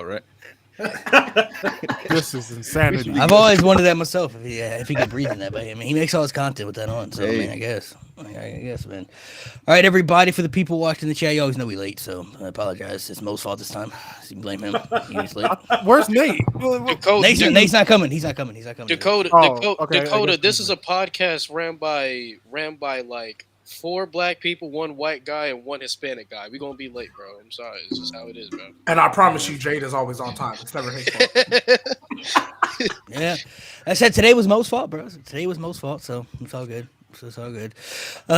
right? This is insanity. I've always wanted that myself. If he could breathe in that, but I mean, he makes all his content with that on. So I mean, Hey, I guess, man. All right, everybody, for the people watching the chat, you always know we late, so I apologize. It's Mo's fault this time. So you can blame him. He's late. Where's Nate? Nate's not coming. He's not coming. He's not coming. Oh, okay. I Dakota. guess This is a podcast ran by like 4 black people, 1 white guy, and 1 Hispanic guy. We gonna be late, bro. I'm sorry. It's just how it is, bro. And I promise you, Jade is always on time. It's never his fault. Yeah, I said today was Mo's fault, bro. Today was Mo's fault, so it's all good. So it's all good.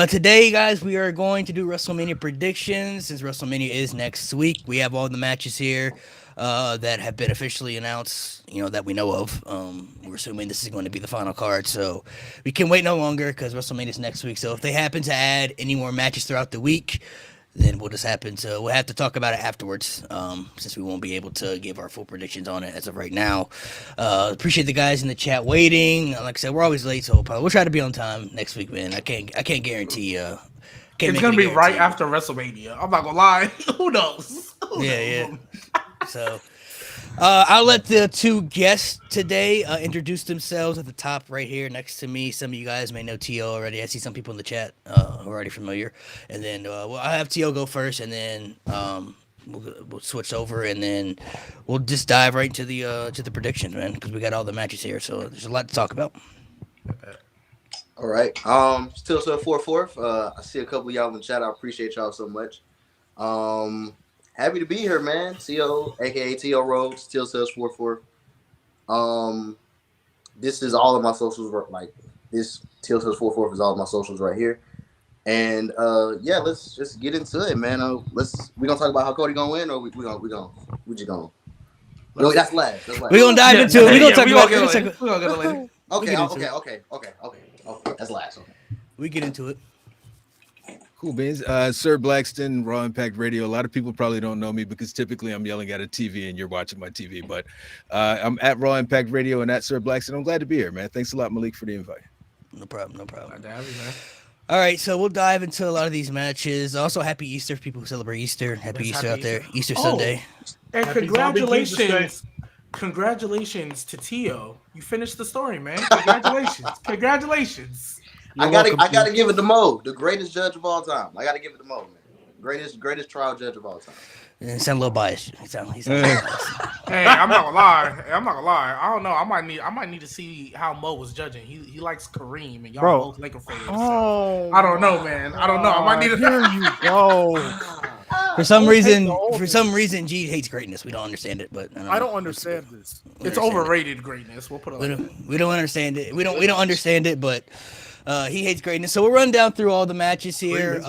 Today, guys, we are going to do WrestleMania predictions. Since WrestleMania is next week, we have all the matches here that have been officially announced, that we know of. We're assuming this is going to be the final card, so we can wait no longer because WrestleMania is next week. So if they happen to add any more matches throughout the week, then we'll have to talk about it afterwards, since we won't be able to give our full predictions on it as of right now. Appreciate the guys in the chat waiting. Like I said, we're always late, so we'll try to be on time next week, man. I can't guarantee. It's gonna be right after WrestleMania. I'm not gonna lie. Who knows? Yeah. So. I'll let the 2 guests today introduce themselves at the top right here next to me. Some of you guys may know T.O. already. I see some people in the chat who are already familiar. And then I'll have T.O. go first, and then we'll switch over, and then we'll just dive right into the predictions, man, because we got all the matches here. So there's a lot to talk about. All right. Still 4/4. I see a couple of y'all in the chat. I appreciate y'all so much. Happy to be here, man. T.O., aka T.O. Rhodes, Still Says 4/4. This is all of my socials. Like this, Still Says 4/4 is all of my socials right here. And let's just get into it, man. We gonna talk about how Cody gonna win, or we just gonna. No, that's last. We gonna dive into it. We gonna talk about it. We're gonna get it later. Okay. That's last. Okay. We get into it. cool beans. Sir Blackston, Raw Impact Radio. A lot of people probably don't know me because typically I'm yelling at a TV and you're watching my TV. But I'm at Raw Impact Radio and at Sir Blackston. I'm glad to be here, man. Thanks a lot, Malik, for the invite. No problem. Glad to have you, man. All right, so we'll dive into a lot of these matches. Also, happy Easter for people who celebrate Easter. Happy Easter out there. Easter Sunday. And Happy congratulations to Tio. You finished the story, man. Congratulations. I gotta give it to Mo, the greatest judge of all time. I gotta give it to Mo, man. Greatest trial judge of all time. You sound a little biased. He sound biased. Hey, I'm not gonna lie. I don't know. I might need to see how Mo was judging. He likes Kareem and y'all both Laker fans. Oh, I don't know, man. I don't know. I might need to. Here you go. For some reason, G hates greatness. We don't understand it, but I don't understand this. It's overrated greatness. We'll put it. We don't understand it. We don't understand it, but he hates greatness. So we'll run down through all the matches here.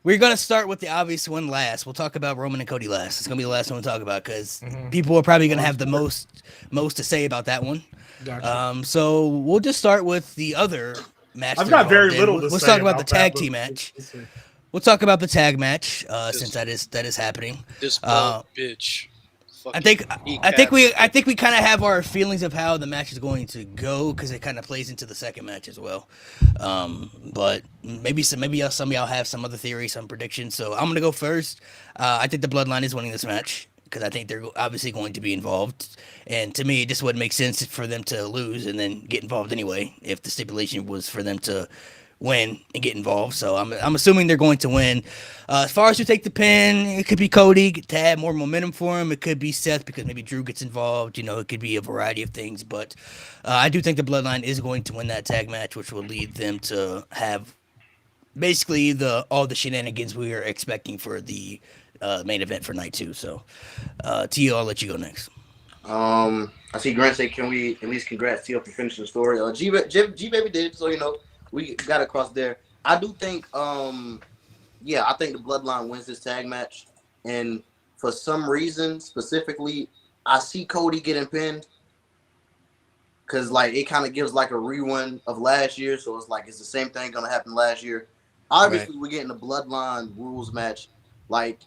We're going to start with the obvious one last. We'll talk about Roman and Cody last. It's going to be the last one we'll talk about because people are probably going to have the most to say about that one. Gotcha. So we'll just start with the other match. I've got very little to say. Let's talk about the tag that, team match. We'll talk about the tag match since that is happening. This bitch. I think we kind of have our feelings of how the match is going to go because it kind of plays into the second match as well. But maybe some of y'all have some other theories, some predictions. So I'm gonna go first. I think the Bloodline is winning this match because I think they're obviously going to be involved. And to me, it just wouldn't make sense for them to lose and then get involved anyway if the stipulation was for them to win and get involved. So I'm assuming they're going to win. As far as who take the pin, it could be Cody to add more momentum for him. It could be Seth because maybe Drew gets involved. It could be a variety of things. But I do think the Bloodline is going to win that tag match, which will lead them to have basically all the shenanigans we are expecting for the main event for night 2. So, Tio, I'll let you go next. I see Grant say, can we at least congrats Tio for finishing the story? G Baby did, so we got across there. I do think, I think the Bloodline wins this tag match. And for some reason, specifically, I see Cody getting pinned. Because, it kind of gives, a rerun of last year. So, it's the same thing going to happen last year. Obviously, We're getting the Bloodline rules match.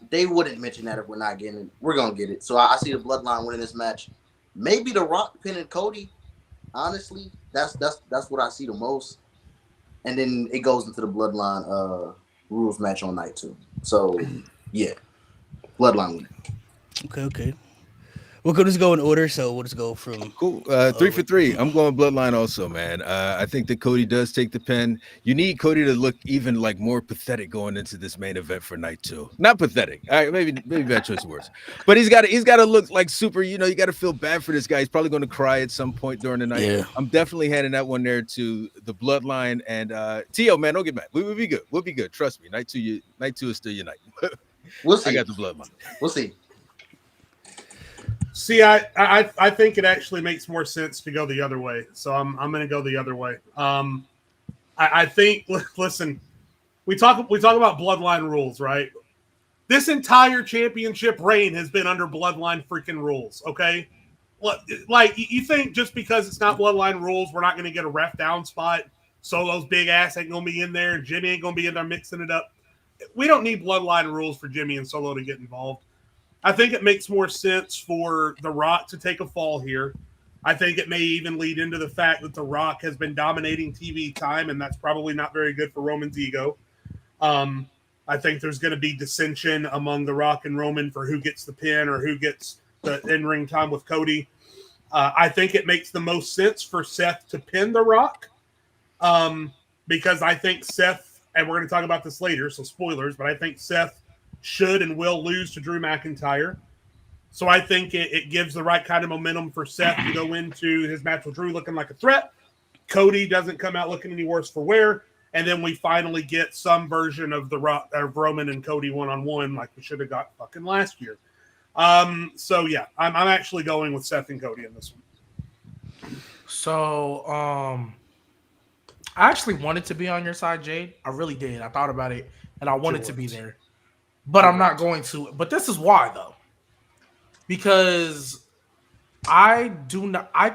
They wouldn't mention that if we're not getting it. We're going to get it. So, I see the Bloodline winning this match. Maybe The Rock pinning Cody. Honestly, that's what I see the most. And then it goes into the Bloodline rules match on night 2. So, yeah. Bloodline winning. Okay. We'll just go in order, so we'll just go from Cool. 3 for 3. I'm going Bloodline also, man. I think that Cody does take the pin. You need Cody to look even like more pathetic going into this main event for night 2. Not pathetic. All right, maybe bad choice of words. But he's got to look like super. You got to feel bad for this guy. He's probably going to cry at some point during the night. Yeah. I'm definitely handing that one there to the Bloodline and T.O. Man, don't get mad. We'll be good. We'll be good. Trust me. Night 2 is still your night. We'll see. I got the Bloodline. We'll see. See, I think it actually makes more sense to go the other way. So I'm going to go the other way. I think, listen, we talk about Bloodline rules, right? This entire championship reign has been under Bloodline freaking rules, okay? Like, you think just because it's not Bloodline rules, we're not going to get a ref down spot, Solo's big ass ain't going to be in there, and Jimmy ain't going to be in there mixing it up. We don't need Bloodline rules for Jimmy and Solo to get involved. I think it makes more sense for The Rock to take a fall here. I think it may even lead into the fact that The Rock has been dominating TV time, and that's probably not very good for Roman's ego. I think there's going to be dissension among The Rock and Roman for who gets the pin or who gets the in-ring time with Cody. I think it makes the most sense for Seth to pin The Rock because I think Seth, and we're going to talk about this later, so spoilers, but I think Seth should and will lose to Drew McIntyre. So I think it gives the right kind of momentum for Seth to go into his match with Drew looking like a threat. Cody doesn't come out looking any worse for wear. And then we finally get some version of of Roman and Cody one-on-one like we should have got fucking last year. So, yeah, I'm actually going with Seth and Cody in this one. So, I actually wanted to be on your side, Jade. I really did. I thought about it, and I wanted to be there. But I'm not going to. But this is why, though. Because I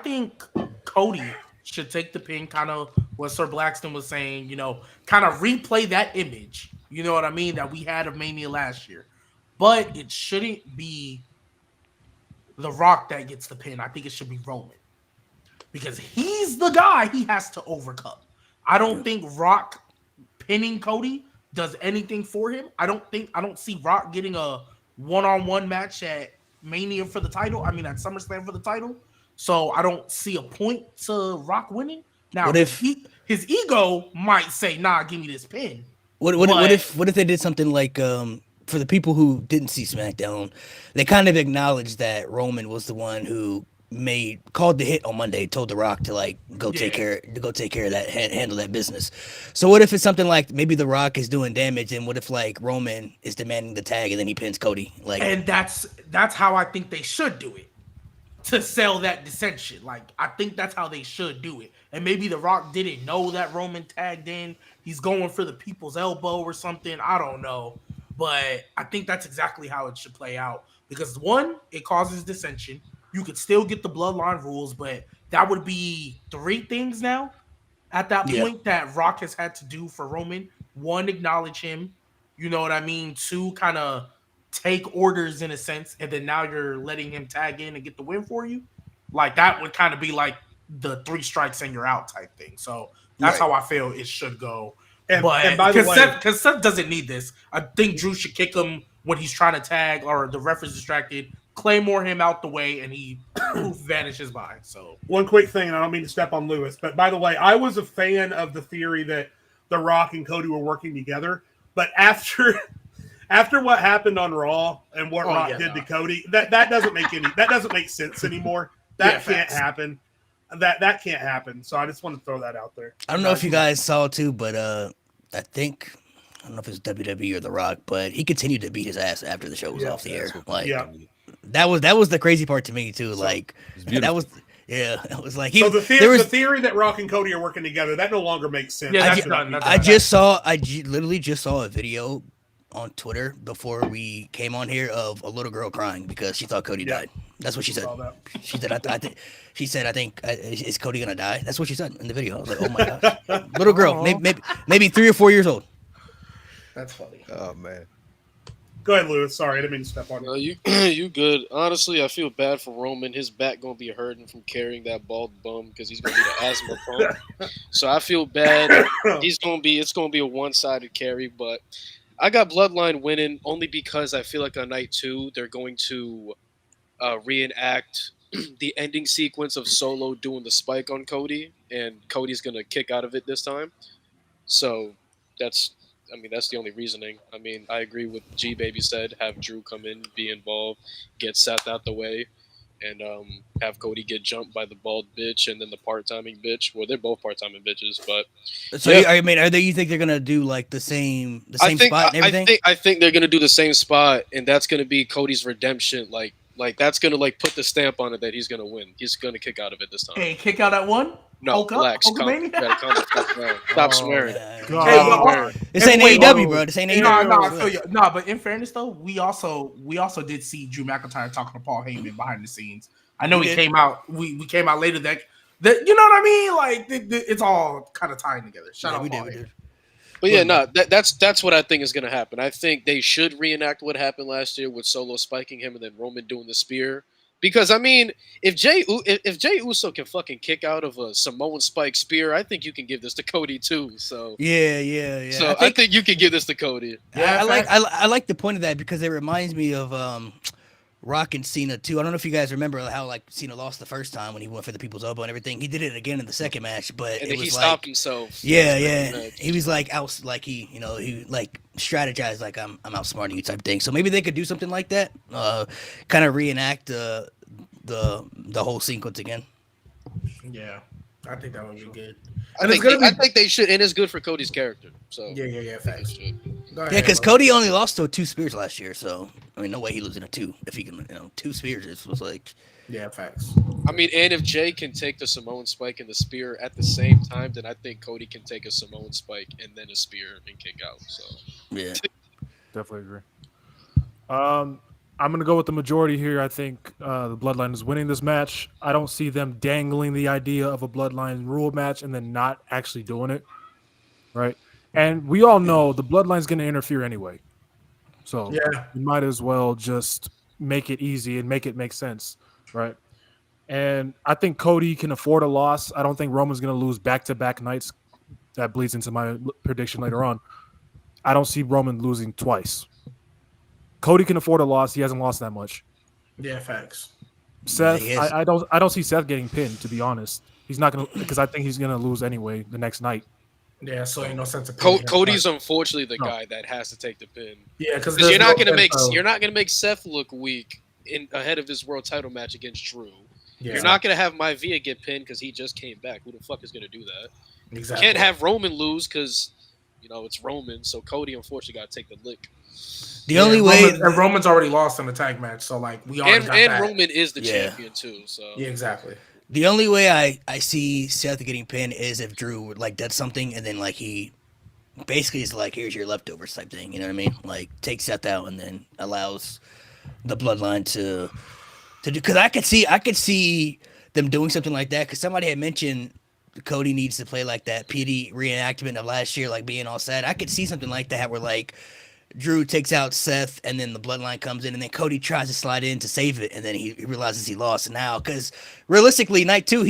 think Cody should take the pin, kind of what Sir Blackston was saying, kind of replay that image, you know what I mean, that we had of Mania last year. But it shouldn't be The Rock that gets the pin. I think it should be Roman. Because he's the guy he has to overcome. I don't think Rock pinning Cody does anything for him. I don't see Rock getting a one-on-one match at Mania for the title. I mean, at SummerSlam for the title. So I don't see a point to Rock winning. Now, what if his ego might say, "Nah, give me this pin." What if they did something like for the people who didn't see SmackDown, they kind of acknowledged that Roman was the one who called the hit on Monday, told The Rock to take care of that, handle that business. So what if it's something like maybe The Rock is doing damage, and what if Roman is demanding the tag and then he pins Cody? And that's how I think they should do it to sell that dissension. I think that's how they should do it. And maybe The Rock didn't know that Roman tagged in. He's going for the people's elbow or something. I don't know. But I think that's exactly how it should play out. Because one, it causes dissension. You could still get the Bloodline rules, but that would be 3 things now at that point that Rock has had to do for Roman. 1, acknowledge him. You know what I mean? 2, kind of take orders in a sense, and then now you're letting him tag in and get the win for you. That would kind of be the 3 strikes and you're out type thing. So that's how I feel it should go. And by the way, because Seth doesn't need this. I think Drew should kick him when he's trying to tag or the ref is distracted. Claymore him out the way, and he vanishes by. So one quick thing, and I don't mean to step on Lewis, but by the way, I was a fan of the theory that The Rock and Cody were working together. But after what happened on Raw and what Rock did to Cody, that doesn't make sense anymore. That can't happen. That can't happen. So I just want to throw that out there. I don't know if you guys saw too, but I don't know if it's WWE or The Rock, but he continued to beat his ass after the show was off the air. That was the crazy part to me too. It was the theory that Rock and Cody are working together, that no longer makes sense. Yeah, I literally just saw a video on Twitter before we came on here of a little girl crying because she thought Cody died. That's what she said. She said, I think, is Cody gonna die? That's what she said in the video. I was like, oh my gosh, little girl, maybe 3 or 4 years old. That's funny. Oh man. Go ahead, Lewis. Sorry, I didn't mean to step on you. You good. Honestly, I feel bad for Roman. His back going to be hurting from carrying that bald bum because he's going to be the asthma pump. So I feel bad. It's going to be a one-sided carry, but I got Bloodline winning only because I feel like on night 2 they're going to reenact the ending sequence of Solo doing the spike on Cody, and Cody's gonna kick out of it this time. So that's, I mean, that's the only reasoning. I mean, I agree with G Baby said, have Drew come in, be involved, get Seth out the way, and have Cody get jumped by the bald bitch and then the part-timing bitch. Well, they're both part-timing bitches, but So yeah. I mean, you think they're gonna do like the same spot and everything? I think they're gonna do the same spot, and that's gonna be Cody's redemption. Like that's gonna like put the stamp on it that he's gonna win. He's gonna kick out of it this time. Hey, kick out at one? No, relax. Stop swearing. This ain't AEW, bro. This ain't AEW. No, I feel you. No, but in fairness though, we also did see Drew McIntyre talking to Paul Heyman behind the scenes. I know he came out. We came out later that you know what I mean. Like it's all kind of tying together. Shout out Paul Heyman. But yeah, no, that's what I think is going to happen. I think they should reenact what happened last year with Solo spiking him and then Roman doing the spear. Because I mean, if Jey Uso can fucking kick out of a Samoan spike spear, I think you can give this to Cody too. So yeah. So I think you can give this to Cody. Yeah, I like the point of that because it reminds me of Rock and Cena too. I don't know if you guys remember how like Cena lost the first time when he went for the people's elbow and everything. He did it again in the second match, but and it was he like, stopped himself. Yeah. He was like he like strategized like I'm outsmarting you type thing. So maybe they could do something like that. Kind of reenact the whole sequence again. Yeah, I think that would be good. I think they should, and it's good for Cody's character. So yeah. Thanks. Yeah, because Cody only lost to 2 spears last year, so I mean, no way he losing a 2 if he can, 2 spears. It was like, yeah, facts. I mean, and if Jay can take the Samoan spike and the spear at the same time, then I think Cody can take a Samoan spike and then a spear and kick out. So yeah, definitely agree. I'm gonna go with the majority here. I think the Bloodline is winning this match. I don't see them dangling the idea of a Bloodline rule match and then not actually doing it, right? And we all know the Bloodline's going to interfere anyway. So you might as well just make it easy and make it make sense, right? And I think Cody can afford a loss. I don't think Roman's going to lose back-to-back nights. That bleeds into my prediction later on. I don't see Roman losing twice. Cody can afford a loss. He hasn't lost that much. Yeah, facts. Seth, I don't see Seth getting pinned, to be honest. He's not going to, because I think he's going to lose anyway the next night. Yeah, so ain't no sense of Cody's unfortunately the guy that has to take the pin. Yeah, because you're not gonna make Seth look weak ahead of his world title match against Drew. Yeah. You're not gonna have Maivia get pinned because he just came back. Who the fuck is gonna do that? Exactly. You can't have Roman lose because it's Roman. So Cody unfortunately got to take the lick. The only way Roman's already lost in the tag match, so like we already got that. Roman is the champion too. So yeah, exactly. The only way I see Seth getting pinned is if Drew like does something and then like he basically is like, here's your leftovers type thing. You know what I mean? Like takes Seth out and then allows the Bloodline to do. Because I could see them doing something like that. Because somebody had mentioned Cody needs to play like that PD reenactment of last year, like being all sad. I could see something like that where like Drew takes out Seth, and then the Bloodline comes in, and then Cody tries to slide in to save it, and then he realizes he lost. And now, because realistically, night 2,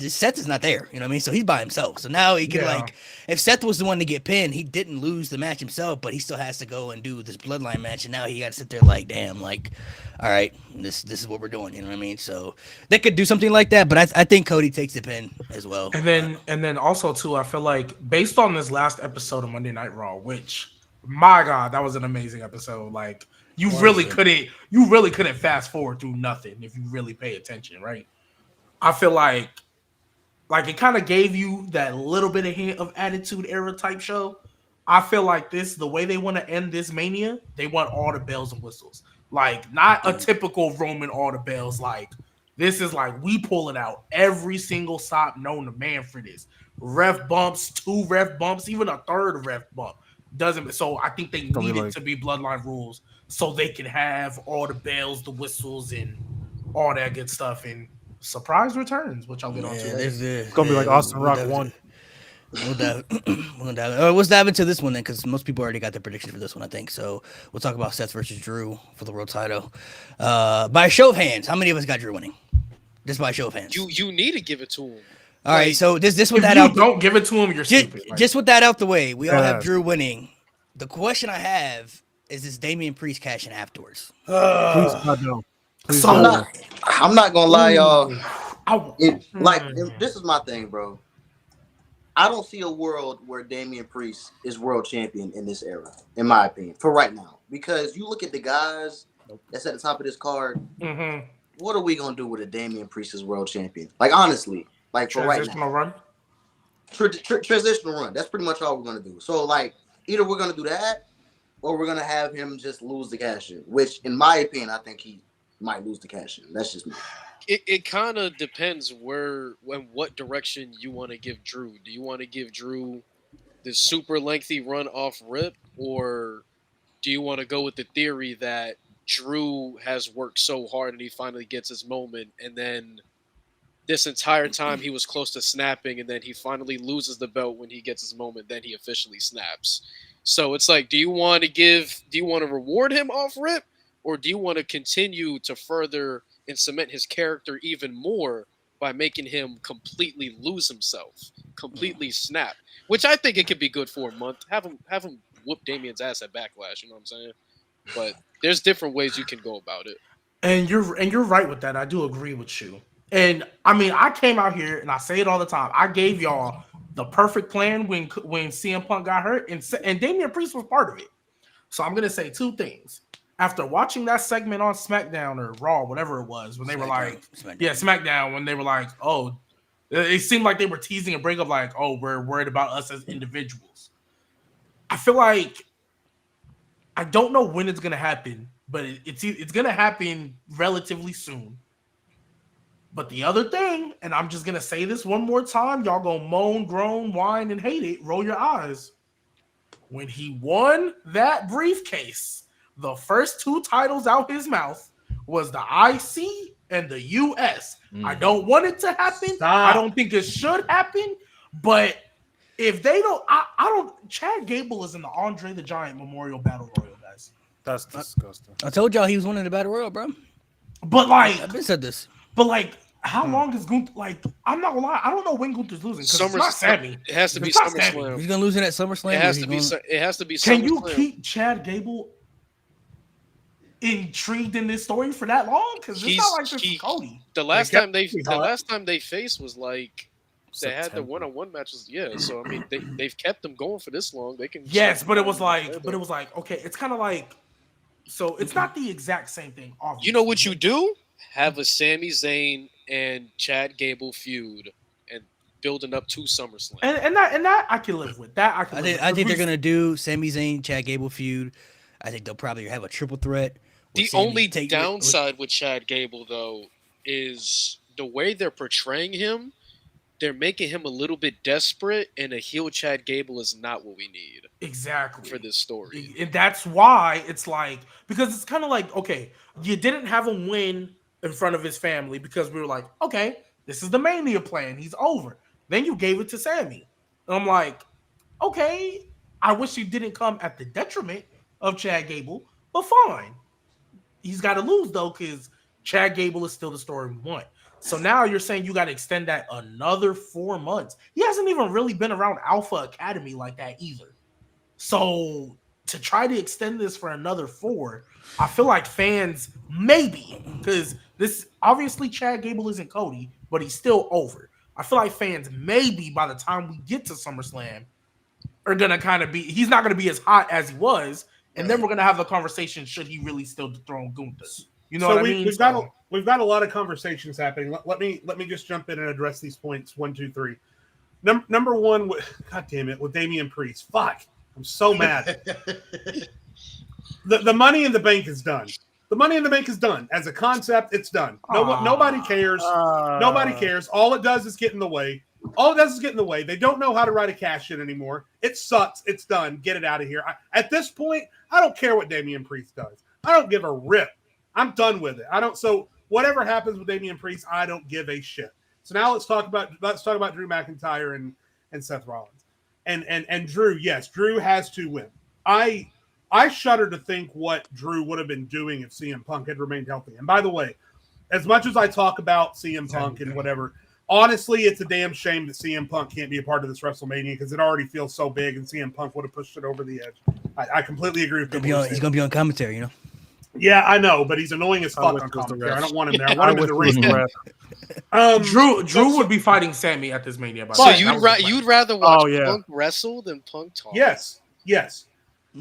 Seth is not there, you know what I mean? So he's by himself. So now he can if Seth was the one to get pinned, he didn't lose the match himself, but he still has to go and do this Bloodline match, and now he got to sit there like, damn, like, all right, this is what we're doing, you know what I mean? So they could do something like that, but I think Cody takes the pin as well. And then also too, I feel like based on this last episode of Monday Night Raw, which my God, that was an amazing episode. Like you really couldn't fast forward through nothing if you really pay attention, right? I feel like it kind of gave you that little bit of hint of Attitude Era type show. I feel like the way they want to end this Mania, they want all the bells and whistles. Like not a typical Roman all the bells. Like this is like we pulling out every single stop known to man for this. Ref bumps, 2 ref bumps, even a 3rd ref bump. So I think they need it to be Bloodline rules so they can have all the bells, the whistles, and all that good stuff and surprise returns, which I'll get on to. It's gonna be like Austin Rock 1. We'll let's dive into this one then, because most people already got their predictions for this one, I think. So we'll talk about Seth versus Drew for the world title. By a show of hands, how many of us got Drew winning? Just by a show of hands. You need to give it to him. All right, so this with if that you out. Don't give it to him. You're stupid. Just with that out the way, we all have Drew winning. The question I have is Damian Priest cashing afterwards? Please God no. Please So go. I'm not gonna lie, y'all. Ooh. This is my thing, bro. I don't see a world where Damian Priest is world champion in this era, in my opinion, for right now. Because you look at the guys that's at the top of this card. Mm-hmm. What are we gonna do with a Damian Priest as world champion? Like honestly, like for right now, Transitional run. Transitional run. That's pretty much all we're gonna do. So like, either we're gonna do that, or we're gonna have him just lose the cash in. Which, in my opinion, I think he might lose the cash in. That's just me. It kind of depends where and what direction you want to give Drew. Do you want to give Drew this super lengthy run off rip, or do you want to go with the theory that Drew has worked so hard and he finally gets his moment, and then this entire time he was close to snapping, and then he finally loses the belt when he gets his moment, then he officially snaps. So it's like, do you want to reward him off rip, or do you want to continue to further and cement his character even more by making him completely lose himself, completely snap? Which I think it could be good for a month. Have him whoop Damian's ass at Backlash, you know what I'm saying? But there's different ways you can go about it. And you're right with that. I do agree with you. And I mean, I came out here and I say it all the time. I gave y'all the perfect plan when CM Punk got hurt, and Damian Priest was part of it. So I'm gonna say two things. After watching that segment on SmackDown or Raw, whatever it was, when they were like, SmackDown, when they were like, oh, it seemed like they were teasing a breakup, like, oh, we're worried about us as individuals. I feel like I don't know when it's gonna happen, but it's gonna happen relatively soon. But the other thing, and I'm just gonna say this one more time, y'all gonna moan, groan, whine, and hate it, roll your eyes. When he won that briefcase, the first two titles out his mouth was the IC and the US. I don't want it to happen. Stop. I don't think it should happen. But if they don't, I don't. Chad Gable is in the Andre the Giant Memorial Battle Royal, guys. That's disgusting. I told y'all he was winning the Battle Royal, bro. But like, I've been said this. But like, how long is Gunther? Like, I'm not gonna lie, I don't know when Gunther's losing because it's not Sammy. It has to be It's not SummerSlam. He's gonna lose it at SummerSlam. It has to be. It has to be. Can you SummerSlam. keep Chad Gable intrigued in this story for that long? Because it's not like this is Cody. The last time they faced was like they had the one-on-one matches. Yeah, so I mean they've kept them going for this long. They can. Yes, but it was like, okay, it's kind of like, so it's not the exact same thing. Obviously. You know what you do? Have a Sami Zayn and Chad Gable feud and building up to SummerSlam. And that I can live with. That I think they're gonna do Sami Zayn, Chad Gable feud. I think they'll probably have a triple threat. The only downside with Chad Gable though is the way they're portraying him. They're making him a little bit desperate, and a heel Chad Gable is not what we need. Exactly. For this story. And that's why it's like, because it's kind of like, okay, you didn't have him win in front of his family because we were like, okay, this is the Mania plan. He's over. Then you gave it to Sammy. And I'm like, okay, I wish he didn't come at the detriment of Chad Gable, but fine. He's got to lose, though, because Chad Gable is still the story we want. So now you're saying you got to extend that another 4 months. He hasn't even really been around Alpha Academy like that either. So to try to extend this for another 4, I feel like fans maybe, because this obviously Chad Gable isn't Cody, but he's still over. I feel like fans maybe by the time we get to SummerSlam are gonna kind of be, he's not gonna be as hot as he was, and then we're gonna have a conversation, should he really still dethrone Gunther? You know what I mean? We've got a lot of conversations happening. Let me just jump in and address these points 1, 2, 3. Number one, God damn it, with Damian Priest. Fuck, I'm so mad. The Money in the Bank is done. The Money in the Bank is done. As a concept, it's done. Nobody cares. Nobody cares. All it does is get in the way. They don't know how to write a cash in anymore. It sucks. It's done. Get it out of here. At this point, I don't care what Damian Priest does. I don't give a rip. I'm done with it. So whatever happens with Damian Priest, I don't give a shit. So now let's talk about Drew McIntyre and Seth Rollins. And Drew, yes, Drew has to win. I shudder to think what Drew would have been doing if CM Punk had remained healthy. And by the way, as much as I talk about CM Punk and whatever, honestly, it's a damn shame that CM Punk can't be a part of this WrestleMania because it already feels so big and CM Punk would have pushed it over the edge. I completely agree with you. He's going to be on commentary, you know? Yeah, I know, but he's annoying as I fuck wish on it was the commentary. I ref. don't want him there. I want him in the ring. Drew would be fighting Sammy at this Mania. By the So way. That was the plan. you'd rather watch Oh, yeah. Punk wrestle than Punk talk? Yes.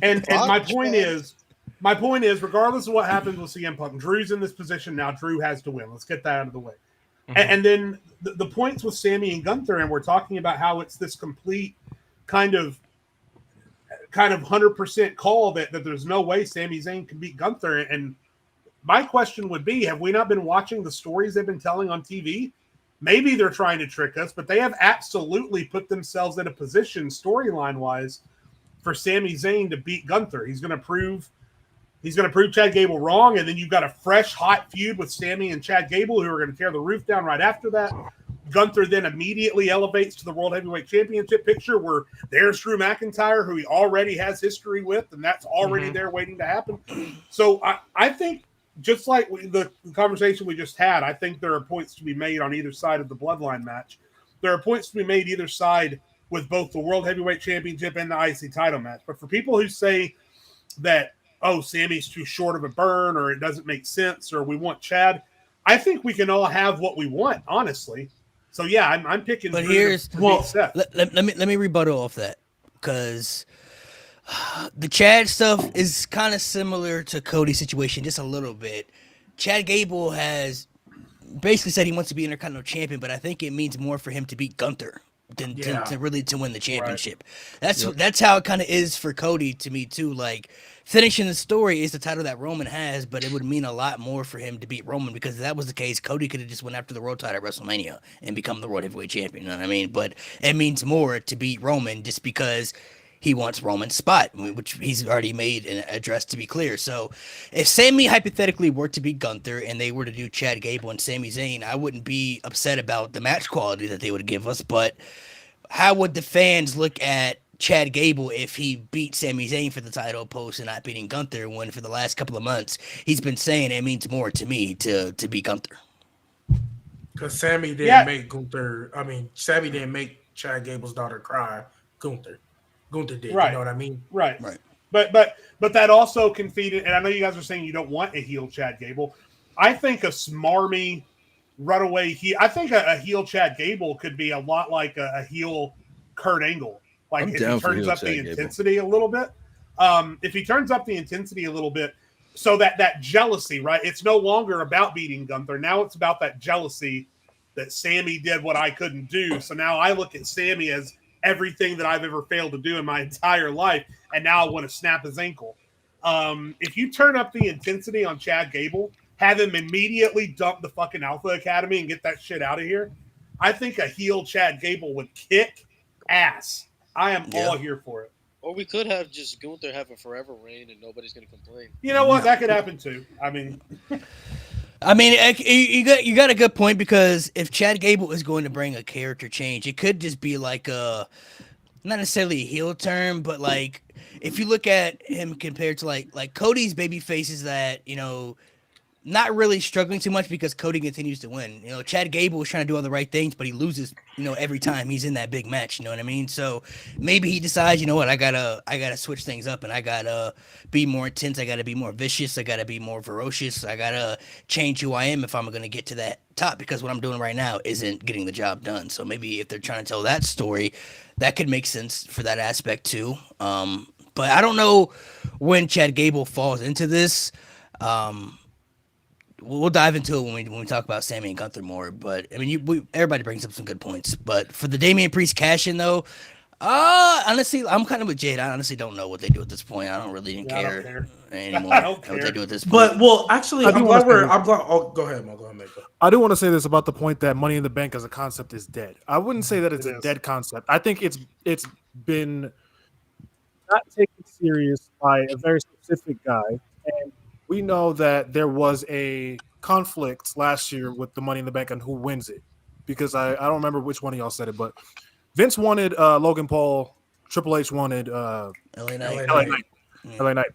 And my Fuck, point man. is, regardless of what happens with CM Punk, Drew's in this position now. Drew has to win. Let's get that out of the way. And then the points with Sammy and Gunther, and we're talking about how it's this complete kind of 100% call that there's no way Sami Zayn can beat Gunther. And my question would be, have we not been watching the stories they've been telling on TV? Maybe they're trying to trick us, but they have absolutely put themselves in a position storyline-wise for Sami Zayn to beat Gunther. He's going to prove Chad Gable wrong, and then you've got a fresh, hot feud with Sami and Chad Gable who are going to tear the roof down right after that. Gunther then immediately elevates to the World Heavyweight Championship picture where there's Drew McIntyre, who he already has history with, and that's already there waiting to happen. So I think, just like the conversation we just had, I think there are points to be made on either side of the Bloodline match. There are points to be made either side with both the World Heavyweight Championship and the IC title match. But for people who say that, oh, Sammy's too short of a burn, or it doesn't make sense, or we want Chad, I think we can all have what we want, honestly. So yeah, I'm picking. But Drew here's to beat Seth. let me rebuttal off that, because the Chad stuff is kind of similar to Cody's situation, just a little bit. Chad Gable has basically said he wants to be Intercontinental champion, but I think it means more for him to beat Gunther than to really to win the championship. Right. That's how it kind of is for Cody to me too. Like, finishing the story is the title that Roman has, but it would mean a lot more for him to beat Roman, because if that was the case, Cody could have just went after the world title at WrestleMania and become the World Heavyweight Champion. You know what I mean? But it means more to beat Roman just because he wants Roman's spot, which he's already made an address, to be clear. So if Sami hypothetically were to beat Gunther and they were to do Chad Gable and Sami Zayn, I wouldn't be upset about the match quality that they would give us. But how would the fans look at Chad Gable if he beat Sami Zayn for the title post and not beating Gunther, when for the last couple of months he's been saying it means more to me to beat Gunther? Because Sami didn't make Gunther. I mean, Sami didn't make Chad Gable's daughter cry. Gunther did. Right. You know what I mean? Right. But that also can feed it. And I know you guys are saying you don't want a heel Chad Gable. I think a smarmy runaway heel. I think a heel Chad Gable could be a lot like a heel Kurt Angle. Like, if he turns up the intensity a little bit. If he turns up the intensity a little bit, so that jealousy, right? It's no longer about beating Gunther. Now it's about that jealousy that Sami did what I couldn't do. So now I look at Sami as everything that I've ever failed to do in my entire life, and now I want to snap his ankle. If you turn up the intensity on Chad Gable, have him immediately dump the fucking Alpha Academy and get that shit out of here, I think a heel Chad Gable would kick ass. I am all here for it. Or we could have just Gunther have a forever reign and nobody's going to complain. You know what? That could happen too. I mean, you got a good point, because if Chad Gable is going to bring a character change, it could just be like not necessarily a heel turn, but like if you look at him compared to like Cody's baby faces that, you know, not really struggling too much because Cody continues to win. You know, Chad Gable is trying to do all the right things, but he loses, you know, every time he's in that big match. You know what I mean? So maybe he decides, you know what, I gotta switch things up, and I gotta be more intense. I gotta be more vicious. I gotta be more ferocious. I gotta change who I am if I'm gonna get to that top, because what I'm doing right now isn't getting the job done. So maybe if they're trying to tell that story, that could make sense for that aspect too. But I don't know when Chad Gable falls into this. We'll dive into it when we talk about Sami and Gunther more. But I mean, everybody brings up some good points. But for the Damian Priest cash in though, honestly, I'm kind of with Jade. I honestly don't know what they do at this point. I don't really care anymore. What they do at this point. But actually, I'm glad. Oh, go ahead, Mo. Go ahead, Mako. I do want to say this about the point that Money in the Bank as a concept is dead. I wouldn't say that it's a dead concept. I think it's been not taken serious by a very specific guy, and we know that there was a conflict last year with the Money in the Bank and who wins it, because I don't remember which one of y'all said it, but Vince wanted Logan Paul, Triple H wanted LA Knight,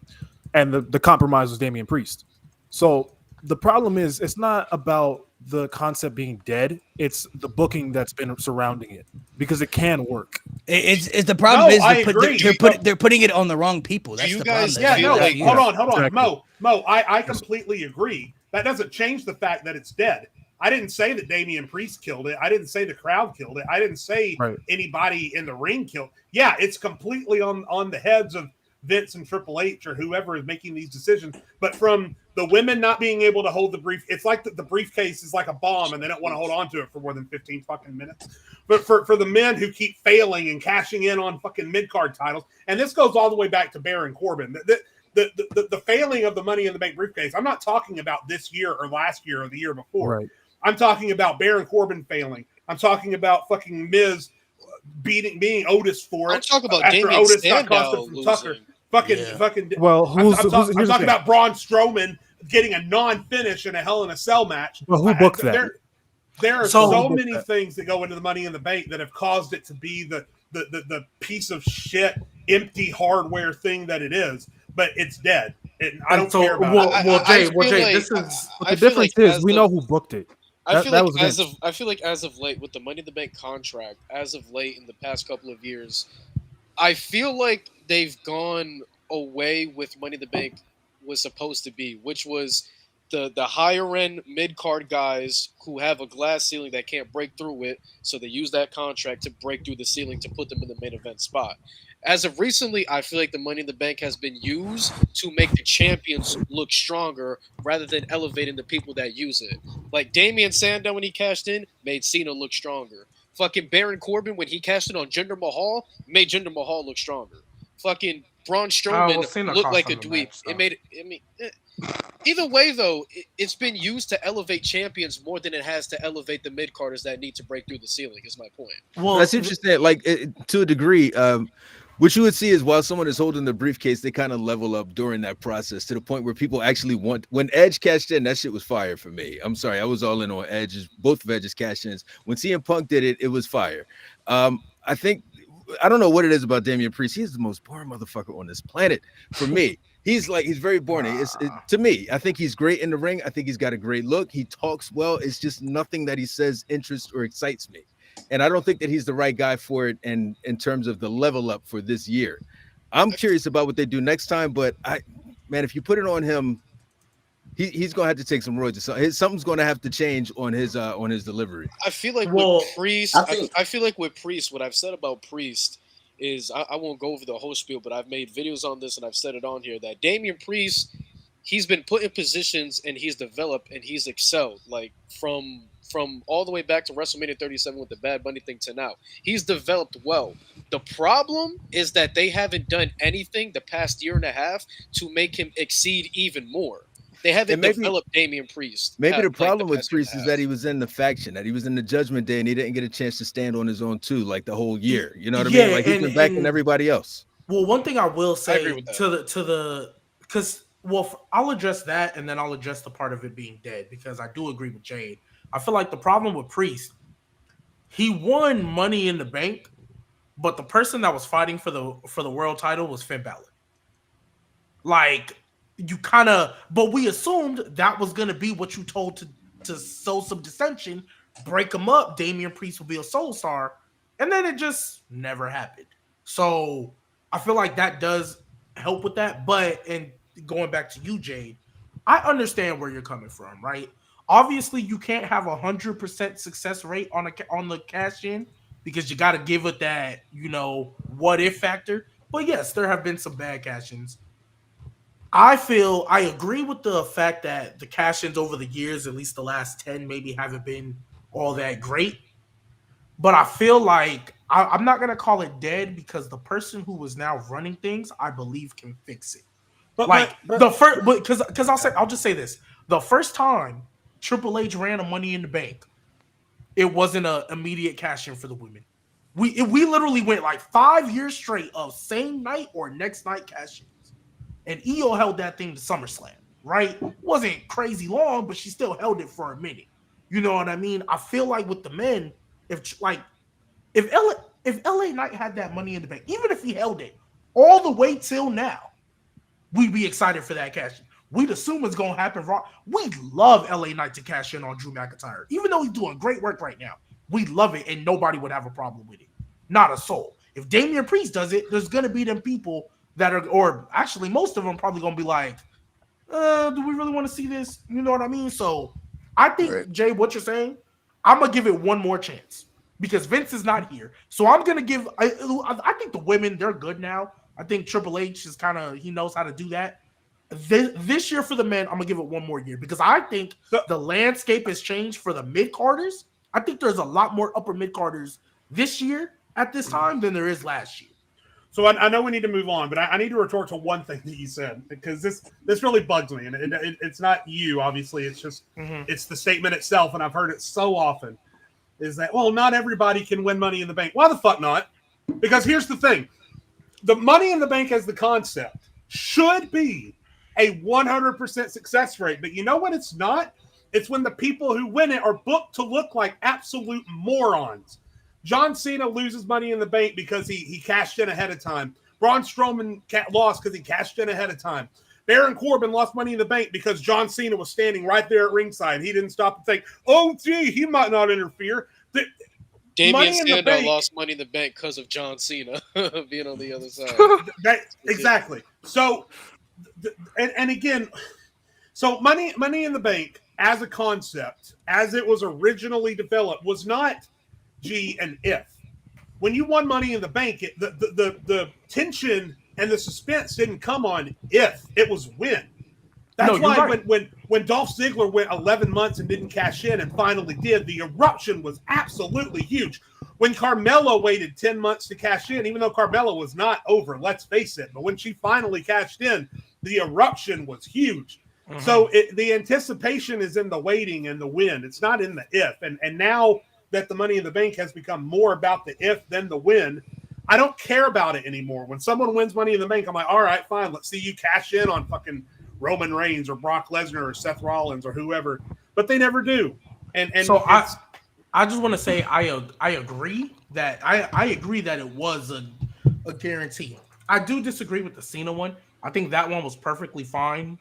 and the compromise was Damian Priest. So the problem is, it's not about the concept being dead. It's the booking that's been surrounding it because it can work. It's the problem is I agree. they're putting it on the wrong people. That's you the guys problem. Yeah, no, like- hold on. Exactly. Mo, I completely agree. That doesn't change the fact that it's dead. I didn't say that Damian Priest killed it. I didn't say the crowd killed it. I didn't say anybody in the ring killed. Yeah, it's completely on the heads of Vince and Triple H or whoever is making these decisions. But from the women not being able to hold the brief, it's like the briefcase is like a bomb and they don't want to hold on to it for more than 15 fucking minutes. But for the men who keep failing and cashing in on fucking mid-card titles, and this goes all the way back to Baron Corbin, the failing of the Money in the Bank briefcase, I'm not talking about this year or last year or the year before. Right. I'm talking about Baron Corbin failing. I'm talking about fucking Miz being Otis for it. I'm talking about after Damian Otis got Sandow costed from Tucker. losing. Fucking. Well, I'm here's the talking thing. about Braun Strowman getting a non-finish in a Hell in a Cell match. Well, who booked that? There are So- so many things that go into the Money in the Bank that have caused it to be the piece of shit, empty hardware thing that it is. But it's dead. I don't care about it. Well, Jay, like- this is But the difference is we know who booked it. I feel that like was Vince. I feel like as of late with the Money in the Bank contract, as of late in the past couple of years, I feel like they've gone away with Money in the Bank was supposed to be, which was the higher end mid card guys who have a glass ceiling that can't break through it, so they use that contract to break through the ceiling to put them in the main event spot. As of recently, I feel like the Money in the Bank has been used to make the champions look stronger rather than elevating the people that use it. Like Damian Sandow when he cashed in, made Cena look stronger. Fucking Baron Corbin when he cashed in on Jinder Mahal, made Jinder Mahal look stronger. Fucking Braun Strowman Cena looked cost like a him the dweeb. match, though. It made it. I mean, either way though, it's been used to elevate champions more than it has to elevate the mid carders that need to break through the ceiling. Is my point. well, That's interesting. Like to a degree, what you would see is while someone is holding the briefcase, they kind of level up during that process to the point where people actually want. When Edge cashed in, that shit was fire for me. I'm sorry, I was all in on Edge's. Both of Edge's cash ins. When CM Punk did it, it was fire. I think I don't know what it is about Damian Priest. He's the most boring motherfucker on this planet for me. He's very boring. To me, I think he's great in the ring. I think he's got a great look. He talks well. It's just nothing that he says interests or excites me. And I don't think that he's the right guy for it. And in terms of the level up for this year, I'm curious about what they do next time. But if you put it on him, he's gonna have to take some roids. Something's gonna have to change on his delivery. I feel like Well, with Priest, I feel like with Priest, what I've said about Priest is I won't go over the whole spiel, but I've made videos on this and I've said it on here that Damian Priest, he's been put in positions and he's developed and he's excelled. Like from all the way back to WrestleMania 37 with the Bad Bunny thing to now, he's developed well. The problem is that they haven't done anything the past year and a half to make him exceed even more. They haven't developed Damian Priest. Maybe the problem with Priest is that he was in the faction, that he was in the Judgment Day, and he didn't get a chance to stand on his own too, like the whole year. You know what I mean? Like he's been backing everybody else. Well, one thing I will say agree with that. I'll address that and then I'll address the part of it being dead because I do agree with Jade. I feel like the problem with Priest, he won Money in the Bank, but the person that was fighting for the world title was Finn Balor. Like but we assumed that was going to be what you told to sow some dissension, break them up. Damian Priest will be a soul star. And then it just never happened. So I feel like that does help with that. But, and going back to you, Jade, I understand where you're coming from, right? Obviously, you can't have 100% success rate on the cash in because you got to give it that, what if factor. But yes, there have been some bad cash ins. I agree with the fact that the cash-ins over the years, at least the last 10, maybe haven't been all that great. But I feel like I'm not going to call it dead because the person who is now running things, I believe, can fix it. Because I'll just say this: the first time Triple H ran a Money in the Bank, it wasn't an immediate cash-in for the women. We literally went like 5 years straight of same night or next night cash-ins. And Io held that thing to SummerSlam, right? Wasn't crazy long, but she still held it for a minute. You know what I mean? I feel like with the men, if LA Knight had that Money in the Bank, even if he held it all the way till now, we'd be excited for that cash. we'd assume it's going to happen. We love LA Knight to cash in on Drew McIntyre. Even though he's doing great work right now, we love it, and nobody would have a problem with it. Not a soul. If Damian Priest does it, there's going to be them people that are, or actually most of them probably going to be like, do we really want to see this? You know what I mean? So I think, Jay, what you're saying, I'm going to give it one more chance because Vince is not here. So I'm going to give, I think the women, they're good now. I think Triple H is he knows how to do that. This year for the men, I'm going to give it one more year because I think the landscape has changed for the mid-carders. I think there's a lot more upper mid-carders this year at this time than there is last year. So I know we need to move on, but I need to retort to one thing that you said because this really bugs me, and it's not you, obviously. It's just it's the statement itself, and I've heard it so often. Is that not everybody can win Money in the Bank? Why the fuck not? Because here's the thing: the Money in the Bank as the concept should be a 100% success rate, but you know what? It's not. It's when the people who win it are booked to look like absolute morons. John Cena loses Money in the Bank because he cashed in ahead of time. Braun Strowman lost because he cashed in ahead of time. Baron Corbin lost Money in the Bank because John Cena was standing right there at ringside. He didn't stop to think, oh, gee, he might not interfere. Damian Sandow lost Money in the Bank because of John Cena being on the other side. Exactly. So, and again, so Money in the Bank as a concept, as it was originally developed, was not G and if. When you won Money in the Bank, the tension and the suspense didn't come on if, it was when. That's why right. when Dolph Ziggler went 11 months and didn't cash in and finally did, the eruption was absolutely huge. When Carmella waited 10 months to cash in, even though Carmella was not over, let's face it, but when she finally cashed in, the eruption was huge. Mm-hmm. So the anticipation is in the waiting and the win. It's not in the if. And now that the Money in the Bank has become more about the if than the win, I don't care about it anymore. When someone wins Money in the Bank, I'm like, all right, fine, let's see you cash in on fucking Roman Reigns or Brock Lesnar or Seth Rollins or whoever, but they never do. And so I just want to say I agree that I agree that it was a guarantee. I do disagree with the Cena one. I think that one was perfectly fine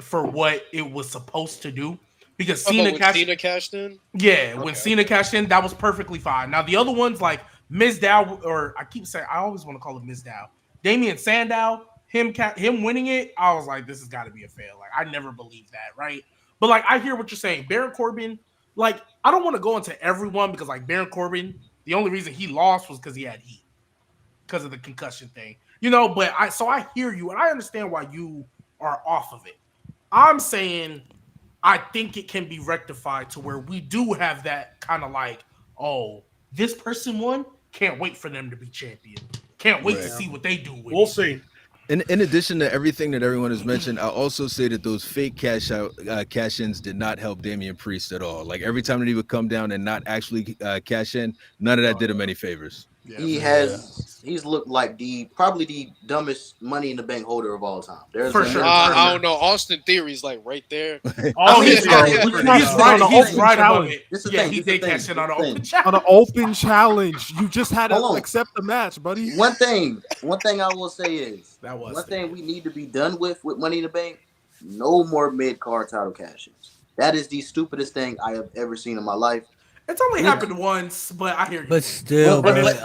for what it was supposed to do because Cena cashed in. Yeah, when Cena cashed in, that was perfectly fine. Now the other ones like Mizdow, or I keep saying I always want to call it Mizdow, Damian Sandow. Him winning it, I was like, this has got to be a fail. Like, I never believed that, right? But, like, I hear what you're saying. Baron Corbin, like, I don't want to go into everyone because, like, Baron Corbin, the only reason he lost was because he had heat. Because of the concussion thing. You know, but I hear you, and I understand why you are off of it. I'm saying I think it can be rectified to where we do have that kind of like, oh, this person won? Can't wait for them to be champion. Can't wait to see what they do with We'll see. In addition to everything that everyone has mentioned, I'll also say that those fake cash-ins did not help Damian Priest at all. Like every time that he would come down and not actually cash in, none of that did him any favors. Yeah, he's looked like probably the dumbest Money in the Bank holder of all time. For sure. I don't know. Austin Theory's like right there. He's right above it. Yeah, he did cash in on an open challenge. On an open challenge, you just had to accept the match, buddy. One thing I will say is one thing we need to be done with Money in the Bank. No more mid-card title cash-ins. That is the stupidest thing I have ever seen in my life. It's only happened once, but I hear you. But still, bro. That's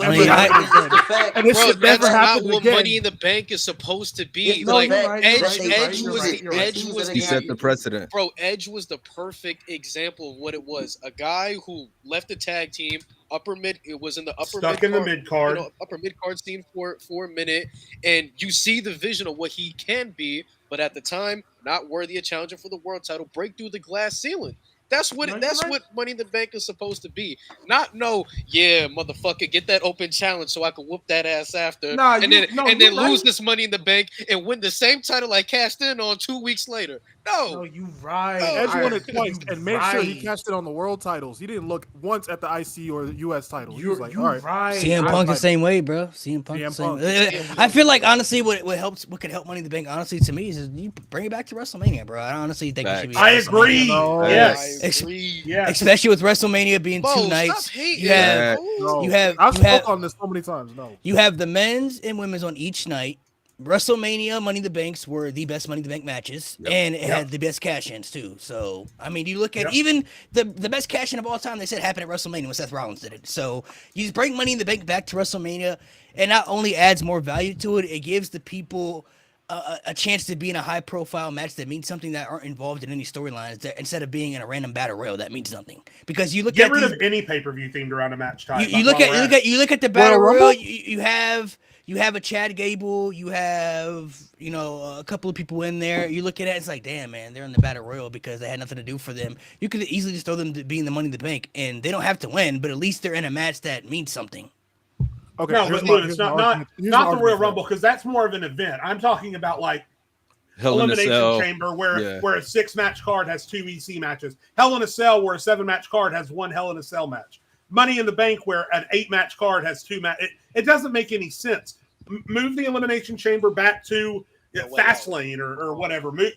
not what Money in the Bank is supposed to be. Like Edge was he set the precedent. Bro, Edge was the perfect example of what it was. A guy who left the tag team, it was in the mid card, upper mid card scene for a minute, and you see the vision of what he can be, but at the time, not worthy of challenging for the world title. Break through the glass ceiling. That's what Money in the Bank is supposed to be. Not motherfucker, get that open challenge so I can whoop that ass after. And then lose this Money in the Bank and win the same title I cashed in on 2 weeks later. No, you right. Edge won it twice and made sure he cashed it on the world titles. He didn't look once at the IC or the US title. He was like, all right. CM Punk the same way, bro. CM Punk the same way. I feel like honestly, what could help Money in the Bank, honestly, to me is you bring it back to WrestleMania, bro. I honestly think it should be. I agree. Yes. Especially with WrestleMania being 2 nights. You have I've spoke on this so many times. You have the men's and women's on each night. WrestleMania Money in the Banks were the best Money in the Bank matches, and it had the best cash-ins too. So, I mean, you look at even the best cash-in of all time. They said happened at WrestleMania when Seth Rollins did it. So, you just bring Money in the Bank back to WrestleMania, and not only adds more value to it, it gives the people a chance to be in a high-profile match that means something that aren't involved in any storylines. Instead of being in a random battle royal that means nothing. Because you look Get at rid of any pay-per-view themed around a match type. you look at the battle royal. You have a Chad Gable, you have, a couple of people in there. You look at it, it's like, damn, man, they're in the Battle Royal because they had nothing to do for them. You could easily just throw them to be in the Money in the Bank, and they don't have to win, but at least they're in a match that means something. Okay, no, but Lewis, not the Royal Rumble, because that's more of an event. I'm talking about like Elimination Chamber, where a 6-match card has 2 EC matches. Hell in a Cell, where a 7-match card has 1 Hell in a Cell match. Money in the Bank, where an 8-match card has 2 matches. It doesn't make any sense. Move the Elimination Chamber back to Fastlane or whatever. Do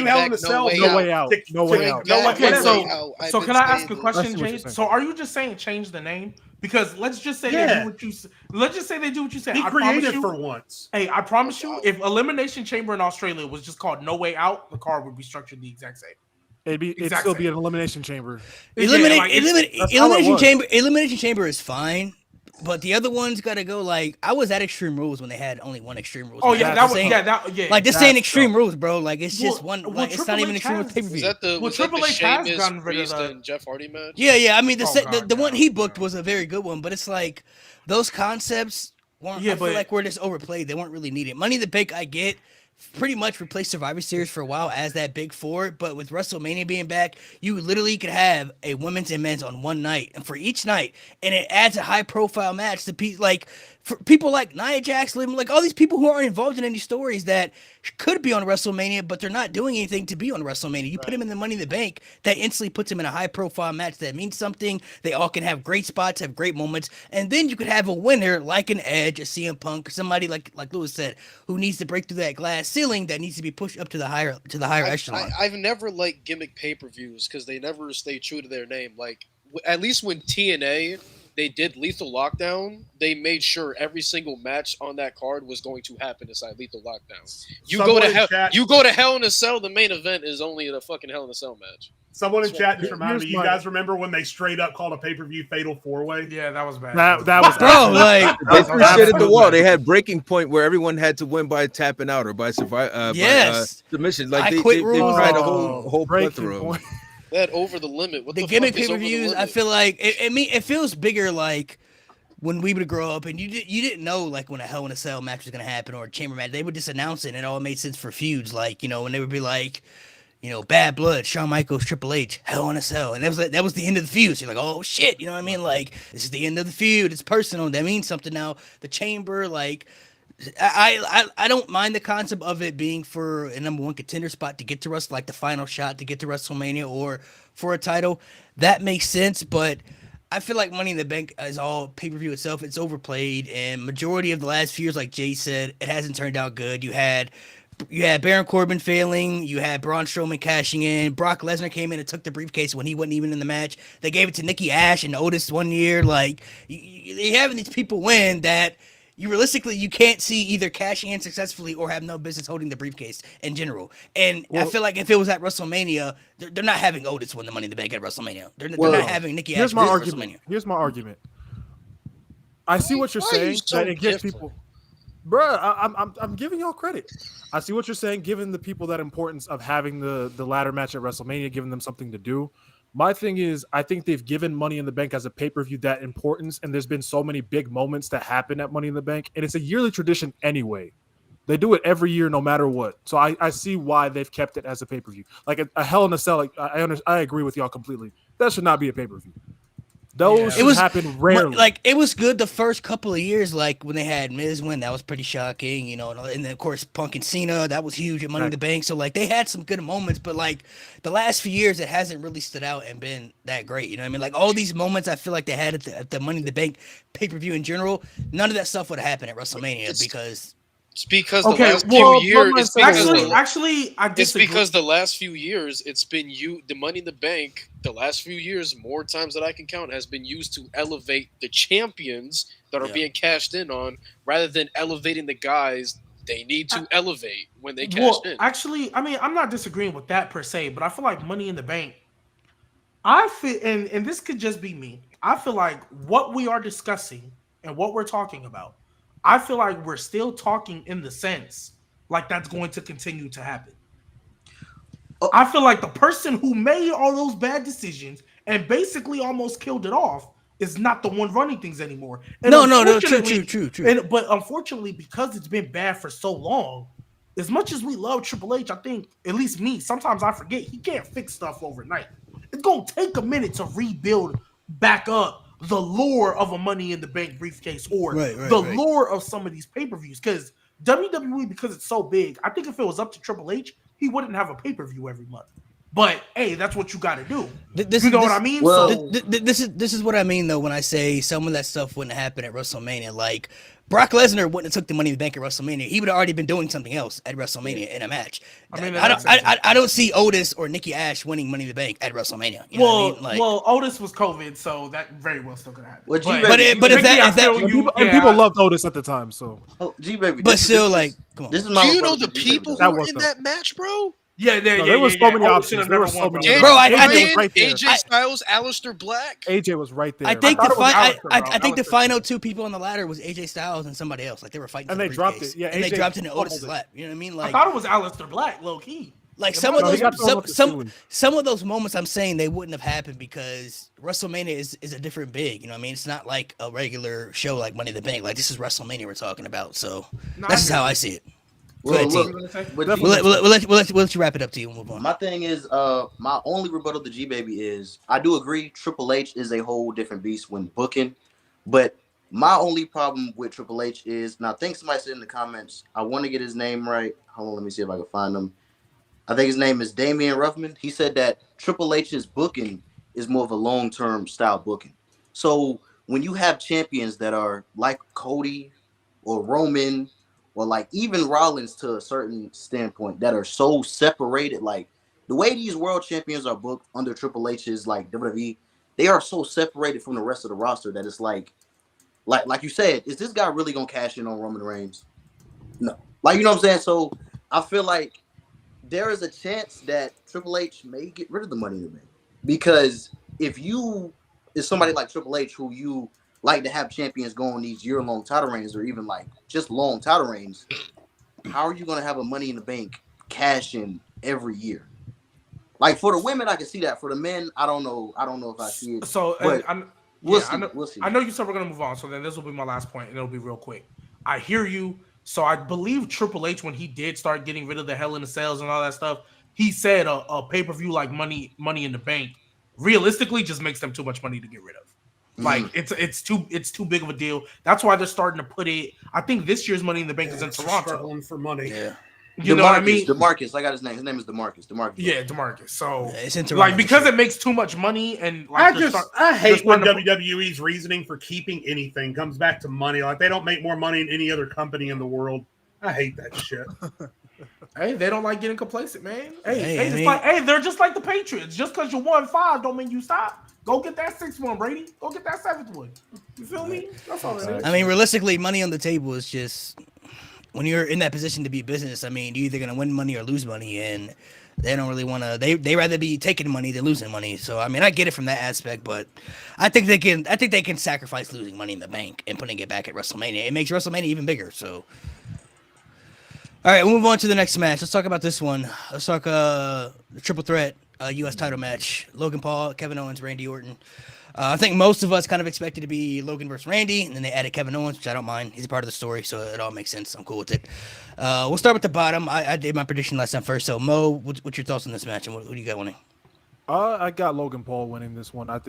Hell in a Cell. No way out. No way out. Okay, so can I ask a question, James? So are you just saying change the name? Because let's just say they do what you say. Let's just say they do what you say. Be creative for once. Hey, I promise you, if Elimination Chamber in Australia was just called No Way Out, the card would be structured the exact same. It'd still be an elimination chamber. Elimination chamber is fine, but the other ones got to go. Like, I was at Extreme Rules when they had only one Extreme Rules. Oh yeah, like this ain't Extreme Rules, bro. Like it's just one. Like it's not even Extreme Rules pay-per-view. Was that the Triple H has gotten rid of and Jeff Hardy match? Yeah. I mean, the one he booked was a very good one, but it's like those concepts. I feel like we're just overplayed. They weren't really needed. Money in the Bank, I get. Pretty much replaced Survivor Series for a while as that big four, but with WrestleMania being back, you literally could have a women's and men's on one night, and for each night, and it adds a high-profile match to for people like Nia Jax, like all these people who aren't involved in any stories that could be on WrestleMania, but they're not doing anything to be on WrestleMania. You put them in the Money in the Bank, that instantly puts them in a high-profile match that means something. They all can have great spots, have great moments, and then you could have a winner like an Edge, a CM Punk, or somebody like Lewis said, who needs to break through that glass ceiling that needs to be pushed up to the higher echelon. I've never liked gimmick pay-per-views because they never stay true to their name. Like, at least when TNA they did Lethal Lockdown, they made sure every single match on that card was going to happen inside Lethal Lockdown. You go to Hell in a Cell, the main event is only a fucking Hell in a Cell match. Someone in chat just reminded me. You guys remember when they straight up called a pay-per-view Fatal 4-Way? Yeah, that was bad. That was bro. Like they threw shit at the wall. They had breaking point where everyone had to win by tapping out or by submission. Like they tried a whole plethora. That over the limit. What the gimmick pay-per-views, I feel like it feels bigger like when we would grow up and you didn't know like when a Hell in a Cell match was gonna happen or a chamber match. They would just announce it and it all made sense for feuds. Like, when they would be like, Bad Blood, Shawn Michaels, Triple H, Hell in a Cell. And that was the end of the feud. So you're like, oh shit, you know what I mean? Like, this is the end of the feud. It's personal. That means something now. The chamber, like, I don't mind the concept of it being for a number one contender spot to get to like the final shot to get to WrestleMania or for a title. That makes sense, but I feel like Money in the Bank is all pay-per-view itself. It's overplayed, and majority of the last few years, like Jay said, it hasn't turned out good. You had Baron Corbin failing. You had Braun Strowman cashing in. Brock Lesnar came in and took the briefcase when he wasn't even in the match. They gave it to Nikki Ash and Otis one year. Like, you're having these people win that you can't see either cashing in successfully or have no business holding the briefcase in general. And I feel like if it was at WrestleMania, they're not having Otis win the Money in the Bank at WrestleMania. They're not having Nikki Ash win WrestleMania. Here's my argument. I see what you're saying. That it gives people... Bruh, I'm giving y'all credit. I see what you're saying, giving the people that importance of having the ladder match at WrestleMania, giving them something to do. My thing is, I think they've given Money in the Bank as a pay-per-view that importance, and there's been so many big moments that happen at Money in the Bank, and it's a yearly tradition anyway. They do it every year no matter what. So I see why they've kept it as a pay-per-view. Like a Hell in a Cell, like, I agree with y'all completely. That should not be a pay-per-view. Those should happen rarely. Like, it was good the first couple of years, like when they had Miz win, that was pretty shocking, and then of course Punk and Cena, that was huge at Money in the Bank. So like they had some good moments, but like the last few years it hasn't really stood out and been that great. You know what I mean? Like all these moments I feel like they had at the Money in the Bank pay-per-view in general, none of that stuff would have happened at WrestleMania because it's because the last few years. I disagree. It's because the last few years, it's been the Money in the Bank. The last few years, more times that I can count, has been used to elevate the champions that are being cashed in on, rather than elevating the guys They need to elevate when they cash in. Actually, I mean, I'm not disagreeing with that per se, but I feel like Money in the Bank. And this could just be me. I feel like what we are discussing and what we're talking about, I feel like we're still talking in the sense like that's going to continue to happen. I feel like the person who made all those bad decisions and basically almost killed it off is not the one running things anymore. And No, true. But unfortunately, because it's been bad for so long, as much as we love Triple H, I think, at least me, sometimes I forget he can't fix stuff overnight. It's going to take a minute to rebuild back up the lore of a Money in the Bank briefcase or lore of some of these pay-per-views. Because WWE, because it's so big, I think if it was up to Triple H, he wouldn't have a pay-per-view every month. But hey, that's what you got to do. You know what I mean? Well, this is what I mean though when I say some of that stuff wouldn't happen at WrestleMania. Like Brock Lesnar wouldn't have took the Money in the Bank at WrestleMania. He would have already been doing something else at WrestleMania in a match. I mean, I don't see Otis or Nikki Ash winning Money in the Bank at WrestleMania. You know what I mean? Like, well, Otis was COVID, so that very well still could happen. Well, people loved Otis at the time, so G-Baby. But still, like, come on. This is Do my you know brother, the G-Baby, people though. who were in that match, bro? There was so many options. There were so many. Bro, I think right there. AJ Styles, Aleister Black. AJ was right there. I think I the final two people on the ladder was AJ Styles and somebody else. Like they were fighting, and for they the dropped briefcase. it. Yeah, and AJ they dropped it in fumbled Otis's it. lap. You know what I mean? Like I thought it was Aleister Black, low key. Like some of No, he got thrown off the those ceiling. some of those moments I'm saying they wouldn't have happened because WrestleMania is a different big. You know what I mean? It's not like a regular show like Money in the Bank. Like this is WrestleMania we're talking about. So that's just how I see it. Go ahead, T. We'll let you wrap it up, T. We'll move on. My thing is, my only rebuttal to G-Baby is I do agree Triple H is a whole different beast when booking, but my only problem with Triple H is, now I think somebody said in the comments, I want to get his name right. Hold on, let me see if I can find him. I think his name is Damian Ruffman. He said that Triple H's booking is more of a long-term style booking. So when you have champions that are like Cody or Roman or like even Rollins to a certain standpoint that are so separated, like the way these world champions are booked under Triple H's like WWE, they are so separated from the rest of the roster that it's like you said, is this guy really gonna cash in on Roman Reigns? No. Like, you know what I'm saying? So I feel like there is a chance that Triple H may get rid of the Money in the Bank. Because if you is somebody like Triple H who you like to have champions go on these year-long title reigns or even like just long title reigns, how are you going to have a Money in the Bank cash in every year? Like for the women, I can see that. For the men, I don't know if I see it. So we'll see. I know you said we're going to move on, so then this will be my last point, and it'll be real quick. I hear you. So I believe Triple H, when he did start getting rid of the Hell in the Cells and all that stuff, he said a pay-per-view like Money in the Bank realistically just makes them too much money to get rid of. Like it's too big of a deal. That's why they're starting to put it. I think this year's Money in the Bank is in Toronto. Struggling for money. Yeah. You know what I mean? DeMarcus, I got his name. His name is DeMarcus. Yeah, DeMarcus. So it's in Toronto, like because it makes too much money and like I hate when WWE's reasoning for keeping anything comes back to money. Like they don't make more money than any other company in the world. I hate that shit. Hey, they don't like getting complacent, man. Hey, they're just like the Patriots. Just because you won 5 don't mean you stop. Go get that 6th one, Brady. Go get that 7th one. You feel me? That's all it is. I mean, realistically, money on the table is just when you're in that position to be business. I mean, you're either gonna win money or lose money, and they don't really want to. They rather be taking money than losing money. So I mean, I get it from that aspect, but I think they can sacrifice losing Money in the Bank and putting it back at WrestleMania. It makes WrestleMania even bigger. So. All right, we'll move on to the next match. Let's talk about this one. Let's talk the triple threat U.S. title match. Logan Paul, Kevin Owens, Randy Orton. I think most of us kind of expected to be Logan versus Randy, and then they added Kevin Owens, which I don't mind. He's a part of the story, so it all makes sense. I'm cool with it. We'll start with the bottom. I did my prediction last time first. So, Mo, what's your thoughts on this match, and what do you got winning? I got Logan Paul winning this one. I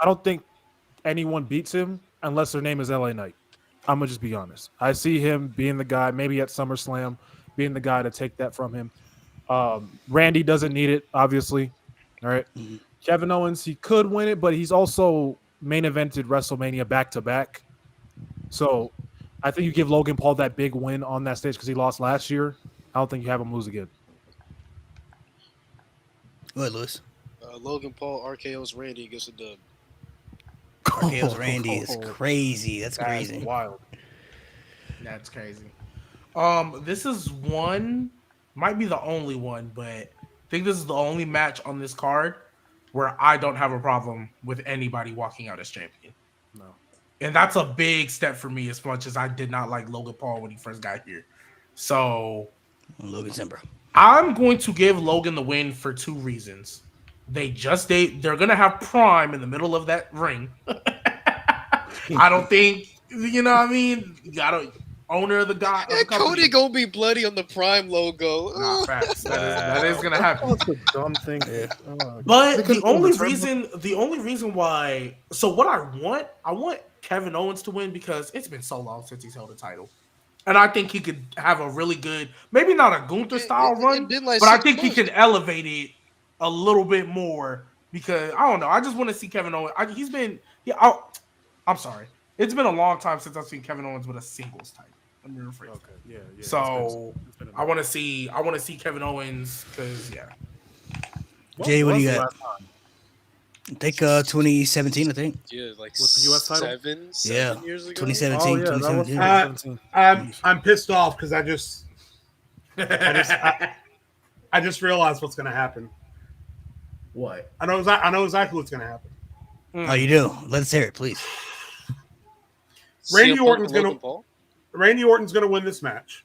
don't think anyone beats him unless their name is LA Knight. I'm going to just be honest. I see him being the guy, maybe at SummerSlam, being the guy to take that from him. Randy doesn't need it, obviously. All right. Mm-hmm. Kevin Owens, he could win it, but he's also main evented WrestleMania back-to-back. So I think you give Logan Paul that big win on that stage because he lost last year. I don't think you have him lose again. Go ahead, Lewis. Logan Paul, RKO's Randy gets a dub. RKO's Randy is crazy. That's crazy. Wild. That's crazy. This is one, might be the only one, but I think this is the only match on this card where I don't have a problem with anybody walking out as champion. No. And that's a big step for me, as much as I did not like Logan Paul when he first got here. So Logan Simber. I'm going to give Logan the win for 2 reasons. They're gonna have Prime in the middle of that ring. I don't think, you know what I mean? You gotta owner of the guy. Of the Cody gonna be bloody on the Prime logo. Nah, facts. That is gonna happen. That's a dumb thing. Yeah. But the only reason why, so what I want Kevin Owens to win because it's been so long since he's held a title. And I think he could have a really good, maybe not a Gunther style run, been like but I 6 think he months. can elevate it a little bit more because I don't know. I just want to see Kevin Owens. I'm sorry. It's been a long time since I've seen Kevin Owens with a singles title. Let me rephrase. Okay. Yeah. So it's been a I want to see Kevin Owens because Jay, what do was you the got? last time? I think 2017. I think. Yeah, like With the US title? seven years ago. 2017. Oh, yeah, that was 2017. 2017. I'm pissed off because I just realized what's going to happen. what? I know exactly what's going to happen. Oh, you do? Let's hear it, please. Randy CM Punk Orton's and gonna- Logan Paul? Randy Orton's going to win this match.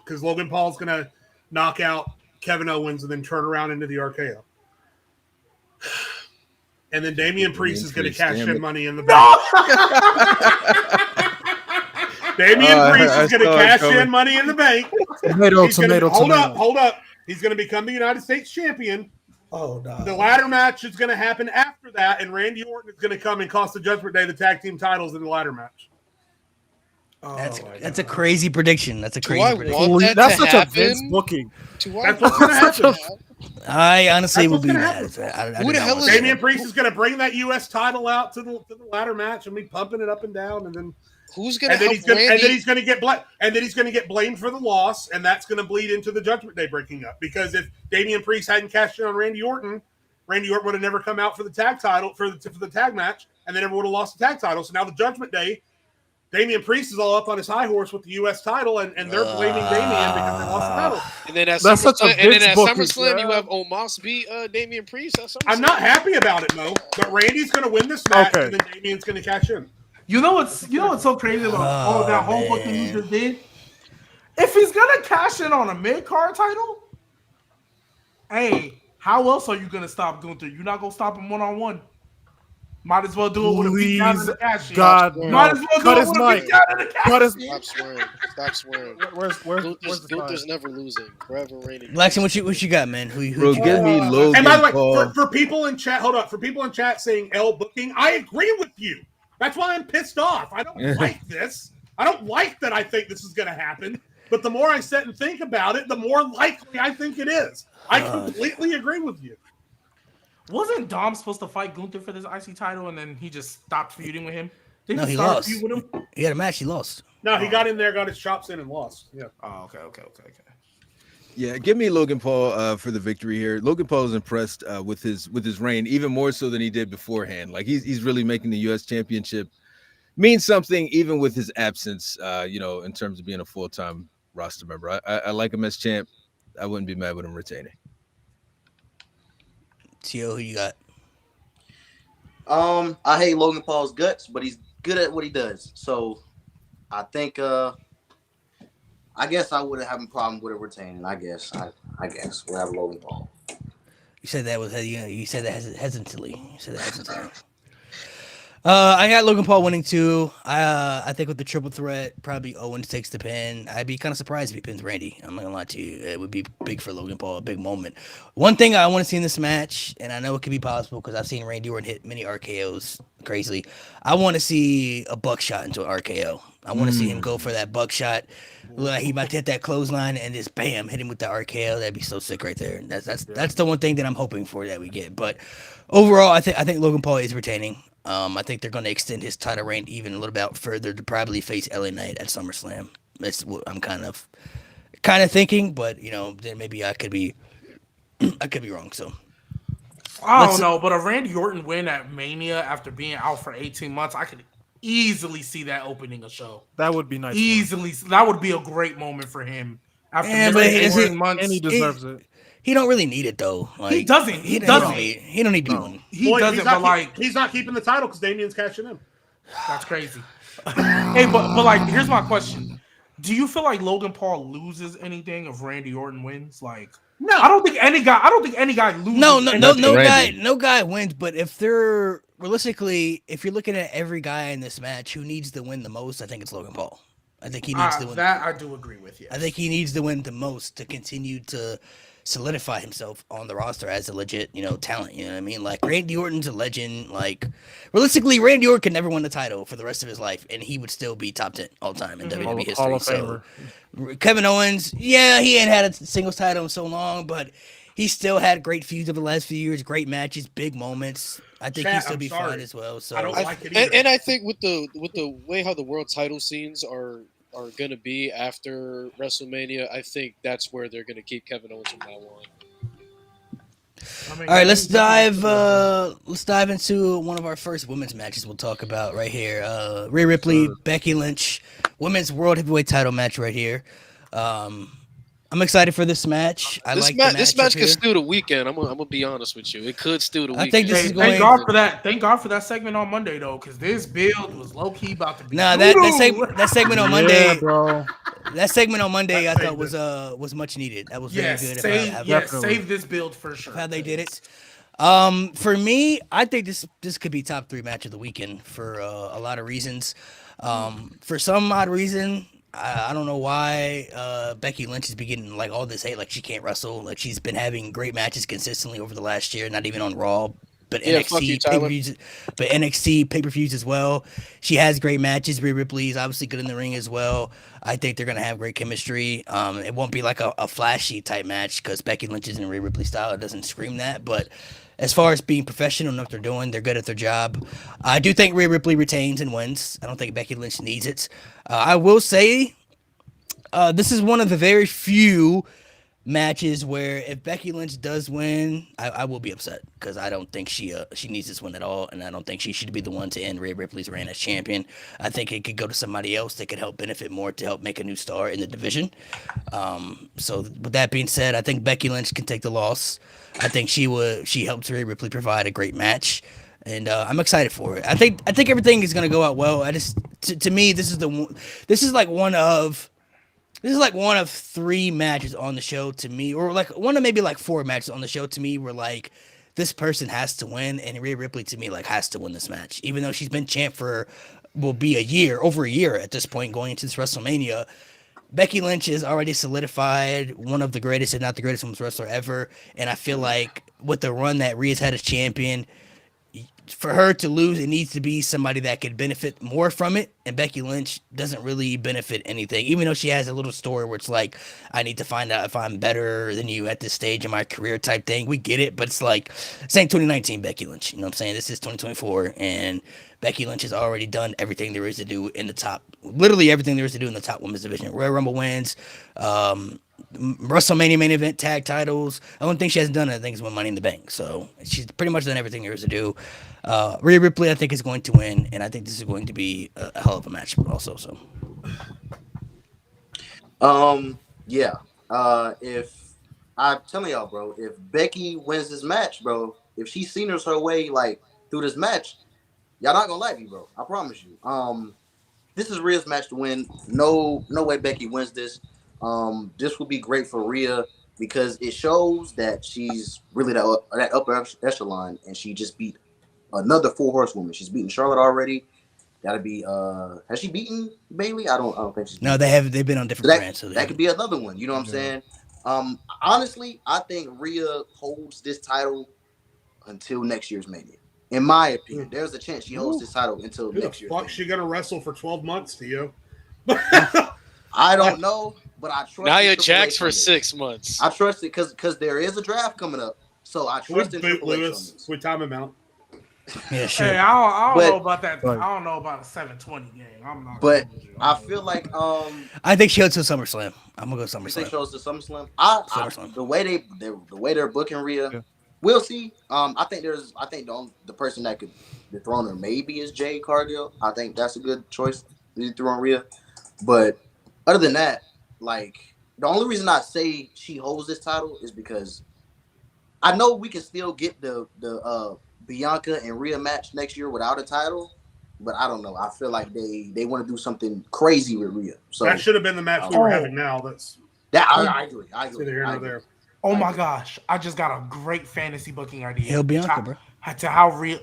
Because Logan Paul's going to knock out Kevin Owens and then turn around into the RKO. And then Damian Priest is going to cash in money in the bank. Damian Priest is going to cash in money in the bank. Hold up. He's going to become the United States champion. Oh no! The ladder match is going to happen after that, and Randy Orton is going to come and cost the Judgment Day the tag team titles in the ladder match. That's a crazy prediction. That's a Do crazy I prediction. want that That's to such a Vince happen? booking. That's what's going to happen. I honestly That's would what's be gonna mad. happen. I Who do the not hell want is that. Damian Priest is going to bring that U.S. title out to the ladder match and be pumping it up and down, and then Who's gonna and then help he's going Randy? to get blamed for the loss, and that's going to bleed into the Judgment Day breaking up. Because if Damian Priest hadn't cashed in on Randy Orton would have never come out for the tag title for the tag match, and they never would have lost the tag title. So now the Judgment Day, Damian Priest is all up on his high horse with the U.S. title, and they're blaming Damian because they lost the title. And then at That's such a Vince booking, SummerSlam, you yeah. have Omos beat Damian Priest at SummerSlam. I'm not happy about it, Mo. But Randy's going to win this match, Okay. and then Damian's going to cash in. You know what's so crazy about that whole booking you just did? If he's gonna cash in on a mid card title, hey, how else are you gonna stop Gunther? You're not gonna stop him 1-on-1. Might as well do it with a beat down in the cash in. God, Might as well cut do his it with a mic. beat down in the cash Cut his. in. Stop swearing. Where's the Gunther's time? never losing. Forever reigning. Blackson, what you got, man? Who Bro, give me Logan And by the way, Paul. for people in chat, hold up. For people in chat saying L booking, I agree with you. That's why I'm pissed off. I don't like this. I don't like that I think this is going to happen. But the more I sit and think about it, the more likely I think it is. I completely agree with you. Wasn't Dom supposed to fight Gunther for this IC title and then he just stopped feuding with him? Did No, he start a lost. feud with him? He had a match. He lost. No, he got in there, got his chops in, and lost. Yeah. Oh, okay. Yeah, give me Logan Paul for the victory here. Logan Paul is impressed with his reign, even more so than he did beforehand. Like he's really making the U.S. Championship mean something, even with his absence. In terms of being a full-time roster member. I like him as champ. I wouldn't be mad with him retaining. Tio, who you got? I hate Logan Paul's guts, but he's good at what he does. So I think I guess I wouldn't have a problem with it retaining. I guess we'll have Logan Paul. You said that you said that hesitantly. I got Logan Paul winning too. I think with the triple threat, probably Owens takes the pin. I'd be kind of surprised if he pins Randy. I'm not gonna lie to you. It would be big for Logan Paul, a big moment. One thing I want to see in this match, and I know it could be possible because I've seen Randy Orton hit many RKOs crazily. I want to see a buckshot into an RKO. I want to see him go for that buckshot. Like he might hit that clothesline and just bam, hit him with the RKO. That'd be so sick right there. That's the one thing that I'm hoping for that we get. But overall, I think Logan Paul is retaining. I think they're going to extend his title reign even a little bit further to probably face LA Knight at SummerSlam. That's what I'm kind of thinking, but then maybe I could be wrong. So I don't know, but a Randy Orton win at Mania after being out for 18 months, I could easily see that opening a show. That would be nice. Easily, that would be a great moment for him after Yeah, but missing is 4 it- months. And he deserves it. He don't really need it though. Like, He doesn't. He don't doesn't. need. He don't need to be No. one. He Boy, doesn't. But like, he's not keeping the title because Damien's cashing in. that's crazy. Hey, but like, here's my question: do you feel like Logan Paul loses anything if Randy Orton wins? Like, No, I don't think any guy loses. No Randy. no guy wins. But if they're realistically, if you're looking at every guy in this match who needs to win the most, I think it's Logan Paul. I think he needs to win. That I do agree with you. I think he needs to win the most to continue to solidify himself on the roster as a legit, talent. You know what I mean? Like Randy Orton's a legend. Like realistically, Randy Orton could never win the title for the rest of his life, and he would still be top 10 all time in WWE history. Hall of So Famer. Kevin Owens, yeah, he ain't had a singles title in so long, but he still had great feuds over the last few years, great matches, big moments. I think he'd still be fine as well. So I don't like it either. And I think with the way how the world title scenes are going to be after WrestleMania, I think that's where they're going to keep Kevin Owens from now on. I mean, all right, let's dive into one of our first women's matches we'll talk about right here. Rhea Ripley, Becky Lynch, women's world heavyweight title match right here. I'm excited for this match. This match could steal the weekend. I'm gonna be honest with you. It could steal the weekend. I think this is going. Thank God for that. Thank God for that segment on Monday though, because this build was low key about to be. Nah, that segment on Monday, Yeah, bro. that segment on Monday, I thought was much needed. That was very good. Save this build for sure. How they did it. For me, I think this could be top 3 match of the weekend for a lot of reasons. For some odd reason, I don't know why Becky Lynch has been getting like all this hate, like she can't wrestle, like she's been having great matches consistently over the last year, not even on Raw, but NXT pay-per-views, pay-per-views as well. She has great matches. Rhea Ripley is obviously good in the ring as well. I think they're gonna have great chemistry. It won't be like a flashy type match because Becky Lynch isn't Rhea Ripley style. It doesn't scream that, but as far as being professional and what they're doing, they're good at their job. I do think Rhea Ripley retains and wins. I don't think Becky Lynch needs it. I will say this is one of the very few matches where if Becky Lynch does win, I will be upset because I don't think she needs this win at all, and I don't think she should be the one to end Rhea Ripley's reign as champion. I think it could go to somebody else that could help benefit more to help make a new star in the division. So with that being said, I think Becky Lynch can take the loss. I think she helps Rhea Ripley provide a great match, and I'm excited for it. I think everything is gonna go out well. I just to me this is like one of 3 matches on the show to me, or like one of maybe like 4 matches on the show to me where like this person has to win, and Rhea Ripley to me like has to win this match, even though she's been champ for over a year at this point going into this WrestleMania. Becky Lynch is already solidified one of the greatest, if not the greatest women's wrestler ever, and I feel like with the run that Rhea's had as champion, for her to lose, it needs to be somebody that could benefit more from it. And Becky Lynch doesn't really benefit anything, even though she has a little story where it's like, I need to find out if I'm better than you at this stage in my career type thing. We get it, but it's like saying 2019 Becky Lynch. You know what I'm saying? This is 2024, and Becky Lynch has already done everything there is to do in the top, literally everything there is to do in the top women's division. Royal Rumble wins, WrestleMania main event, tag titles. The only thing she hasn't done, I think, is win Money in the Bank. So she's pretty much done everything there is to do. Rhea Ripley, I think, is going to win, and I think this is going to be a hell of a match also. So, yeah. If I'm telling y'all, bro, if Becky wins this match, bro, if she seniors her way like through this match, y'all not gonna like me, bro. I promise you. This is Rhea's match to win. No way Becky wins this. This will be great for Rhea because it shows that she's really that upper echelon, and she just beat another 4 horsewoman. She's beaten Charlotte already. Gotta be. Has she beaten Bayley? I don't think she's. No, they've been on different brands. So that could be another one. You know what I'm saying? Honestly, I think Rhea holds this title until next year's Mania. In my opinion, there's a chance she holds this title until next year. Fuck, she gonna wrestle for 12 months to you? I don't know, but I trust. Nia Jax for 6 months. I trust it because there is a draft coming up, so I trust in Triple H on this. We time him out. Yeah, sure. Hey, I don't know about that. I don't know about a 720 game. I'm not. But I feel like I think she'll to SummerSlam. I'm gonna go you say SummerSlam. shows to SummerSlam. SummerSlam. The way they're booking Rhea, we'll see. I think the person that dethroner maybe is Jade Cargill. I think that's a good choice to throw on Rhea. But other than that, like the only reason I say she holds this title is because I know we can still get the Bianca and Rhea match next year without a title, but I don't know. I feel like they want to do something crazy with Rhea. So that should have been the match we were having now. I agree. Neither here nor there. Oh my gosh! I just got a great fantasy booking idea. Hell Bianca, bro. To how Rhea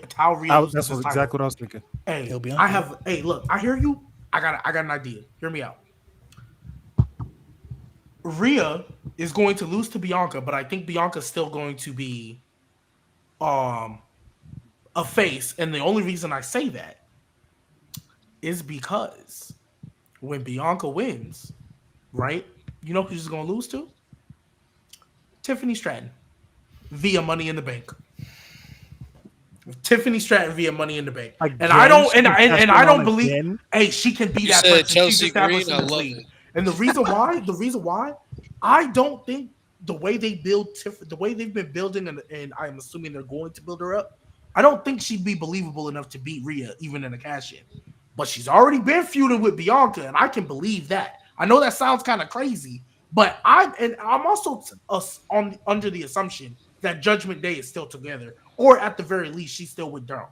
That's exactly what I was thinking. Hey, Hell Bianca. I have. Hey, look, I hear you. I got an idea. Hear me out. Rhea is going to lose to Bianca, but I think Bianca's still going to be a face. And the only reason I say that is because when Bianca wins, right? You know who she's going to lose to? Tiffany Stratton via Money in the Bank. Tiffany Stratton via Money in the Bank. And I don't believe hey, she can be that person. Chelsea Green, I love it. And the reason why, I don't think the way they build the way they've been building, and I'm assuming they're going to build her up, I don't think she'd be believable enough to beat Rhea even in a cash-in. But she's already been feuding with Bianca, and I can believe that. I know that sounds kind of crazy, but I'm also under the assumption that Judgment Day is still together, or at the very least, she's still with Dom.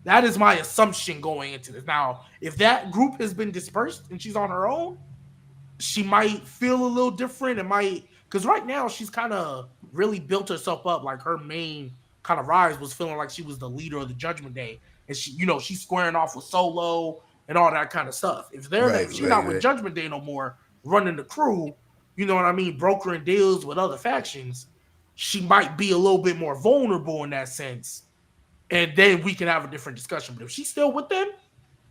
That is my assumption going into this. Now, if that group has been dispersed and she's on her own, she might feel a little different. It might, because right now she's kind of really built herself up. Like her main kind of rise was feeling like she was the leader of the Judgment Day, and she's squaring off with Solo and all that kind of stuff. If she's not with Judgment Day no more, running the crew, you know what I mean, brokering deals with other factions, she might be a little bit more vulnerable in that sense. And then we can have a different discussion. But if she's still with them,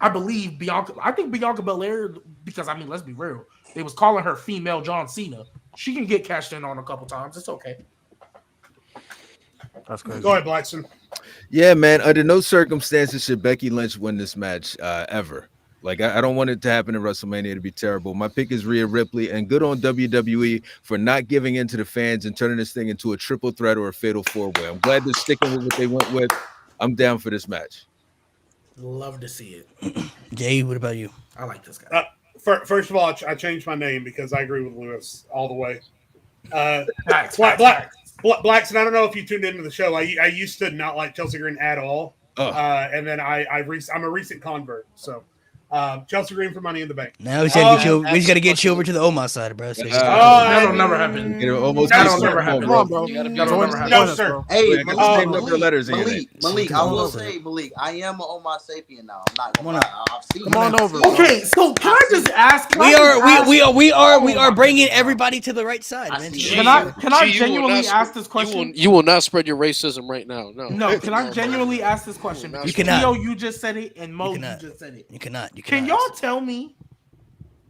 I believe Bianca. I think Bianca Belair, because I mean, let's be real, they was calling her female John Cena. She can get cashed in on a couple times. It's okay. That's crazy. Go ahead, Blackson. Yeah, man. Under no circumstances should Becky Lynch win this match ever. Like, I don't want it to happen in WrestleMania to be terrible. My pick is Rhea Ripley, and good on WWE for not giving in to the fans and turning this thing into a triple threat or a fatal four-way. I'm glad they're sticking with what they went with. I'm down for this match. Love to see it. Jay, what about you? I like this guy. First of all, I changed my name because I agree with Lewis all the way. Facts. Blackson, I don't know if you tuned into the show. I used to not like Chelsea Green at all. And then I'm a recent convert. So Chelsea Green for Money in the Bank. Now we just got to get you over to the Omar side, bro. So that'll never happen. That'll never happen. Come on, bro. No, sir. Hey, Malik, I will say, Malik, I am an Homo sapien now. I'm not gonna lie. I've seen Come on over. Okay, so can I just ask? We are bringing everybody to the right side, man. Can I genuinely ask this question? You will not spread your racism right now. No. Can I genuinely ask this question? You cannot. Theo, you just said it, and Mo, you just said it. You cannot. Can y'all tell me,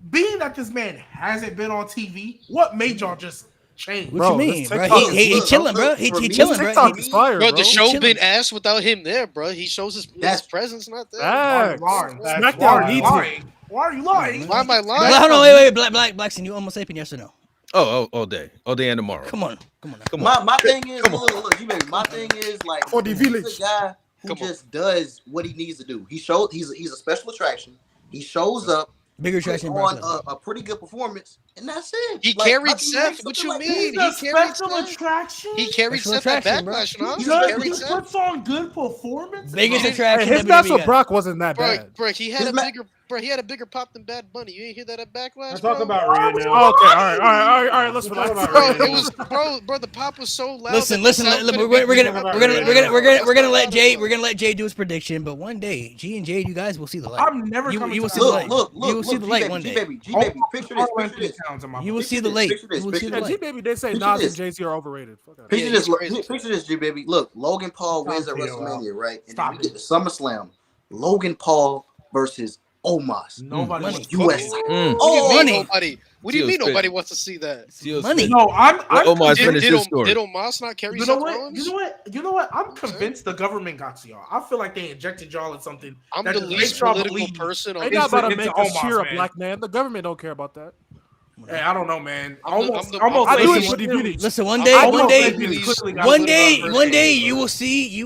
being that this man hasn't been on TV, what made y'all just change? What you mean, bro? He chilling, bro. He chilling, bro. Bro, the show been ass without him there, bro. He shows his presence not there. Why are you lying? Why am I lying? Hold on, wait, Blackson, you almost sapien, yes or no? All day and tomorrow. Come on. My thing is, look, you baby. My thing is like, he's a guy who just does what he needs to do. He's a special attraction. He shows up, bigger attraction on a pretty good performance, and that's it. He carried Seth. What you mean? He carried special attraction. He carried Seth at Backlash, He puts on good performance. Biggest attraction. His match with Brock wasn't that bad. Bro, he had a bigger pop than Bad Bunny. You ain't hear that at Backlash? Talk about Rhea now. Okay, all right. Let's relax. Bro, the pop was so loud. Listen. We're gonna let Jay do his prediction. But one day, G and Jay, you guys will see the light. I'm never coming. You will see the light. Look. You will see the light one day. G-Baby, picture this. You will see the light. You will see the light. G-Baby, they say Nas and Jay-Z are overrated. Picture this, G-Baby. Look, Logan Paul wins at WrestleMania, right? And then we get to SummerSlam. Logan Paul versus Omos. Nobody wants US. What do you mean nobody wants to see that? Money. No, Omos finished his story. Did Omos not carry You know what? I'm convinced the government got to y'all. I feel like they injected y'all in something. I'm the least political person on They not about to It's make Omos, us cheer a man. black man. The government don't care about that. Hey, I don't know, man. I'm almost I do it Safety for clearly- DVDs. Listen, one I- day, I one almost day, Safety clearly got one put day, in our one first day, game, you bro.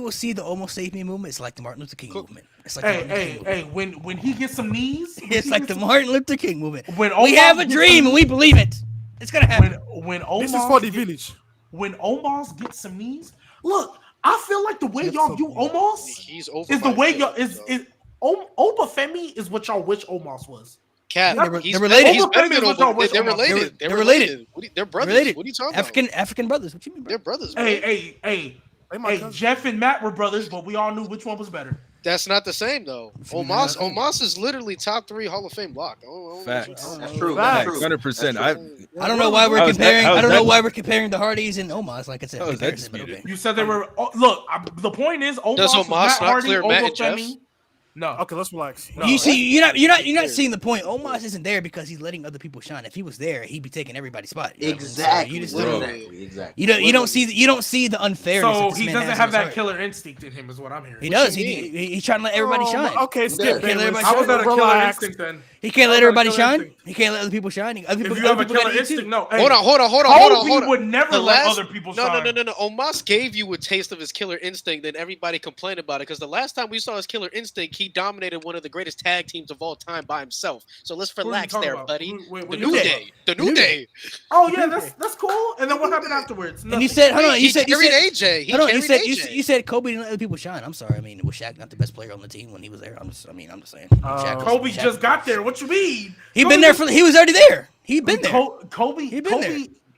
will see the almost save me movement. It's like the Martin Luther King movement. It's like the Martin Luther King movement. When he gets some knees, It's like the Martin Luther King movement. When We Omos have a gets dream some- and we believe it. It's gonna happen. when This is Omos for the get- village. when Omos gets some knees, look, I feel like the way Get y'all some view knees. Omos He's over. is the by way a y'all killer, is so. is Obafemi is what y'all wish Omos was. Cap. They're He's related. He's Overpaid been is what over. y'all wish They're Omos- related. They're related. They're brothers. Related. What are you talking about? African brothers. What you mean, bro? They're brothers. Bro. Hey, They my cousins. Jeff and Matt were brothers, but we all knew which one was better. That's not the same though. Omos is literally top 3 Hall of Fame lock. Facts. That's true. Facts. That's true. 100%. I don't know why we're How is that- comparing. how I is don't know that- why we're comparing the Hardys and Omos. Like I said, How is that comparison, but disputed? okay. You said they were. Look, the point is, Omos Does was Omos Matt not Hardy, clear Matt and Obafemi. No. Okay, let's relax. No, You see, you're not seeing the point. Omos isn't there because he's letting other people shine. If he was there, he'd be taking everybody's spot. You know what I mean? So Exactly. you just Bro. Exactly. you don't see the unfairness. So that this he man doesn't has have in his that heart. killer instinct in him, is what I'm hearing. He does. you He's trying to let everybody shine. Okay, skip. Yeah. Can't let everybody How was that a killer Relax. instinct then? He can't let How was that a everybody killer shine. instinct? He can't let other people shine. Other people, If you have other a people killer gotta eat too. instinct, no. Hey, Hold on. Kobe would never The let last- other people No. shine. Omos gave you a taste of his killer instinct, then everybody complained about it because the last time we saw his killer instinct, he dominated one of the greatest tag teams of all time by himself. So let's Who are you relax talking there, about? buddy. What The are you New talking Day. The New Day. Oh yeah, that's cool. And then what happened afterwards? And you said, hold on, He carried AJ. He hold on, carried you AJ. said Kobe didn't let other people shine. I'm sorry. I mean, was Shaq not the best player on the team when he was there? I'm just saying. Kobe just got there. What you mean? He been there he was already there. He been there.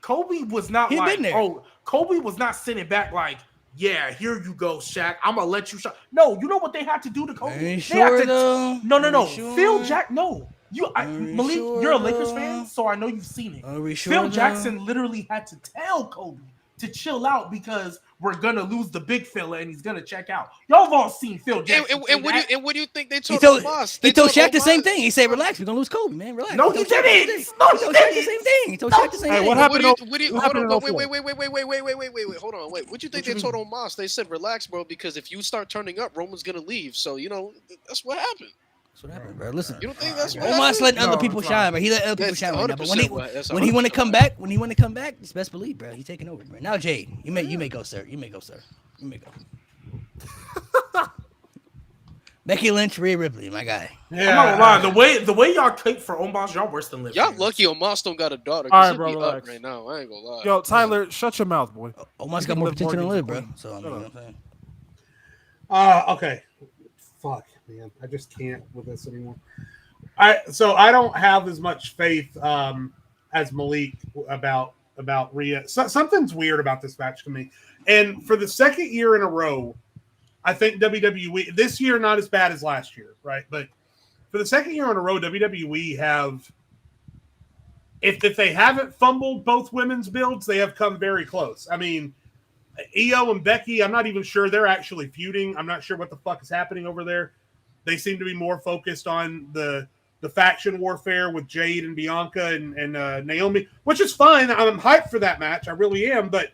Kobe was not He like, been there. oh, Kobe was not sitting back like, yeah, here you go, Shaq. I'm gonna let you shot. No, you know what they had to do to Kobe? Are you They sure had to, though? No. Are you sure? Phil Jack, no. Are you Malik, sure, you're a Lakers though? fan, so I know you've seen it. Are we sure? Phil though? Jackson literally had to tell Kobe to chill out because we're gonna lose the big fella and he's gonna check out. Y'all have all seen Phil Jackson. And what do you think they He told told Omos? he They told Shaq the Omos- same thing. He said, "Relax, we're gonna lose Kobe, man. Relax." No, He he told Shaq the same didn't. thing. No, He he told Shaq the didn't. same thing. He told Shaq the same Hey, thing. what happened? Hold What on, happened in wait, 04? hold on, wait. What do you think they told Omos? They said, relax, bro, because if you start turning up, Roman's gonna leave. So, that's what happened. That's what happened, bro. Listen, You don't think that's what Omos happened? letting other No, people it's shine, but he let other people That's shine right now. But 100% what- that's when he want to 100% come what- back, just best believe, bro, he's taking over, bro. Now, Jade, you may go, sir. You may go. Becky Lynch, Rhea Ripley, my guy. I'm not gonna lie. The way y'all cape for Omos, y'all worse than Liv. Y'all fans. lucky Omos don't got a daughter. All right, Cause bro, he'd be relax. up right now. I ain't gonna lie. Yo, Tyler, shut your mouth, boy. Omos You got can more live potential than more Liv, than bro. Queen. So I mean, Shut you know up. what I'm saying. Okay. Fuck, man. I just can't with this anymore. So I don't have as much faith as Malik about Rhea. Something's weird about this match to me. And for the second year in a row, I think WWE this year not as bad as last year, right? But for the second year in a row, WWE have, if they haven't fumbled both women's builds, they have come very close. I mean, Io and Becky, I'm not even sure they're actually feuding. I'm not sure what the fuck is happening over there. They seem to be more focused on the faction warfare with Jade and Bianca and Naomi, which is fine. I'm hyped for that match. I really am. But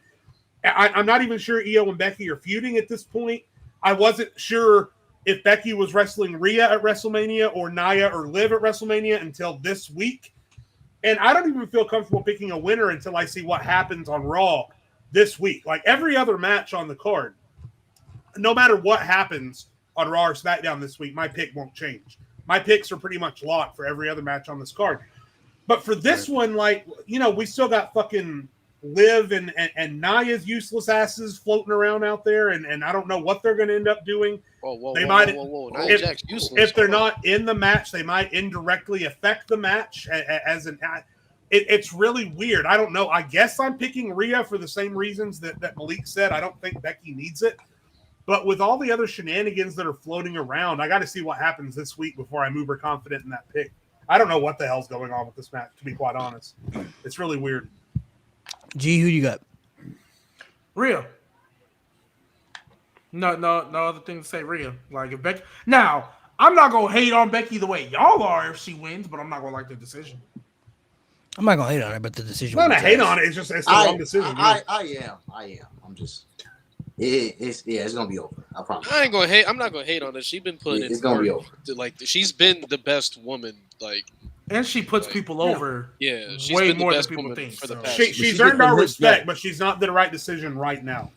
I'm not even sure Io and Becky are feuding at this point. I wasn't sure if Becky was wrestling Rhea at WrestleMania or Nia or Liv at WrestleMania until this week. And I don't even feel comfortable picking a winner until I see what happens on Raw this week. Like every other match on the card, no matter what happens on Raw or SmackDown this week, my pick won't change. My picks are pretty much locked for every other match on this card. But for this one, like, we still got fucking Liv and Nia's useless asses floating around out there, and I don't know what they're going to end up doing. Whoa. If, Jack's useless. if they're Hold on. not in the match, they might indirectly affect the match as an. It's really weird. I don't know. I guess I'm picking Rhea for the same reasons that Malik said. I don't think Becky needs it. But with all the other shenanigans that are floating around, I got to see what happens this week before I'm uber confident in that pick. I don't know what the hell's going on with this match, to be quite honest. It's really weird. G, who you got? Rhea. No other thing to say. Rhea. Like if Becky. Now I'm not gonna hate on Becky the way y'all are if she wins, but I'm not gonna like the decision. I'm not gonna hate on it, but the decision. I'm not was gonna hate ass. on it. It's the wrong decision. I am. I'm just. It's gonna be over. I promise. I ain't gonna hate. I'm not gonna hate on her. She's been putting in It's gonna be work. over. Like she's been the best woman. Like And she puts Like, people over Yeah, she's way been the more than best people woman think. for the So. past. She's she earned gets our the hit respect, back. but she's not the right decision right now.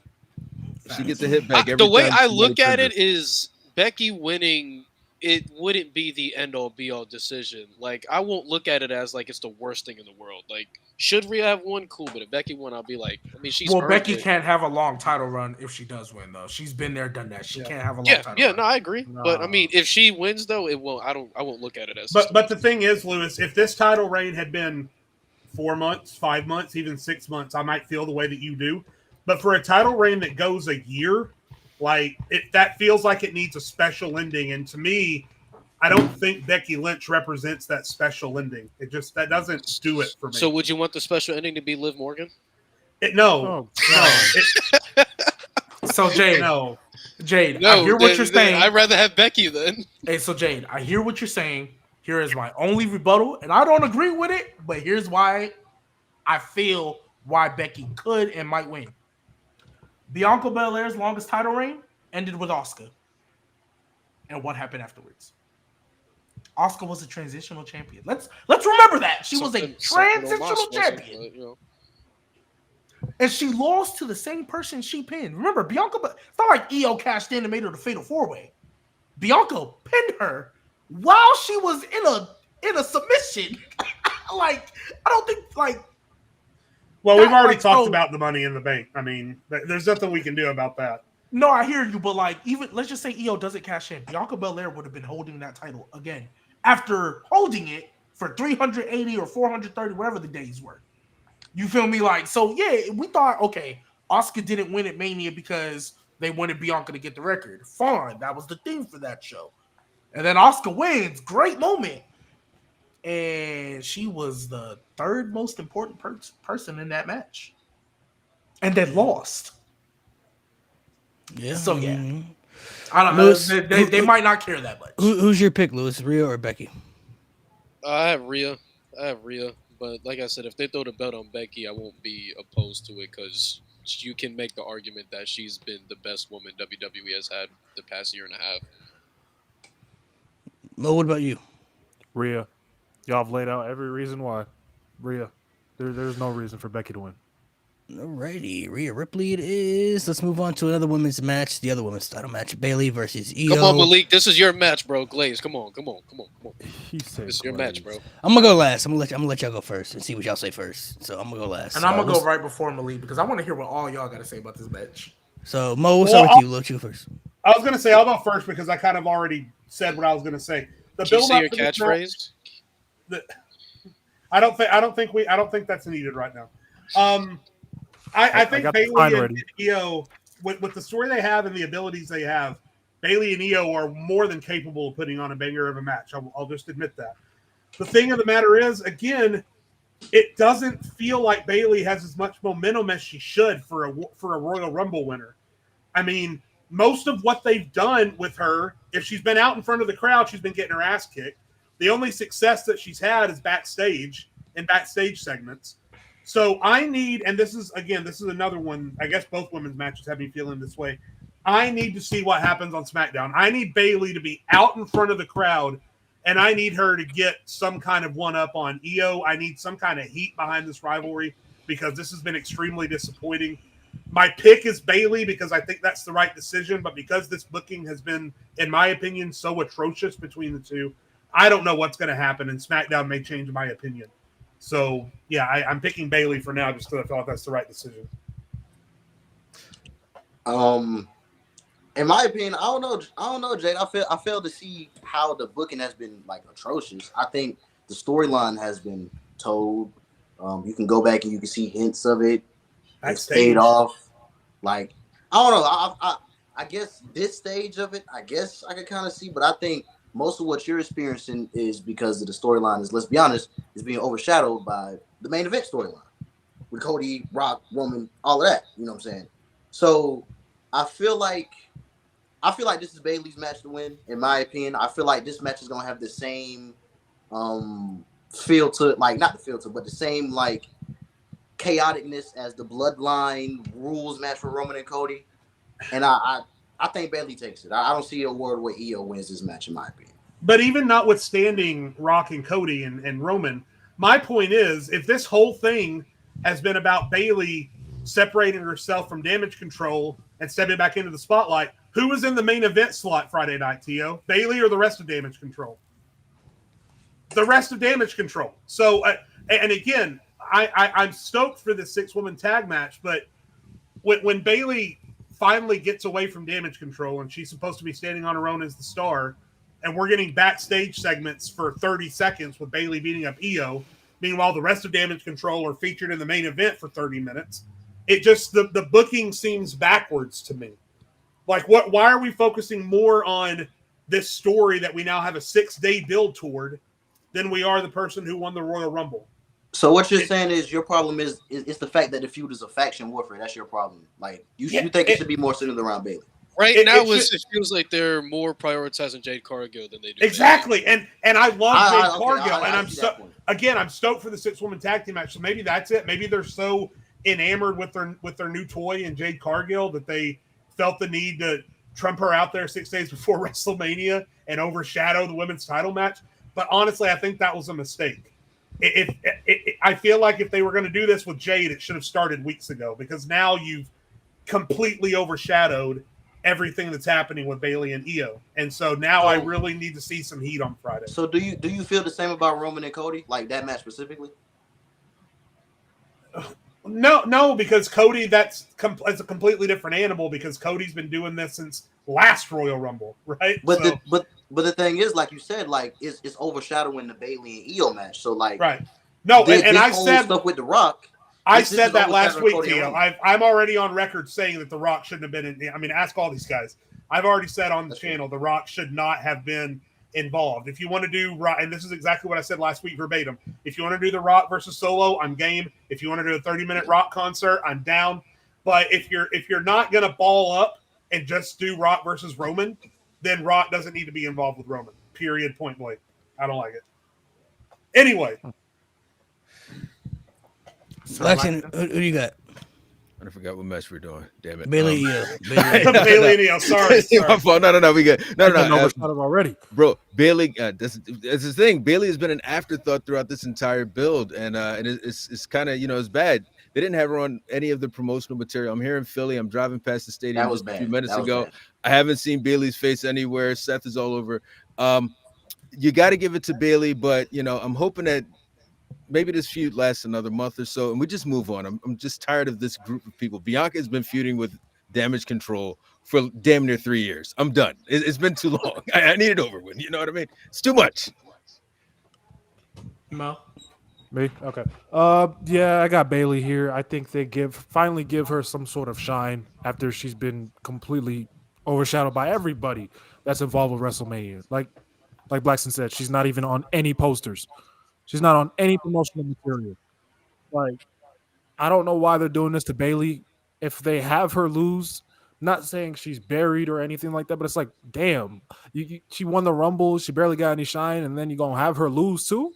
She gets the hit back every The way time I somebody look at turns it is Becky winning. It wouldn't be the end all be all decision. Like I won't look at it as like it's the worst thing in the world. Like should Rhea have won? Cool, but if Becky won, I'll be like, I mean, she's Well, earned Becky it. can't have a long title run if she does win, though. She's been there, done that. She can't have a long Yeah, title yeah, run. no, I agree. But I No. mean, if she wins though, it won't. I won't look at it as. But the thing is, Lewis, if this title reign had been 4 months, 5 months, even 6 months, I might feel the way that you do. But for a title reign that goes a year, like that feels like it needs a special ending. And to me, I don't think Becky Lynch represents that special ending. That doesn't do it for me. So would you want the special ending to be Liv Morgan? No. So Jade, No. Jade, No, I hear what you're saying. I'd rather have Becky then. Hey, so Jade, I hear what you're saying. Here is my only rebuttal, and I don't agree with it, but here's why I feel why Becky could and might win. Bianca Belair's longest title reign ended with Asuka. And what happened afterwards? Asuka was a transitional champion. Let's remember that. She was a transitional champion. But, you know. And she lost to the same person she pinned. Remember, Bianca, it's not like Io cashed in and made her the fatal 4-way. Bianca pinned her while she was in a submission. Like, I don't think, like. Well, we've already talked about the Money in the Bank. I mean, there's nothing we can do about that. No, I hear you, but like, even let's just say Io doesn't cash in. Bianca Belair would have been holding that title again after holding it for 380 or 430, whatever the days were. You feel me? Like, so yeah, we thought, okay, Asuka didn't win at Mania because they wanted Bianca to get the record. Fine, that was the theme for that show. And then Asuka wins, great moment. And she was the third most important person in that match. And then lost. Yeah. So yeah. Mm-hmm. I don't know. They might not care that much. Who's your pick, Lewis? Rhea or Becky? I have Rhea. But like I said, if they throw the belt on Becky, I won't be opposed to it because you can make the argument that she's been the best woman WWE has had the past year and a half. Mo, what about you? Rhea. Y'all have laid out every reason why. Rhea. There's no reason for Becky to win. Alrighty, Rhea Ripley it is. Let's move on to another women's match. The other women's title match. Bayley versus Io. Come on, Malik. This is your match, bro. Glaze. Come on. He said This is your match, bro. I'm gonna go last. I'm gonna let y'all go first and see what y'all say first. So I'm gonna go last. And I'm gonna go right before Malik because I want to hear what all y'all got to say about this match. So Mo, we'll start with you. Let's you first. I was going to say I'll go first because I kind of already said what I was going to say. The Did you build say up your for this catchphrase? match- I don't think that's needed right now. I think Bayley and Io, with the story they have and the abilities they have, Bayley and Io are more than capable of putting on a banger of a match. I'll just admit that. The thing of the matter is, again, it doesn't feel like Bayley has as much momentum as she should for a Royal Rumble winner. I mean, most of what they've done with her, if she's been out in front of the crowd, she's been getting her ass kicked. The only success that she's had is backstage segments. So I need, and this is another one, I guess both women's matches have me feeling this way. I need to see what happens on SmackDown. I need Bayley to be out in front of the crowd, and I need her to get some kind of one-up on Io. I need some kind of heat behind this rivalry because this has been extremely disappointing. My pick is Bayley because I think that's the right decision, but because this booking has been, in my opinion, so atrocious between the two, I don't know what's going to happen, and SmackDown may change my opinion. So, yeah, I'm picking Bayley for now just because I feel like that's the right decision. In my opinion, I don't know, Jade. I fail to see how the booking has been like atrocious. I think the storyline has been told. You can go back and you can see hints of it. It's paid off. Like, I don't know. I guess this stage of it, I guess I could kind of see, but I think most of what you're experiencing is because of the storyline is, let's be honest, is being overshadowed by the main event storyline with Cody, Rock, Roman, all of that. You know what I'm saying? So I feel like this is Bayley's match to win, in my opinion. I feel like this match is gonna have the same feel to it, like not the feel to, but the same like chaoticness as the Bloodline rules match for Roman and Cody. And I think Bayley takes it. I don't see a world where Io wins this match, in my opinion. But even notwithstanding Rock and Cody and Roman, my point is, if this whole thing has been about Bayley separating herself from Damage Control and stepping back into the spotlight, who was in the main event slot Friday night, Tio? Bayley or the rest of Damage Control? The rest of Damage Control. So, and again, I'm stoked for this 6-woman tag match, but when Bayley finally gets away from Damage Control and she's supposed to be standing on her own as the star, and we're getting backstage segments for 30 seconds with Bayley beating up Io, meanwhile the rest of Damage Control are featured in the main event for 30 minutes. It just, the booking seems backwards to me. Like, why are we focusing more on this story that we now have a 6-day build toward than we are the person who won the Royal Rumble? So what you're saying is your problem is the fact that the feud is a faction warfare. That's your problem. Like you think it should be more centered around Bayley. Right now, it feels like they're more prioritizing Jade Cargill than they do. Exactly, and I love Jade Cargill, and I'm stoked for the 6-woman tag team match. So maybe that's it. Maybe they're so enamored with their new toy in Jade Cargill that they felt the need to trump her out there 6 days before WrestleMania and overshadow the women's title match. But honestly, I think that was a mistake. I feel like if they were going to do this with Jade, it should have started weeks ago, because now you've completely overshadowed everything that's happening with Bayley and Io, and so now I really need to see some heat on Friday. So do you feel the same about Roman and Cody, like that match specifically? No, because Cody, it's a completely different animal, because Cody's been doing this since last Royal Rumble, right? But the thing is, like you said, like it's overshadowing the Bayley and Io match. So like, right? No, and I said stuff with The Rock. I said that last week, Tio. I'm already on record saying that The Rock shouldn't have been in. I mean, ask all these guys. I've already said on the channel, The Rock should not have been involved. If you want to do Rock, and this is exactly what I said last week verbatim, if you want to do The Rock versus Solo, I'm game. If you want to do a 30-minute Rock concert, I'm down. But if you're not going to ball up and just do Rock versus Roman, then Rock doesn't need to be involved with Roman. Period. Point blank. I don't like it. Anyway. Blackson, who do you got? I forgot what match we're doing. Damn it. Bayley, Bayley and Io. Sorry. My fault. No, we good. No. Already, bro. Bayley, that's the thing. Bayley has been an afterthought throughout this entire build, and it's kind of, it's bad. They didn't have her on any of the promotional material. I'm here in Philly. I'm driving past the stadium just a few minutes ago. Bad. I haven't seen Bayley's face anywhere. Seth is all over. You got to give it to Bayley, but I'm hoping that maybe this feud lasts another month or so, and we just move on. I'm just tired of this group of people. Bianca has been feuding with Damage Control for damn near 3 years. I'm done. It's been too long. I need it over with. You know what I mean? It's too much. Mo? Me? Okay. Yeah, I got Bayley here. I think they finally give her some sort of shine after she's been completely overshadowed by everybody that's involved with WrestleMania. Like Blackson said, she's not even on any posters. She's not on any promotional material. Like, I don't know why they're doing this to Bayley. If they have her lose, not saying she's buried or anything like that, but it's like, damn, she won the Rumble, she barely got any shine, and then you're going to have her lose too?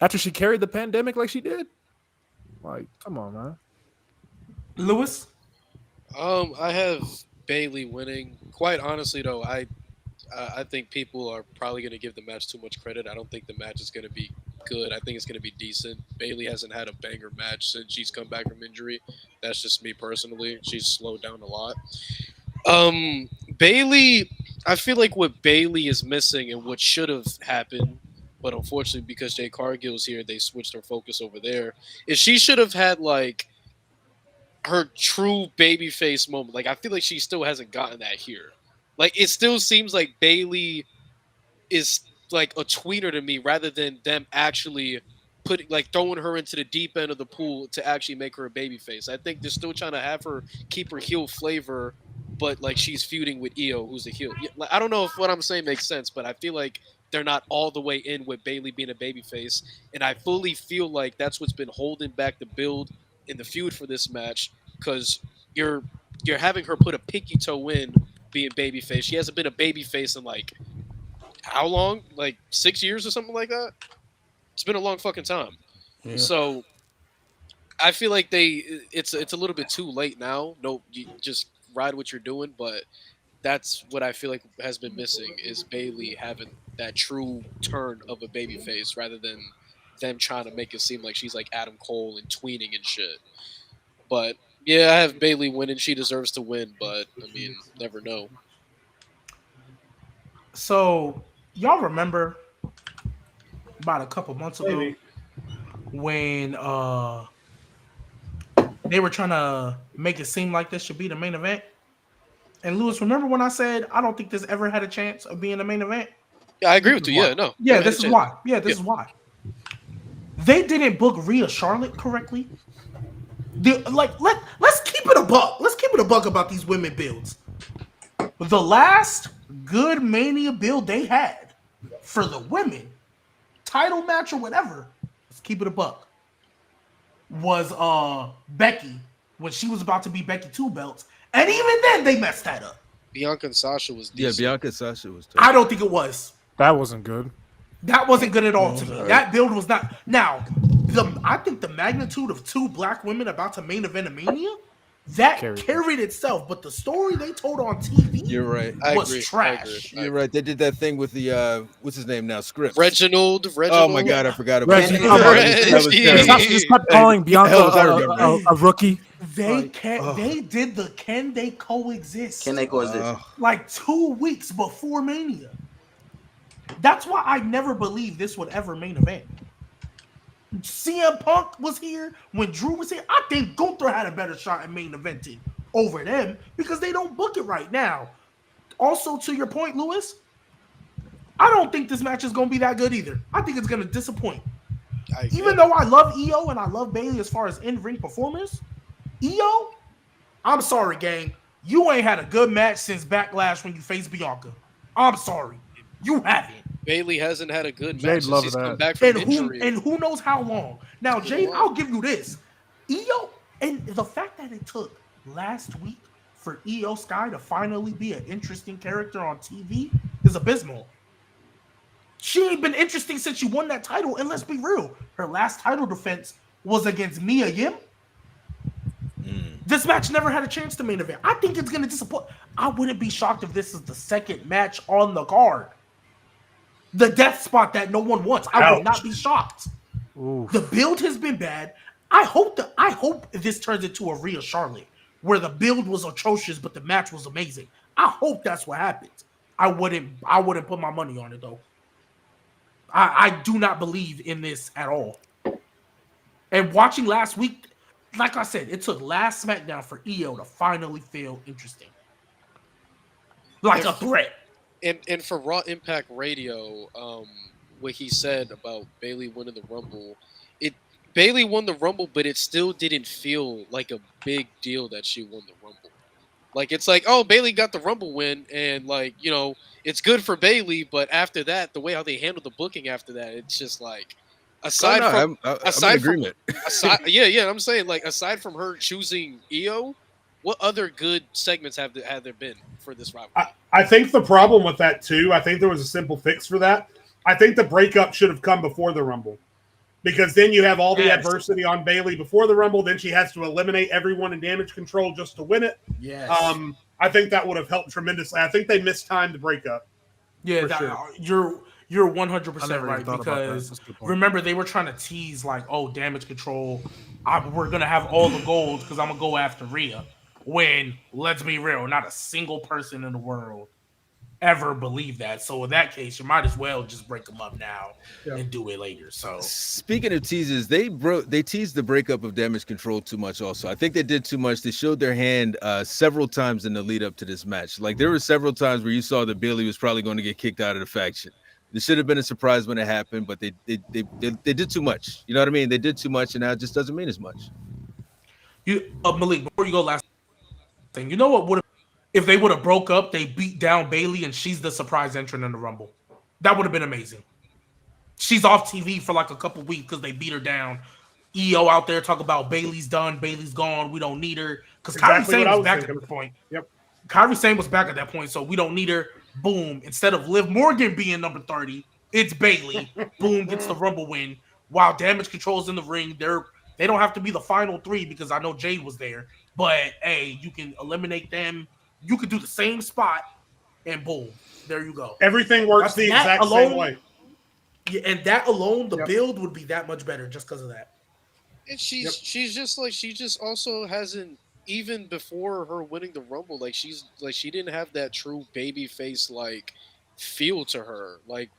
After she carried the pandemic like she did? Like, come on, man. Lewis? I have Bayley winning. Quite honestly, though, I think people are probably going to give the match too much credit. I don't think the match is going to be good. I think it's going to be decent. Bayley hasn't had a banger match since she's come back from injury. That's just me personally. She's slowed down a lot. Bayley, I feel like what Bayley is missing and what should have happened, but unfortunately because Jade Cargill's here, they switched their focus over there, is she should have had like her true babyface moment. Like, I feel like she still hasn't gotten that here. Like, it still seems like Bayley is like a tweener to me rather than them actually throwing her into the deep end of the pool to actually make her a babyface. I think they're still trying to keep her heel flavor, but like she's feuding with Io, who's a heel. I don't know if what I'm saying makes sense, but I feel like they're not all the way in with Bayley being a babyface, and I fully feel like that's what's been holding back the build in the feud for this match, because you're having her put a pinky toe in being babyface. She hasn't been a babyface in like how long? Like 6 years or something like that? It's been a long fucking time. Yeah. So I feel like it's a little bit too late now. No, you just ride what you're doing, but that's what I feel like has been missing is Bailey having that true turn of a babyface rather than them trying to make it seem like she's like Adam Cole and tweening and shit. But yeah, I have Bailey winning. She deserves to win, but I mean, never know. So y'all remember about a couple months ago Maybe. when they were trying to make it seem like this should be the main event? And Lewis, remember when I said I don't think this ever had a chance of being the main event? Yeah, I agree with you. Yeah, no. Yeah, never had this a is chance. why. Yeah, this is why. They didn't book Rhea Charlotte correctly. Let's keep it a buck. Let's keep it a buck about these women builds. The last good Mania build they had for the women, title match or whatever, let's keep it a buck, was Becky when she was about to be Becky 2 belts. And even then they messed that up. Bianca and Sasha was Yeah, decent. Bianca Sasha was tough. I don't think it was. That wasn't good. That wasn't good at all to me. That build was not. Now, I think the magnitude of 2 black women about to main event a Mania, that carried itself. But the story they told on TV You're right. was agree. trash. You're right. They did that thing with the what's his name now? Scripps. Reginald. Oh my god, I forgot about Reggie, that. come on. That was Reggie. terrible. Just kept calling Bianca hell was I remembering? a rookie. They They did the can they coexist? Can they coexist? Like 2 weeks before Mania. That's why I never believed this would ever main event. CM Punk was here when Drew was here. I think Gunther had a better shot at main eventing over them because they don't book it right now. Also, to your point, Lewis, I don't think this match is going to be that good either. I think it's going to disappoint. Even though I love EO and I love Bailey as far as in-ring performers, EO, I'm sorry, gang. You ain't had a good match since Backlash when you faced Bianca. I'm sorry. You haven't. Bailey hasn't had a good Jade match since loves she's that. come back from And injury. who knows how long. Now, Jade, I'll give you this. EO, and the fact that it took last week for EO Sky to finally be an interesting character on TV is abysmal. She ain't been interesting since she won that title, and let's be real. Her last title defense was against Mia Yim. This match never had a chance to main event. I think it's going to disappoint. I wouldn't be shocked if this is the second match on the card. The death spot that no one wants. I would not be shocked. Oof. The build has been bad. I hope this turns into a Rhea Charlotte, where the build was atrocious, but the match was amazing. I hope that's what happens. I wouldn't put my money on it though. I do not believe in this at all. And watching last week, like I said, it took last SmackDown for EO to finally feel interesting. Like a threat. And for Raw Impact Radio, what he said about Bailey winning the Rumble, Bailey won the Rumble, but it still didn't feel like a big deal that she won the Rumble. Like it's like, oh, Bailey got the Rumble win, and like it's good for Bailey, but after that, the way how they handled the booking after that, it's just like aside from agreement. I'm saying like aside from her choosing EO, what other good segments have there been for this rivalry? I think the problem with that too, I think there was a simple fix for that. I think the breakup should have come before the Rumble. Because then you have all the adversity on Bailey before the Rumble. Then she has to eliminate everyone in Damage Control just to win it. Yes. I think that would have helped tremendously. I think they mistimed the breakup. Yeah, you're 100% right because That's a good point. remember they were trying to tease like, oh, Damage Control, we're gonna have all the gold because I'm gonna go after Rhea. When let's be real, not a single person in the world ever believed that. So in that case, you might as well just break them up now and do it later. So speaking of teases, they teased the breakup of Damage Control too much. Also, I think they did too much. They showed their hand several times in the lead up to this match. Like there were several times where you saw that Bailey was probably going to get kicked out of the faction. This should have been a surprise when it happened, but they did too much. You know what I mean? They did too much, and now it just doesn't mean as much. Malik, before you go, last thing, you know what would have if they would have broke up? They beat down Bailey, and she's the surprise entrant in the Rumble. That would have been amazing. She's off TV for like a couple weeks because they beat her down. EO out there talk about Bailey's done, Bailey's gone, we don't need her because Kairi Sane was back at that point. Yep, Kairi Sane was back at that point, so we don't need her. Boom! Instead of Liv Morgan being number 30, it's Bailey. Boom gets the Rumble win. While Damage Control's in the ring, they don't have to be the final 3 because I know Jade was there. But hey, you can eliminate them You could do the same spot, and boom, there you go. Everything works the exact same way. Yeah, and that alone, the build would be that much better just because of that. And she's just like she just also hasn't even before her winning the Rumble, like she didn't have that true baby face like feel to her. Like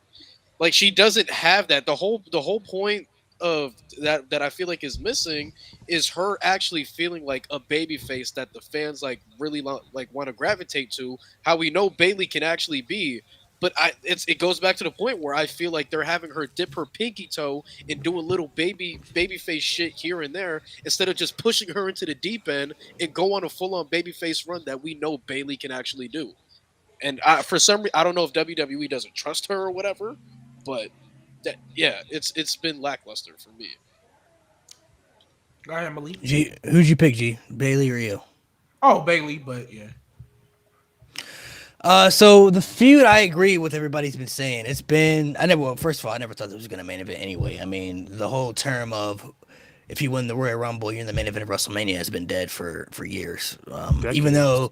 she doesn't have that. The whole point of that I feel like is missing is her actually feeling like a baby face that the fans like really like want to gravitate to. How we know Bailey can actually be, but it goes back to the point where I feel like they're having her dip her pinky toe and do a little baby face shit here and there instead of just pushing her into the deep end and go on a full on baby face run that we know Bailey can actually do. And for some reason, I don't know if WWE doesn't trust her or whatever, but it's been lackluster for me. Go ahead, Malik. G, who'd you pick, G? Bailey or you? Oh, Bailey, but yeah. So the feud, I agree with everybody's been saying. It's been first of all, I never thought it was gonna main event anyway. I mean, the whole term of if you win the Royal Rumble, you're in the main event of WrestleMania has been dead for years. Even though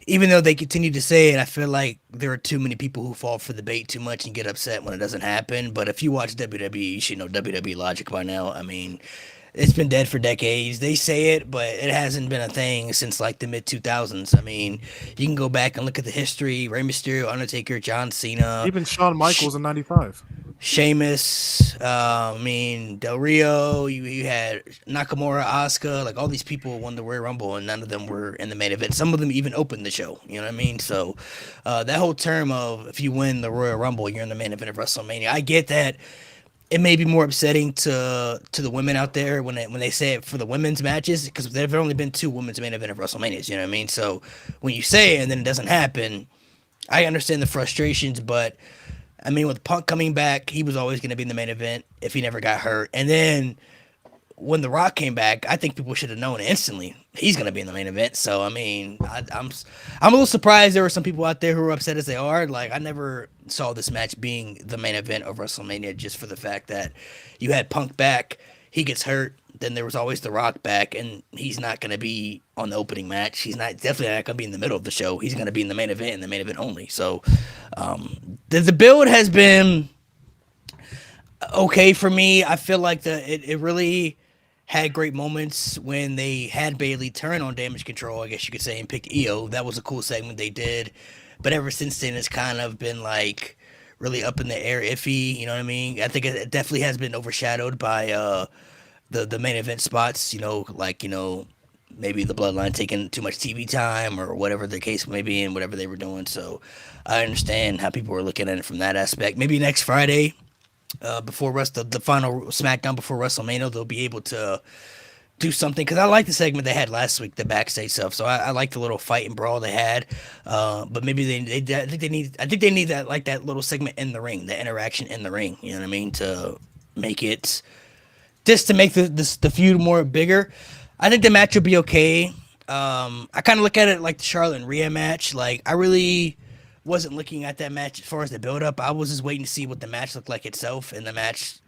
they continue to say it, I feel like there are too many people who fall for the bait too much and get upset when it doesn't happen. But if you watch WWE, you should know WWE logic by now. I mean, it's been dead for decades. They say it, but it hasn't been a thing since like the mid 2000s. I mean, you can go back and look at the history: Rey Mysterio, Undertaker, John Cena, Even Shawn Michaels in '95. Sheamus, Del Rio, you had Nakamura, Asuka, like all these people won the Royal Rumble and none of them were in the main event. Some of them even opened the show, you know what I mean? So that whole term of if you win the Royal Rumble, you're in the main event of WrestleMania. I get that it may be more upsetting to the women out there when they say it for the women's matches because there have only been 2 women's main event of WrestleManias, you know what I mean? So when you say it and then it doesn't happen, I understand the frustrations, but I mean, with Punk coming back, he was always going to be in the main event if he never got hurt. And then when The Rock came back, I think people should have known instantly he's going to be in the main event. So, I mean, I'm a little surprised there were some people out there who were upset as they are. Like, I never saw this match being the main event of WrestleMania just for the fact that you had Punk back, he gets hurt, then there was always The Rock back, and he's not going to be on the opening match. He's definitely not going to be in the middle of the show. He's going to be in the main event and the main event only. So, the build has been okay for me. I feel like it really had great moments when they had Bailey turn on Damage Control, I guess you could say, and pick EO. That was a cool segment they did. But ever since then, it's kind of been like really up in the air, iffy. You know what I mean? I think it definitely has been overshadowed by the main event spots. Maybe the Bloodline taking too much TV time or whatever the case may be and whatever they were doing. So I understand how people were looking at it from that aspect. Maybe next Friday, before the final SmackDown before WrestleMania, they'll be able to do something. Because I like the segment they had last week, the backstage stuff. So I like the little fight and brawl they had. But maybe I think they need that, like that little segment in the ring, the interaction in the ring. You know what I mean? To make it just to make the feud more bigger. I think the match will be okay. I kind of look at it like the Charlotte and Rhea match. Like, I really wasn't looking at that match as far as the build-up. I was just waiting to see what the match looked like itself, and the match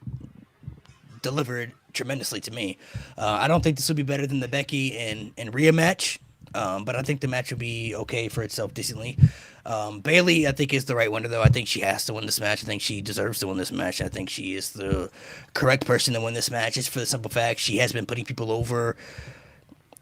delivered tremendously to me. I don't think this will be better than the Becky and Rhea match, but I think the match will be okay for itself decently. Bailey, I think, is the right winner, though. I think she has to win this match. I think she deserves to win this match. I think she is the correct person to win this match, just for the simple fact she has been putting people over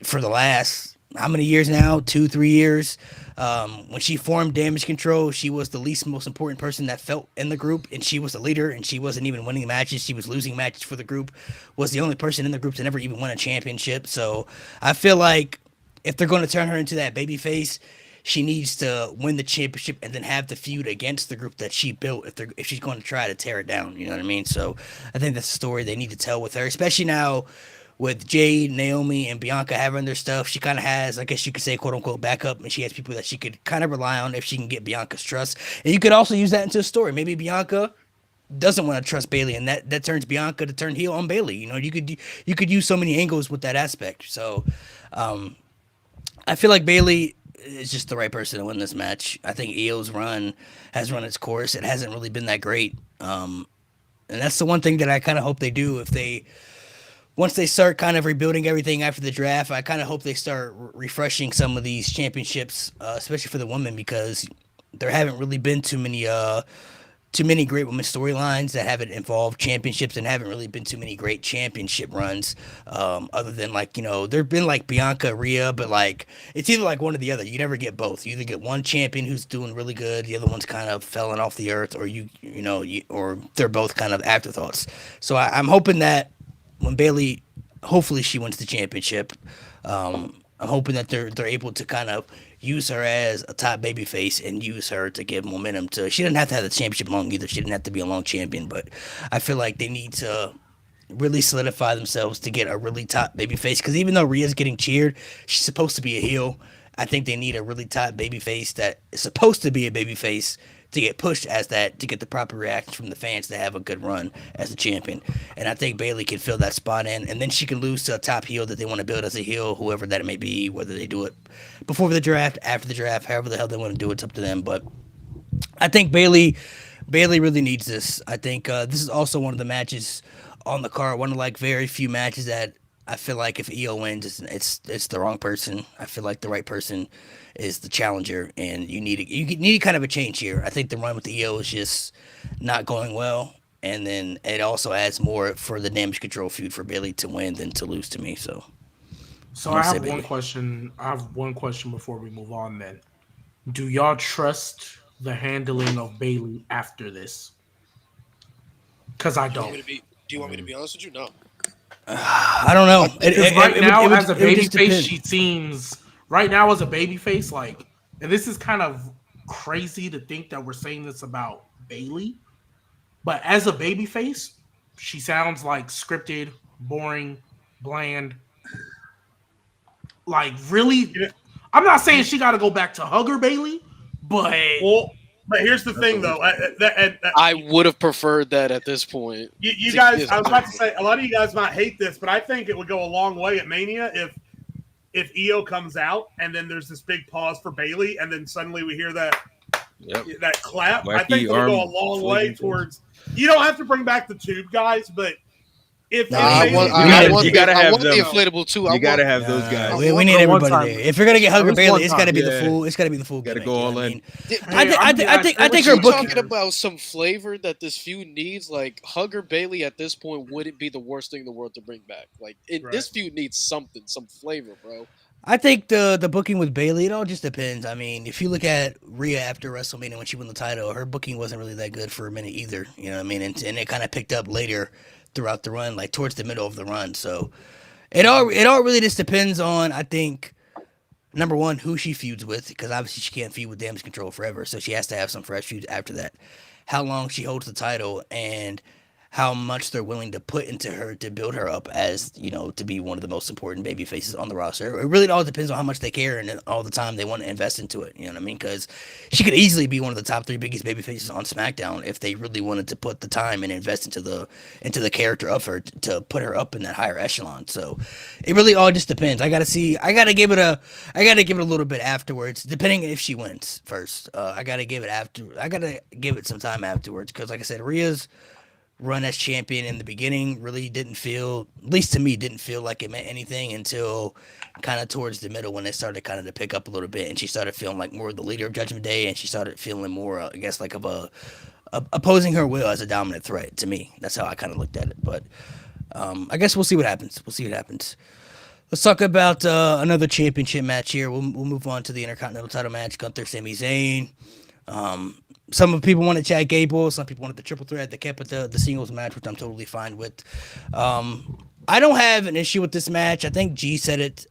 for the last, how many years now? 2-3 years. When she formed Damage Control, she was the most important person that felt in the group, and she was the leader, and she wasn't even winning matches. She was losing matches for the group, was the only person in the group to never even win a championship. So I feel like if they're going to turn her into that babyface, she needs to win the championship and then have the feud against the group that she built if she's going to try to tear it down. You know what I mean? So I think that's the story they need to tell with her, especially now with Jade, Naomi, and Bianca having their stuff. She kind of has, I guess you could say, quote-unquote, backup, and she has people that she could kind of rely on if she can get Bianca's trust. And you could also use that into a story. Maybe Bianca doesn't want to trust Bailey, and that turns Bianca to turn heel on Bailey. You know, you could use so many angles with that aspect. So I feel like Bailey is just the right person to win this match. I think EO's run has run its course. It hasn't really been that great. And that's the one thing that I kind of hope they do if they once they start kind of rebuilding everything after the draft, I kind of hope they start refreshing some of these championships, especially for the women, because there haven't really been too many great women's storylines that haven't involved championships, and haven't really been too many great championship runs. Other than like, there've been like Bianca, Rhea, but like it's either like one or the other. You never get both. You either get one champion who's doing really good, the other one's kind of falling off the earth, or or they're both kind of afterthoughts. So I'm hoping that when Bayley, hopefully she wins the championship. I'm hoping that they're able to kind of use her as a top babyface and use her to give momentum to. She didn't have to have the championship long either. She didn't have to be a long champion, but I feel like they need to really solidify themselves to get a really top babyface. Because even though Rhea's getting cheered, she's supposed to be a heel. I think they need a really top babyface that is supposed to be a babyface to get pushed as that, to get the proper reaction from the fans to have a good run as a champion. And I think Bayley can fill that spot in, and then she can lose to a top heel that they want to build as a heel, whoever that may be, whether they do it before the draft, after the draft, however the hell they want to do it, it's up to them. But I think Bayley really needs this. I think this is also one of the matches on the card, one of like very few matches that I feel like if Io wins, it's the wrong person. I feel like the right person is the challenger, and you need kind of a change here. I think the run with the Io is just not going well, and then it also adds more for the damage control feud for Bayley to win than to lose to me. So I have one question. I have one question before we move on. Then, do y'all trust the handling of Bayley after this? Because I don't. Do you want me to be honest with you? No. I don't know. Right now, as a babyface, she seems right now as a babyface, like, and this is kind of crazy to think that we're saying this about Bayley, but as a babyface, she sounds like scripted, boring, bland. Like, really, I'm not saying she got to go back to Hugger Bayley, but But here's the thing, though. I would have preferred that at this point. You guys, I was about to say, a lot of you guys might hate this, but I think it would go a long way at Mania if Io comes out and then there's this big pause for Bayley, and then suddenly we hear that clap. I think it'll go a long way towards. You don't have to bring back the tube guys, but you gotta have the inflatable too. You gotta have those guys. We need everybody there. If you're gonna get Hugger Bayley, it's gotta be the full. It's gotta be the full. Gotta go all in. I think her booking. Talking about some flavor that this feud needs, like Hugger Bayley at this point wouldn't be the worst thing in the world to bring back. Like this feud needs something, some flavor, bro. I think the booking with Bayley, it all just depends. I mean, if you look at Rhea after WrestleMania when she won the title, her booking wasn't really that good for a minute either. You know what I mean? And it kind of picked up later throughout the run, like towards the middle of the run. So it all really just depends on, I think, number one, who she feuds with, because obviously she can't feud with Damage Control forever, so she has to have some fresh feuds after that. How long she holds the title, and how much they're willing to put into her to build her up as, to be one of the most important baby faces on the roster. It really all depends on how much they care and all the time they want to invest into it. You know what I mean? Because she could easily be one of the top 3 biggest baby faces on SmackDown if they really wanted to put the time and invest into the character of her to put her up in that higher echelon. So it really all just depends. I gotta give it a little bit afterwards, depending if she wins first. I gotta give it some time afterwards, because like I said, Rhea's run as champion in the beginning really didn't feel, at least to me, didn't feel like it meant anything until kind of towards the middle, when it started kind of to pick up a little bit, and she started feeling like more of the leader of Judgment Day, and she started feeling more, I guess, like of opposing her will as a dominant threat. To me, that's how I kind of looked at it. But I guess we'll see what happens. Let's talk about another championship match here. We'll move on to the Intercontinental title match. Gunther, Sami Zayn. Some people wanted Chad Gable. Some people wanted the triple threat. They kept it the singles match, which I'm totally fine with. I don't have an issue with this match. I think G said it.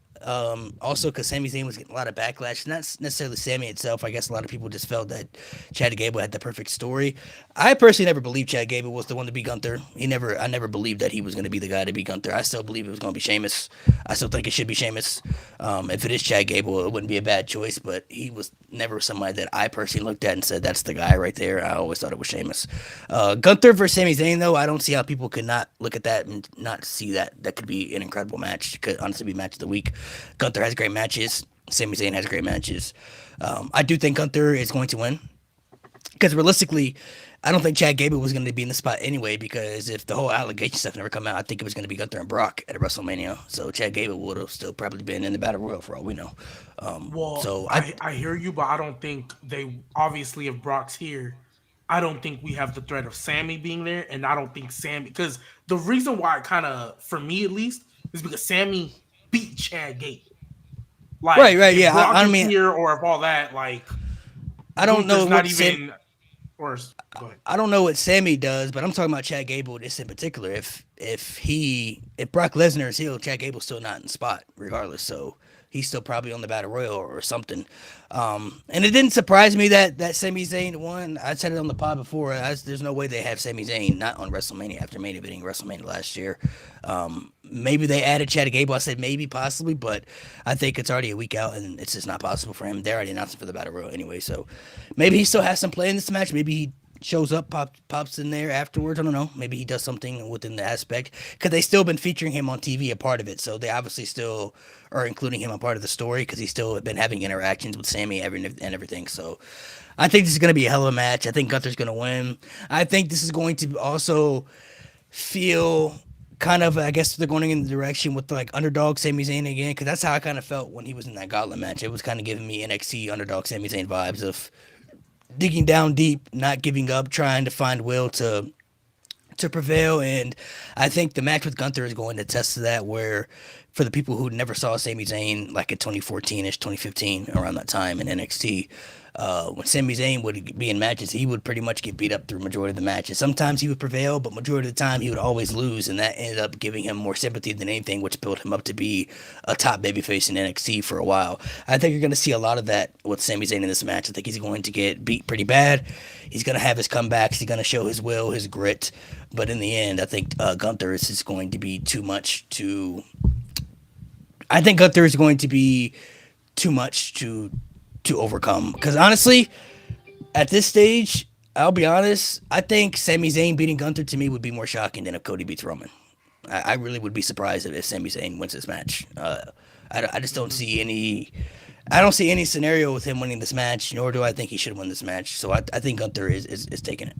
Also, because Sami Zayn was getting a lot of backlash. Not necessarily Sami itself. I guess a lot of people just felt that Chad Gable had the perfect story. I personally never believed Chad Gable was the one to beat Gunther. I never believed that he was going to be the guy to beat Gunther. I still believe it was going to be Sheamus. I still think it should be Sheamus. If it is Chad Gable, it wouldn't be a bad choice, but he was never somebody that I personally looked at and said, that's the guy right there. I always thought it was Sheamus. Gunther versus Sami Zayn, though, I don't see how people could not look at that and not see that. That could be an incredible match. It could honestly be match of the week. Gunther has great matches. Sami Zayn has great matches. I do think Gunther is going to win, because realistically, I don't think Chad Gable was going to be in the spot anyway. Because if the whole allegation stuff never come out, I think it was going to be Gunther and Brock at WrestleMania. So Chad Gable would have still probably been in the Battle Royal for all we know. So I hear you, but I don't think they obviously if Brock's here, I don't think we have the threat of Sammy being there, and I don't think Sammy because the reason why it kind of for me at least is because Sammy beat Chad Gable. Like, right, if yeah. Brock I is mean, here or if all that, like, I don't know Gunther's not what even. Or go ahead. I don't know what Sammy does, but I'm talking about Chad Gable just in particular. If Brock Lesnar is heel, Chad Gable's still not in the spot regardless. So he's still probably on the Battle Royal or something. And it didn't surprise me that Sami Zayn won. I said it on the pod before. There's no way they have Sami Zayn not on WrestleMania after main eventing WrestleMania last year. Maybe they added Chad Gable. I said maybe, possibly, but I think it's already a week out and it's just not possible for him. They're already announcing for the Battle Royal anyway, so maybe he still has some play in this match. Maybe he shows up, pops in there afterwards. I don't know. Maybe he does something within the aspect because they still been featuring him on TV, a part of it. So they obviously still are including him a part of the story because he's still been having interactions with Sammy and everything. So I think this is going to be a hell of a match. I think Gunther's going to win. I think this is going to also feel kind of, I guess they're going in the direction with like underdog Sami Zayn again, because that's how I kind of felt when he was in that gauntlet match. It was kind of giving me NXT underdog Sami Zayn vibes of digging down deep, not giving up, trying to find will to prevail. And I think the match with Gunther is going to test to that, where for the people who never saw Sami Zayn like in 2014-ish, 2015, around that time in NXT, when Sami Zayn would be in matches, he would pretty much get beat up through majority of the matches. Sometimes he would prevail, but majority of the time he would always lose, and that ended up giving him more sympathy than anything, which built him up to be a top babyface in NXT for a while. I think you're going to see a lot of that with Sami Zayn in this match. I think he's going to get beat pretty bad. He's going to have his comebacks. He's going to show his will, his grit. But in the end, I think Gunther is just going to be too much to... I think Gunther is going to be too much to overcome. Because honestly, at this stage, I'll be honest, I think Sami Zayn beating Gunther to me would be more shocking than if Cody beats Roman. I really would be surprised if Sami Zayn wins this match. I just don't see any... I don't see any scenario with him winning this match, nor do I think he should win this match. So I think Gunther is taking it.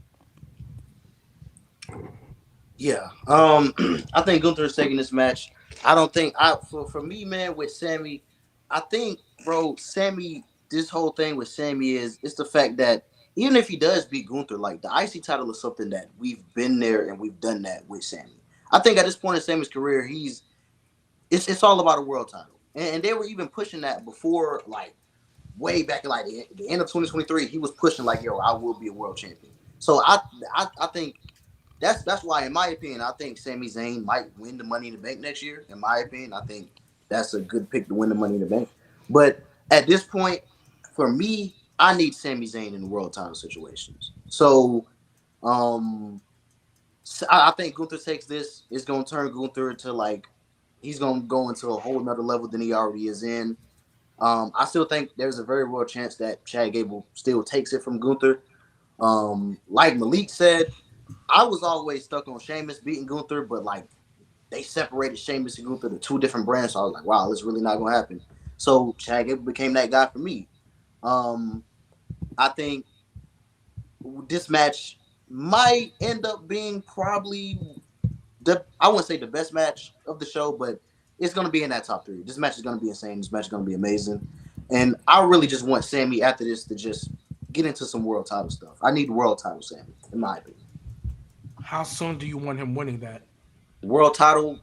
Yeah. I think Gunther is taking this match. I don't think for me, man, with Sammy, I think, bro, Sammy, this whole thing with Sammy it's the fact that even if he does beat Gunther, like the IC title is something that we've been there and we've done that with Sammy. I think at this point in Sammy's career, it's all about a world title. And they were even pushing that before, like way back in like the end of 2023, he was pushing like, yo, I will be a world champion. So I think that's why, in my opinion, I think Sami Zayn might win the Money in the Bank next year. In my opinion, I think that's a good pick to win the Money in the Bank. But at this point, for me, I need Sami Zayn in the world title situations. So I think Gunther takes this. It's going to turn Gunther to like, he's going to go into a whole nother level than he already is in. I still think there's a very real chance that Chad Gable still takes it from Gunther. Like Malik said, I was always stuck on Sheamus beating Gunther, but like they separated Sheamus and Gunther to two different brands. So I was like, wow, it's really not going to happen. So Chad Gable became that guy for me. I think this match might end up being probably I wouldn't say the best match of the show, but it's going to be in that top three. This match is going to be insane. This match is going to be amazing. And I really just want Sammy after this to just get into some world title stuff. I need world title Sammy, in my opinion. How soon do you want him winning that? World title,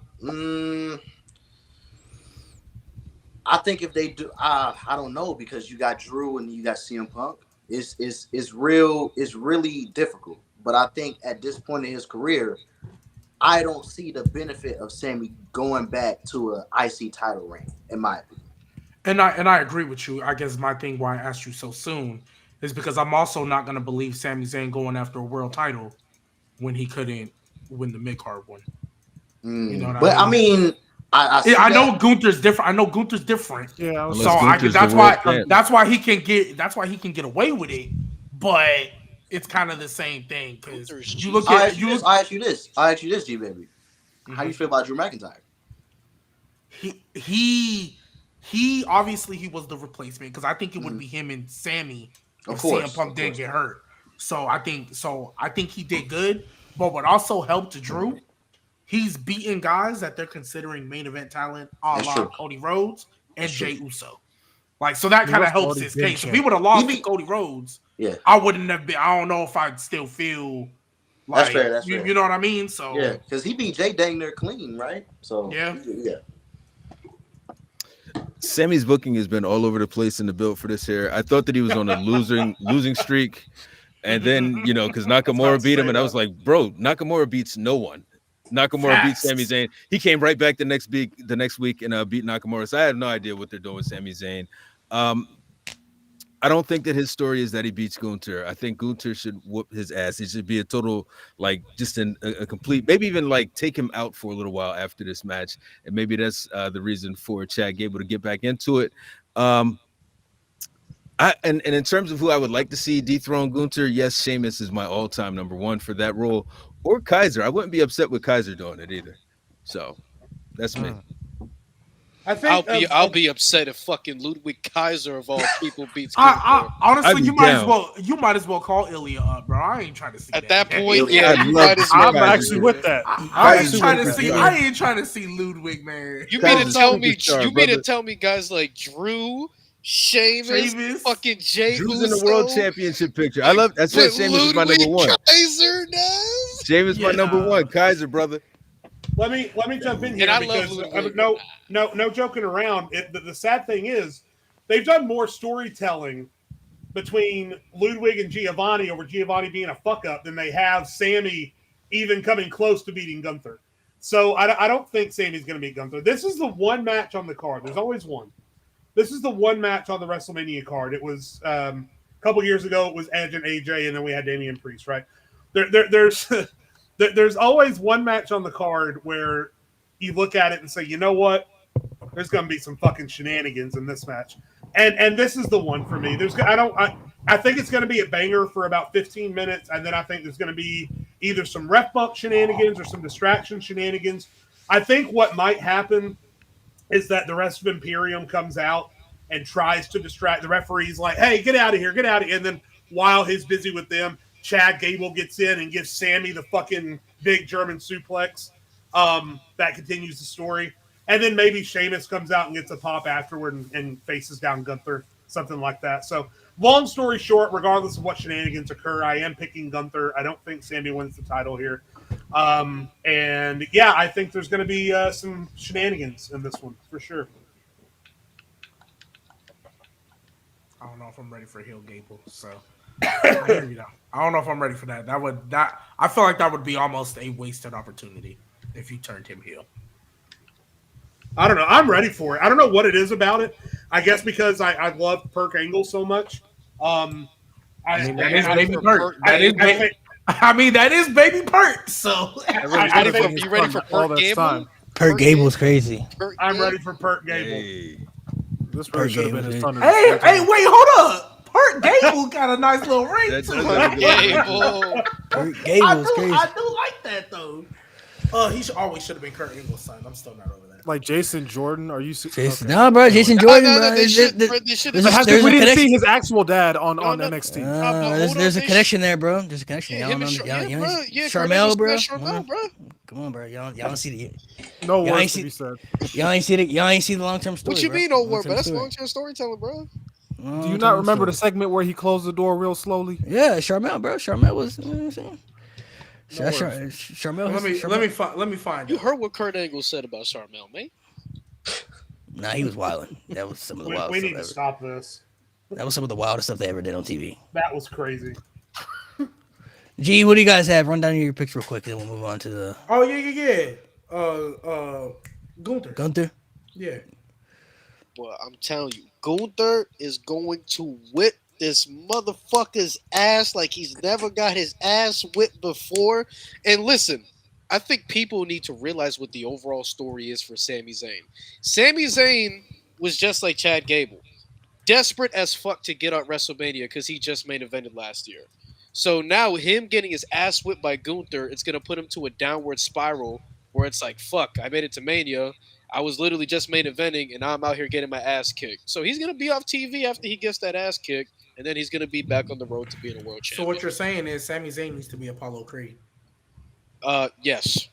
I think if they do, I don't know, because you got Drew and you got CM Punk. It's really difficult. But I think at this point in his career, I don't see the benefit of Sammy going back to an IC title reign, in my opinion. And I agree with you. I guess my thing why I asked you so soon is because I'm also not going to believe Sami Zayn going after a world title when he couldn't win the mid-card one. You know what I mean? I know Gunther's different. Yeah, so that's why he can get away with it. But it's kind of the same thing, because you look at I ask you this, G baby. How you feel about Drew McIntyre? He obviously he was the replacement, because I think it would be him and Sammy if CM Punk didn't get hurt. So I think he did good. But what also helped Drew, he's beaten guys that they're considering main event talent, a That's la true. Cody Rhodes and That's true. Jey Uso. Like, so that kind of Uso helps already his been case. If champ. he would have He lost to beat, Cody Rhodes, yeah, I wouldn't have been. I don't know if I'd still feel that's like fair. That's fair. you know what I mean. Yeah, So because he beat Jay dang near clean, right? So yeah. yeah. Sammy's booking has been all over the place in the build for this here. I thought that he was on a losing streak, and then because I was about Nakamura to beat him, say and I that. was like, bro, Nakamura beats no one. Nakamura beat Facts. Sami Zayn. He came right back the next week and beat Nakamura. So I have no idea what they're doing with Sami Zayn. I don't think that his story is that he beats Gunther. I think Gunther should whoop his ass. He should be a total, like, just a complete, maybe even like take him out for a little while after this match. And maybe that's the reason for Chad Gable to get back into it. And in terms of who I would like to see dethrone Gunther, yes, Sheamus is my all-time number one for that role. Or Kaiser. I wouldn't be upset with Kaiser doing it either. So that's me. I think I'll be upset if fucking Ludwig Kaiser of all people beats I, Gunther. honestly, I'd be you might down. as well call Ilya up, bro. I ain't trying to see At that point, Ilya. yeah, I'd you love might to as see well. I'm Kaiser actually do with it. that. I ain't Kaiser's trying to super see. star. I ain't trying to see Ludwig, man. You mean to Kaiser's tell me? superstar, You mean to brother. tell me guys like Drew, Sheamus, fucking Jey Drew's Uso, in the world championship picture. I said but Sheamus is my number Ludwig one. Kaiser does? Sheamus my number Yeah. one. Kaiser, brother. let me jump in here And I love because Ludwig. no joking around. The sad thing is they've done more storytelling between Ludwig and Giovanni over Giovanni being a fuck up than they have Sammy even coming close to beating Gunther. So I don't think Sammy's going to beat Gunther. This is the one match on the card. There's always one. This is the one match on the WrestleMania card. It was a couple years ago. It was Edge and AJ, and then we had Damian Priest. Right there's always one match on the card where you look at it and say, you know what? There's going to be some fucking shenanigans in this match, and this is the one for me. I think it's going to be a banger for about 15 minutes, and then I think there's going to be either some ref bump shenanigans or some distraction shenanigans. I think what might happen is that the rest of Imperium comes out and tries to distract the referees, like, hey, get out of here. And then while he's busy with them, Chad Gable gets in and gives Sammy the fucking big German suplex. That continues the story. And then maybe Sheamus comes out and gets a pop afterward and faces down Gunther, something like that. So, long story short, regardless of what shenanigans occur, I am picking Gunther. I don't think Sammy wins the title here. And yeah, I think there's going to be some shenanigans in this one for sure. I don't know if I'm ready for heel Gable, so I hear you now. I don't know if I'm ready for that. I feel like that would be almost a wasted opportunity if you turned him heel. I don't know. I'm ready for it. I don't know what it is about it. I guess because I love Perk Angle so much. That is Baby Pert. That is Baby Pert. So You ready for all Perk this Gable? time. Perk Gable's crazy. I'm ready for Perk Gable. Hey. This really should have been his thunder. hey, wait, hold up. Perk Gable got a nice little ring That to does it. have a good Gable. Perk I Gable's crazy. do like that though. He should have been Kurt Angle's son. I'm still not over that. Like Jason Jordan, are you? Jason, Okay. no, bro. Jason Jordan, No, bro. they should. There's We didn't connection. see his actual dad on No. NXT. There's a connection there, bro. There's a connection. Yeah, Y'all him know, and Charmel, bro. Charmel, bro. Come on, bro. Y'all don't see the. No Y'all words ain't to be said. Y'all ain't see the long term story. What you bro. mean, no word, Long-term bro? That's story. long-term storytelling, bro. Do you Long-term not remember the story. segment where he closed the door real slowly? Yeah, Charmel, bro. Charmel was. You know what I'm saying? Charmel. Let me find You it. heard what Kurt Angle said about Charmel, man. Nah, he was wilding. That was some of the We wildest need to stuff stop this. ever. That was some of the wildest stuff they ever did on TV. That was crazy. G, what do you guys have? Run down your picks real quick, and then we'll move on to the Oh yeah. Gunther. Yeah. Well, I'm telling you, Gunther is going to whip this motherfucker's ass like he's never got his ass whipped before. And listen, I think people need to realize what the overall story is for Sami Zayn. Sami Zayn was just like Chad Gable, desperate as fuck to get out WrestleMania because he just main evented last year. So now him getting his ass whipped by Gunther, it's going to put him to a downward spiral where it's like, fuck, I made it to Mania. I was literally just main eventing, and now I'm out here getting my ass kicked. So he's going to be off TV after he gets that ass kicked, and then he's gonna be back on the road to being a world So champion. what you're saying is Sami Zayn needs to be Apollo Creed. Yes.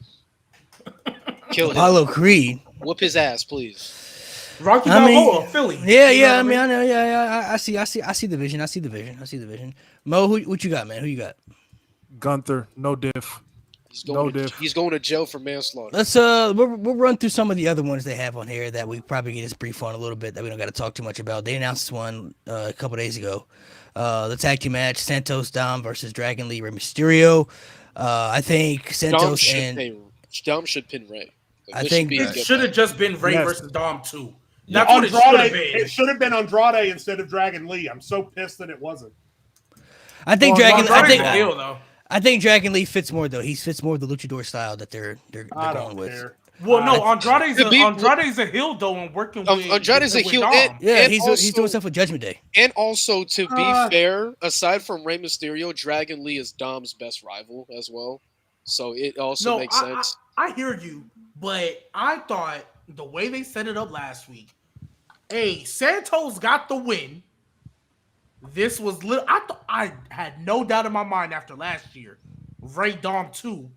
Kill him. Apollo Creed. Whoop his ass, please. Rocky I mean, Balboa, Philly. Yeah, You know yeah. what I mean, I know. Yeah. I see the vision. I see the vision. Mo, what you got, man? Who you got? Gunther, no diff. He's going to jail for manslaughter. Let's we'll run through some of the other ones they have on here that we probably get just brief on a little bit that we don't got to talk too much about. They announced one a couple days ago. The tag team match: Santos Dom versus Dragon Lee Rey Mysterio. I think Santos Dom should pin Ray. I think it should have just been Ray versus Dom too. That's what it should have been. It should have been Andrade instead of Dragon Lee. I'm so pissed that it wasn't. I think I think Dragon Lee fits more though. He fits more of the luchador style that they're going with. Well, no, Andrade's a heel though, and working with Andrade's a heel. He's doing stuff with Judgment Day. And also, to be fair, aside from Rey Mysterio, Dragon Lee is Dom's best rival as well. So it also makes sense. I hear you, but I thought the way they set it up last week, Santos got the win. This was I had no doubt in my mind after last year, Ray Dom 2,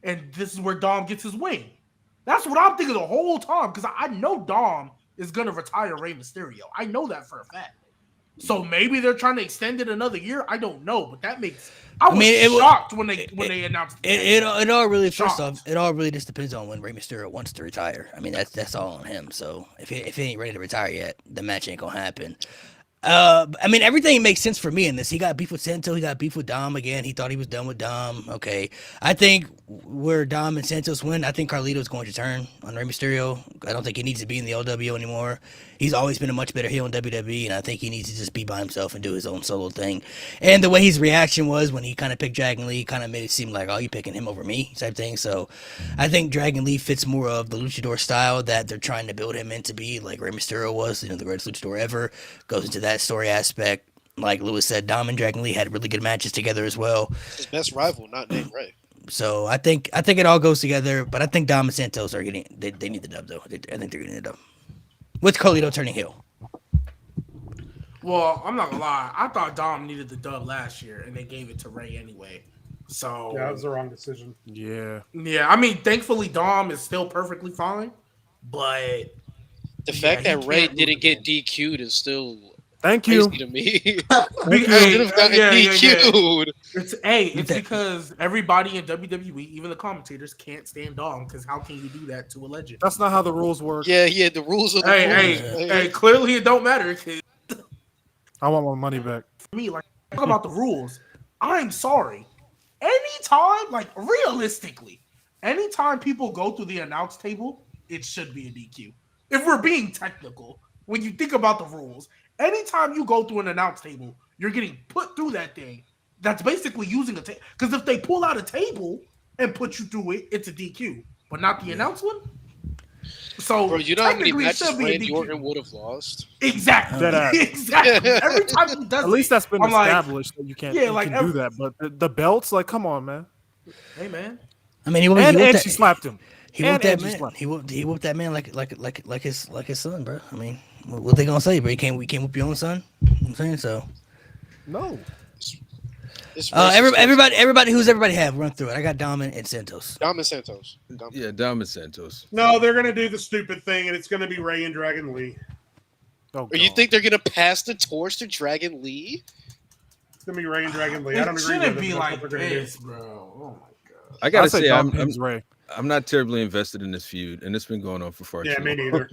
and this is where Dom gets his win. That's what I'm thinking the whole time because I know Dom is gonna retire Rey Mysterio. I know that for a fact. So maybe they're trying to extend it another year. I don't know, but that makes. I was shocked when they announced it. It all really first off, it all really just depends on when Rey Mysterio wants to retire. I mean that's all on him. So if he ain't ready to retire yet, the match ain't gonna happen. I mean, everything makes sense for me in this. He got beef with Santos. He got beef with Dom again. He thought he was done with Dom. Okay. I think where Dom and Santos win, I think Carlito's going to turn on Rey Mysterio. I don't think he needs to be in the LWO anymore. He's always been a much better heel in WWE, and I think he needs to just be by himself and do his own solo thing. And the way his reaction was when he kind of picked Dragon Lee kind of made it seem like, oh, you picking him over me type thing. So I think Dragon Lee fits more of the luchador style that they're trying to build him into be, like Rey Mysterio was, the greatest luchador ever. Goes into that story aspect. Like Lewis said, Dom and Dragon Lee had really good matches together as well. His best rival, not named Ray. So I think it all goes together, but I think Dom and Santos are getting they need the dub though. I think they're getting the dub. With Carlito turning heel. Well, I'm not gonna lie. I thought Dom needed the dub last year, and they gave it to Ray anyway. So yeah, that was the wrong decision. Yeah. I mean, thankfully Dom is still perfectly fine, but the fact that Ray didn't get DQ'd is still thank you to me. He should have gotten DQ'd. It's because everybody in WWE, even the commentators, can't stand Dom because how can you do that to a legend? That's not how the rules work. Yeah, the rules are the rules. Hey, clearly it don't matter. I want my money back. For me, like talk about the rules. I'm sorry. Anytime, like realistically, anytime people go through the announce table, it should be a DQ. If we're being technical, when you think about the rules, anytime you go through an announce table, you're getting put through that thing. That's basically using a table. Because if they pull out a table and put you through it, it's a DQ, but not the announce one. So, bro, you know how many matches Randy Orton would have lost? Exactly. Exactly. Every time he does at least that's been established that you can't, do that. But the belts, like, come on, man. Hey, man. I mean, he she slapped him. He whooped that man. He whooped that man like his son, bro. I mean, what they gonna say, bro? We can't whoop your own son. You know what I'm saying so. No. Everybody, who's everybody have? Run through it. I got Dom and Santos. Dom and Santos. Yeah, Dom and Santos. No, they're gonna do the stupid thing, and it's gonna be Ray and Dragon Lee. Oh, you think they're gonna pass the torch to Dragon Lee? It's gonna be Ray and Dragon Lee. I don't agree with it. Shouldn't be like this, bro. Oh my god. I gotta say, I'm not terribly invested in this feud, and it's been going on for far too long. Yeah, me neither.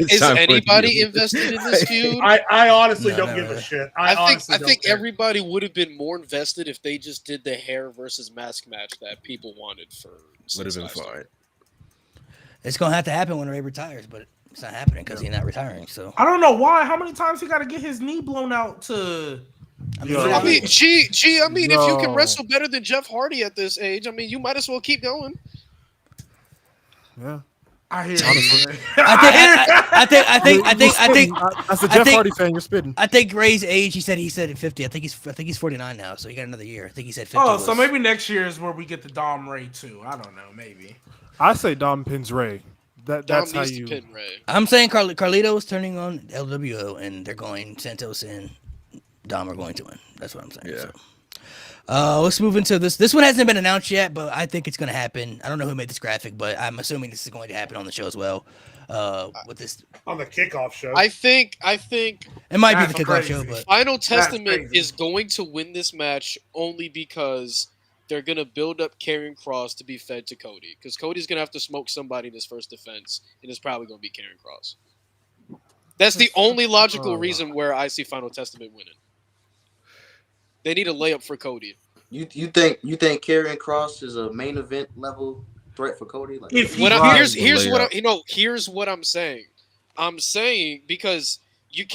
Is anybody invested in this feud? I honestly don't give a shit. I think everybody would have been more invested if they just did the hair versus mask match that people wanted for. Would have been fine. It's gonna have to happen when Ray retires, but it's not happening because he's not retiring. So I don't know why. How many times he got to get his knee blown out to? I mean, if you can wrestle better than Jeff Hardy at this age, I mean, you might as well keep going. Yeah, I hear. I think. As a Jeff Hardy fan, you're spitting. I think Ray's age. He said at 50. I think he's 49 now, so he got another year. I think he said 50. Oh, so maybe next year is where we get the Dom Ray too. I don't know. Maybe. I say Dom pins Ray. That's how you. Pin Ray. I'm saying Carlito's turning on LWO, and they're going Santos and Dom are going to win. That's what I'm saying. Yeah. So. Let's move into this. This one hasn't been announced yet, but I think it's going to happen. I don't know who made this graphic, but I'm assuming this is going to happen on the show as well. With this on the kickoff show. I think it might be the That's kickoff crazy. show, but Final Testament crazy. is going to win this match only because they're going to build up Karrion Kross to be fed to Cody. Because Cody's going to have to smoke somebody in his first defense, and it's probably going to be Karrion Kross. That's the only logical reason where I see Final Testament winning. They need a layup for Cody. You think Karrion Kross is a main event level threat for Cody? Like, If he What runs- here's what I'm saying. I'm saying because you're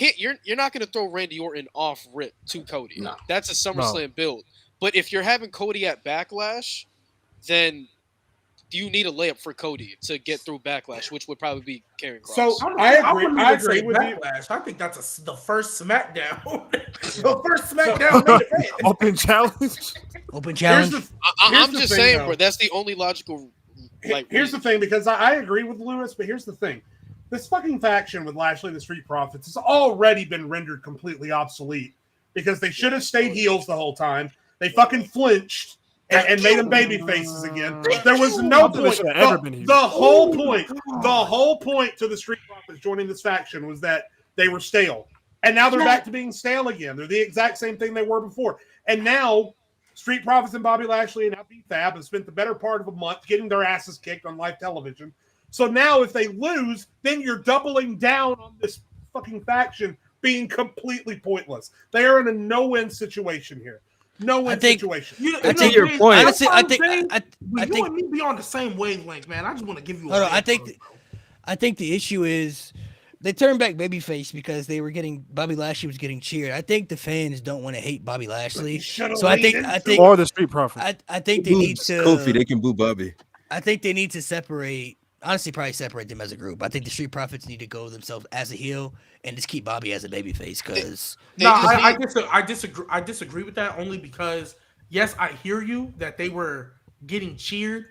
not going to throw Randy Orton off rip to Cody. No. That's a SummerSlam build. But if you're having Cody at Backlash, then you need a layup for Cody to get through Backlash, which would probably be Karrion Kross. So I wouldn't I even say agree with you. Backlash. I think that's the first SmackDown. The first SmackDown main event. Open challenge. open Here's challenge. the, I'm here's the just thing, saying, though. bro. That's the only logical. Here's the thing, because I agree with Lewis, but here's the thing. This fucking faction with Lashley and the Street Profits has already been rendered completely obsolete because they should have stayed heels the whole time. They fucking flinched and made them baby faces again. There was no They point. should have ever been heels. The whole point to the Street Profits joining this faction was that they were stale. And now they're back to being stale again. They're the exact same thing they were before. And now Street Profits and Bobby Lashley and Fab have spent the better part of a month getting their asses kicked on live television. So now if they lose, then you're doubling down on this fucking faction being completely pointless. They are in a no-win situation here. No-win situation. I take your point. Honestly, I think you and me be on the same wavelength, man. I just want to give you. Hold on, I think the issue is they turned back babyface because they were getting Bobby Lashley was getting cheered. I think the fans don't want to hate Bobby Lashley, so I think Or the Street Profits. I think they need to Kofi, they can boo Bobby. I think they need to separate. Honestly, probably separate them as a group. I think the Street Profits need to go themselves as a heel and just keep Bobby as a babyface because. No, I disagree. I disagree with that only because yes, I hear you that they were getting cheered,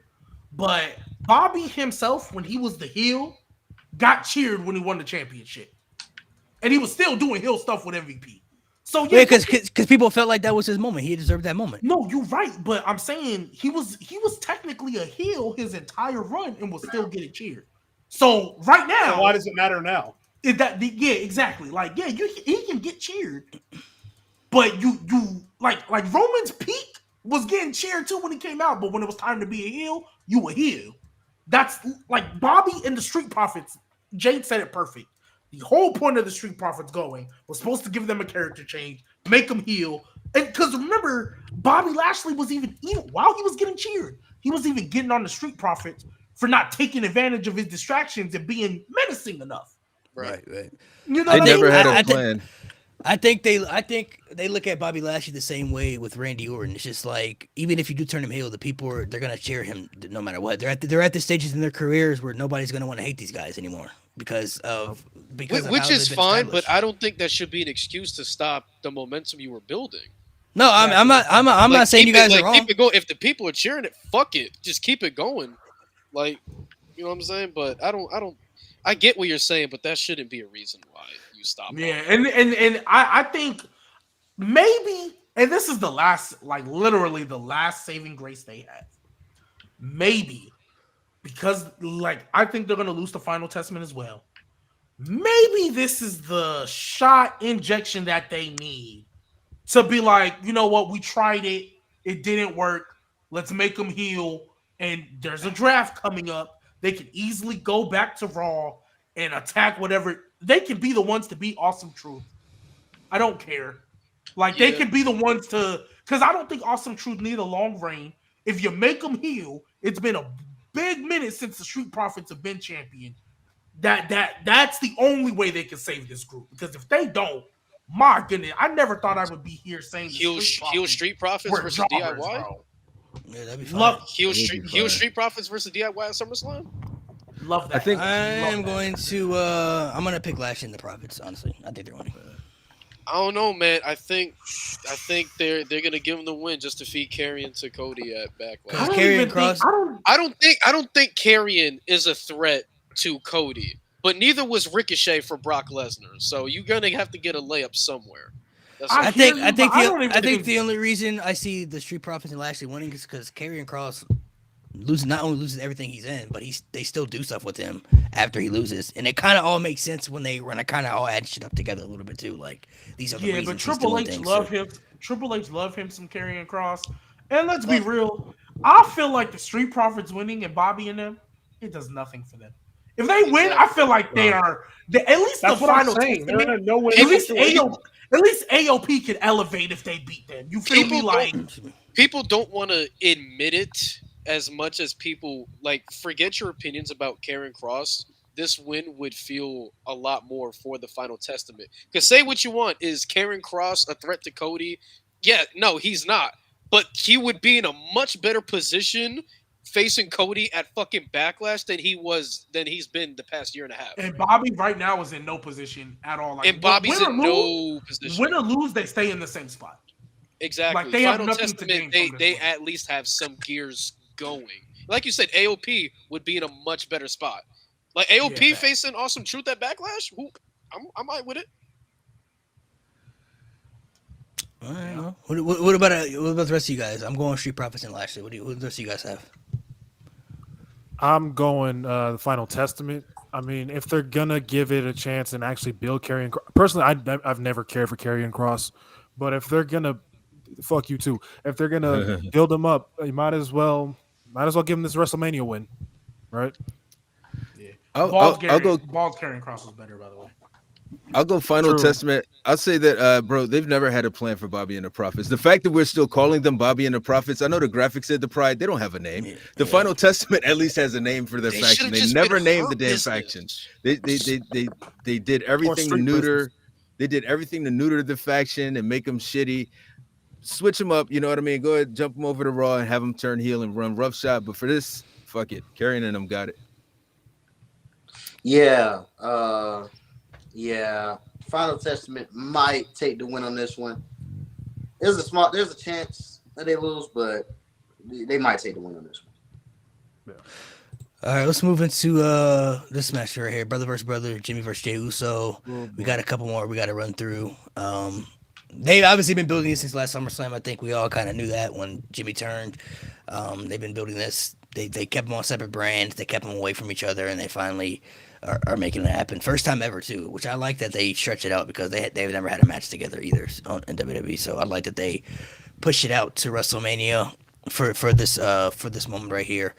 but Bobby himself, when he was the heel, got cheered when he won the championship, and he was still doing heel stuff with MVP. So yeah, because people felt like that was his moment. He deserved that moment. No, you're right, but I'm saying he was technically a heel his entire run and was still getting cheered. So right now, So why does it matter now? Yeah, exactly. Like, yeah, he can get cheered, but you like Roman's peak was getting cheered too when he came out, but when it was time to be a heel, you were heel. That's like Bobby and the Street Profits. Jade said it perfect. The whole point of the Street Profits going was supposed to give them a character change, make them heel. And because remember, Bobby Lashley was even while he was getting cheered, he was even getting on the Street Profits for not taking advantage of his distractions and being menacing enough. Right. You know They what I never mean? had a plan. I think they look at Bobby Lashley the same way with Randy Orton. It's just like even if you do turn him heel, the people they're gonna cheer him no matter what. They're at the stages in their careers where nobody's gonna want to hate these guys anymore because of which how is they've been fine, established. but I don't think that should be an excuse to stop the momentum you were building. No, I'm not saying you guys are wrong. Keep it going. If the people are cheering it, fuck it, just keep it going. Like, you know what I'm saying? But I get what you're saying, but that shouldn't be a reason why you stop. Yeah, and I think maybe, and this is the last, like literally the last saving grace they have. Maybe because like I think they're gonna lose the Final Testament as well. Maybe this is the shot injection that they need to be like, you know what, we tried it, it didn't work. Let's make them heel, and there's a draft coming up. They can easily go back to Raw and attack whatever. They can be the ones to beat Awesome Truth. I don't care. Like, they can be the ones to... Because I don't think Awesome Truth need a long reign. If you make them heel, it's been a big minute since the Street Profits have been champion. That's the only way they can save this group. Because if they don't, my goodness, I never thought I would be here saying heel Street Profits versus jobbers, DIY. bro. Yeah, that'd be fun. Love Heel Street Profits versus DIY at SummerSlam. Love that. I think I'm going to pick Lashley and the Profits. Honestly, I think they're winning. I don't know, man. I think they're gonna give him the win just to feed Karrion to Cody at Backlash. Karrion Kross. I don't think Karrion is a threat to Cody, but neither was Ricochet for Brock Lesnar. So you're gonna have to get a layup somewhere. I hear think you, I think but I the don't even I think think- the only reason I see the Street Profits and Lashley winning is because Karrion Cross loses, not only loses everything he's in, but they still do stuff with him after he loses, and it kind of all makes sense when I kind of all add shit up together a little bit too. Like these are the Yeah, reasons but he's Triple doing H things. love him. Triple H love him some Karrion Cross. And let's be real, I feel like the Street Profits winning and Bobby and them, it does nothing for them. If they win, I feel like they are at least That's the what I'm final saying. They're in a testament. no-win At least situation. AOP can elevate if they beat them. You feel me? Like People don't want to admit it as much as people like forget your opinions about Karen Cross. This win would feel a lot more for the final testament. Because say what you want, is Karen Cross a threat to Cody? Yeah, no, he's not. But he would be in a much better position facing Cody at fucking Backlash than he's been the past year and a half. and Bobby right now is in no position at all. Like And Bobby's win or in lose, no position. win or lose, they stay in the same spot. Exactly. Like, they have Final nothing to Testament, gain from this they win. at least have some gears going. Like you said, AOP would be in a much better spot. Like AOP Yeah, facing Awesome Truth at Backlash, I might with it. I don't know. What about the rest of you guys? I'm going Street Profits and Lashley. What do the rest of you guys have? I'm going the Final Testament. I mean, if they're gonna give it a chance and actually build Karrion Cross, personally, I've never cared for Karrion Cross, but if they're gonna, fuck you too. If they're gonna build him up, you might as well give him this WrestleMania win, right? Yeah. I'll go. Bald Karrion Cross was better, by the way. I'll go Final True. Testament. I'll say that, bro, they've never had a plan for Bobby and the Prophets. The fact that we're still calling them Bobby and the Prophets, I know the graphics said the Pride, they don't have a name. Yeah, The yeah. Final Testament at least has a name for their They faction. should've They just never been named the Hurt damn Business. faction. They did everything to Street neuter. Business. They did everything to neuter the faction and make them shitty. Switch them up, you know what I mean? Go ahead, jump them over to Raw and have them turn heel and run roughshod. But for this, fuck it, Karrion and them got it. Yeah. Yeah. Final Testament might take the win on this one. There's a chance that they lose, but they might take the win on this one. All right, let's move into this match right here: brother versus brother, Jimmy versus Jey Uso. We got a couple more we got to run through. They've obviously been building this since last SummerSlam. I think we all kind of knew that when Jimmy turned. They've been building this. They kept them on separate brands. They kept them away from each other, and they finally are making it happen. First time ever too, which I like that they stretch it out because they've never had a match together either in WWE. So I like that they push it out to WrestleMania for this moment right here.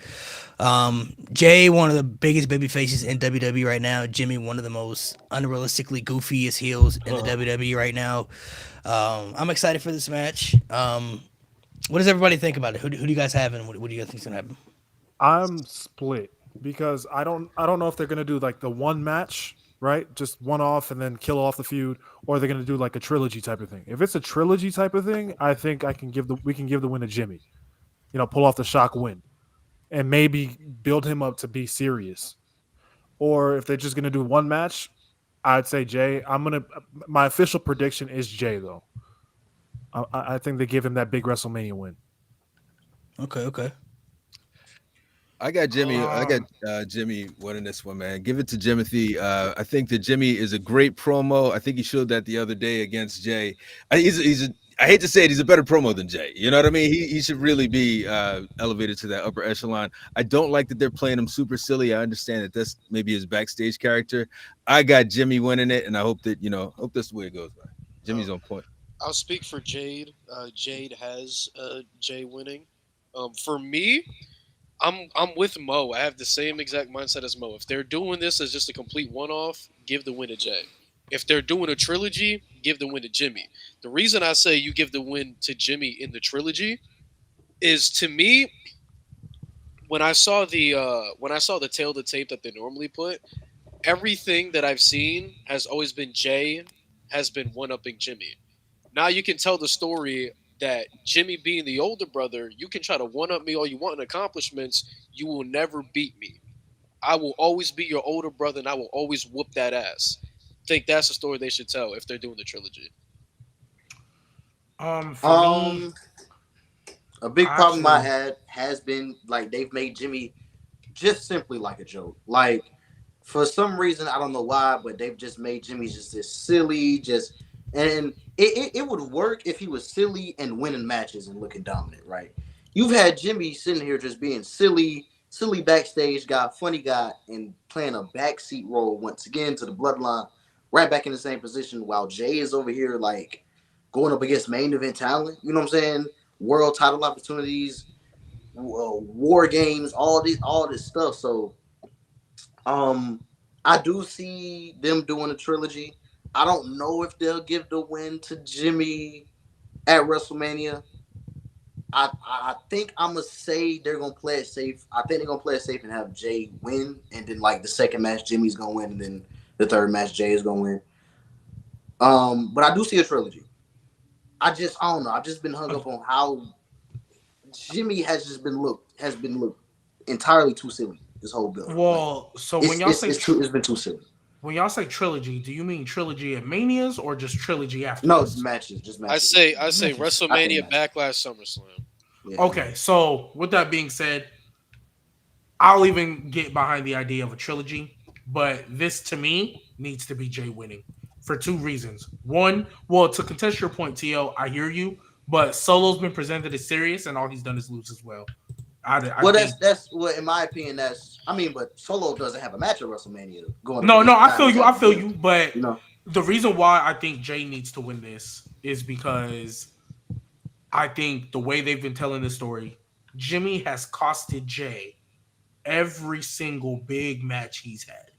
Jay, one of the biggest baby faces in WWE right now. Jimmy, one of the most unrealistically goofiest heels in the WWE right now. I'm excited for this match. What does everybody think about it? Who do you guys have, and what do you guys think is gonna happen? I'm split because I don't know if they're gonna do like the one match, right? Just one off and then kill off the feud, or they're gonna do like a trilogy type of thing. If it's a trilogy type of thing, I think we can give the win to Jimmy. You know, pull off the shock win, and maybe build him up to be serious. Or if they're just gonna do one match, I'd say Jay. My official prediction is Jay though. I think they give him that big WrestleMania win. Okay. I got Jimmy. I got Jimmy winning this one, man. Give it to Jimothy. I think that Jimmy is a great promo. I think he showed that the other day against Jay. I hate to say it, he's a better promo than Jay. You know what I mean? He should really be elevated to that upper echelon. I don't like that they're playing him super silly. I understand that that's maybe his backstage character. I got Jimmy winning it, and I hope that hope that's the way it goes, man. Jimmy's on point. I'll speak for Jade. Jade has Jay winning. For me, I'm with Mo. I have the same exact mindset as Mo. If they're doing this as just a complete one-off, give the win to Jay. If they're doing a trilogy, give the win to Jimmy. The reason I say you give the win to Jimmy in the trilogy is, to me, when I saw the tail of the tape that they normally put, everything that I've seen has always been Jay has been one-upping Jimmy. Now you can tell the story that Jimmy being the older brother, you can try to one-up me all you want in accomplishments, you will never beat me. I will always be your older brother, and I will always whoop that ass. I think that's the story they should tell if they're doing the trilogy. For me, a big problem I had has been like they've made Jimmy just simply like a joke. Like, for some reason, I don't know why, but they've just made Jimmy just this silly, And it would work if he was silly and winning matches and looking dominant, right? You've had Jimmy sitting here just being silly backstage guy, funny guy, and playing a backseat role once again to the Bloodline, right back in the same position while Jay is over here like going up against main event talent. You know what I'm saying? World title opportunities, war games, all this stuff. So, I do see them doing a trilogy. I don't know if they'll give the win to Jimmy at WrestleMania. I think I'm gonna say they're gonna play it safe. I think they're gonna play it safe and have Jay win, and then like the second match Jimmy's gonna win, and then the third match Jay is gonna win. But I do see a trilogy. I don't know. I've just been hung up on how Jimmy has been looked entirely too silly this whole build. Well, so it's, when y'all say it's been too silly. When y'all say trilogy, do you mean trilogy at Manias or just trilogy after? No, it's matches, just matches. I say WrestleMania, Backlash, SummerSlam. Yeah. Okay, so with that being said, I'll even get behind the idea of a trilogy, but this to me needs to be Jay winning for two reasons. One, well, to contest your point, T.O., I hear you, but Solo's been presented as serious, and all he's done is lose as well. That's what, in my opinion, but Solo doesn't have a match at WrestleMania. I feel you, but you know, the reason why I think Jay needs to win this is because I think the way they've been telling this story, Jimmy has costed Jay every single big match he's had.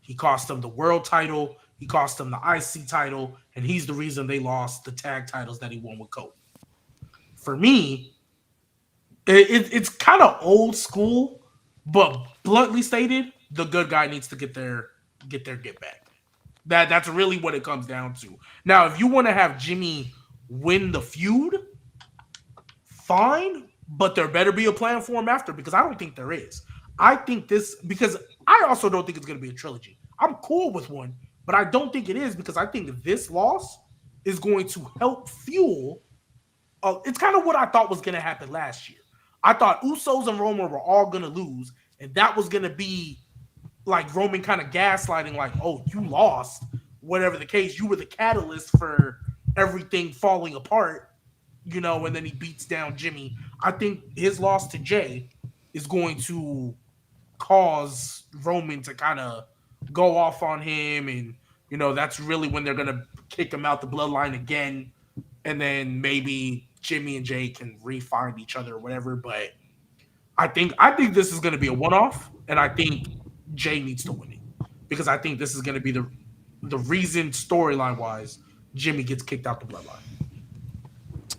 He cost him the world title, he cost him the IC title, and he's the reason they lost the tag titles that he won with Cody. For me, it's kind of old school, but bluntly stated, the good guy needs to get back. That's really what it comes down to. Now, if you want to have Jimmy win the feud, fine, but there better be a plan for him after, because I don't think there is. Because I also don't think it's going to be a trilogy. I'm cool with one, but I don't think it is, because I think this loss is going to help fuel. It's kind of what I thought was going to happen last year. I thought Usos and Roman were all going to lose, and that was going to be like Roman kind of gaslighting, like, oh, you lost, whatever the case. You were the catalyst for everything falling apart, and then he beats down Jimmy. I think his loss to Jay is going to cause Roman to kind of go off on him, and, that's really when they're going to kick him out the bloodline again, and then maybe Jimmy and Jay can re-find each other or whatever, but I think this is going to be a one-off, and I think Jay needs to win it, because I think this is going to be the reason, storyline-wise, Jimmy gets kicked out the bloodline.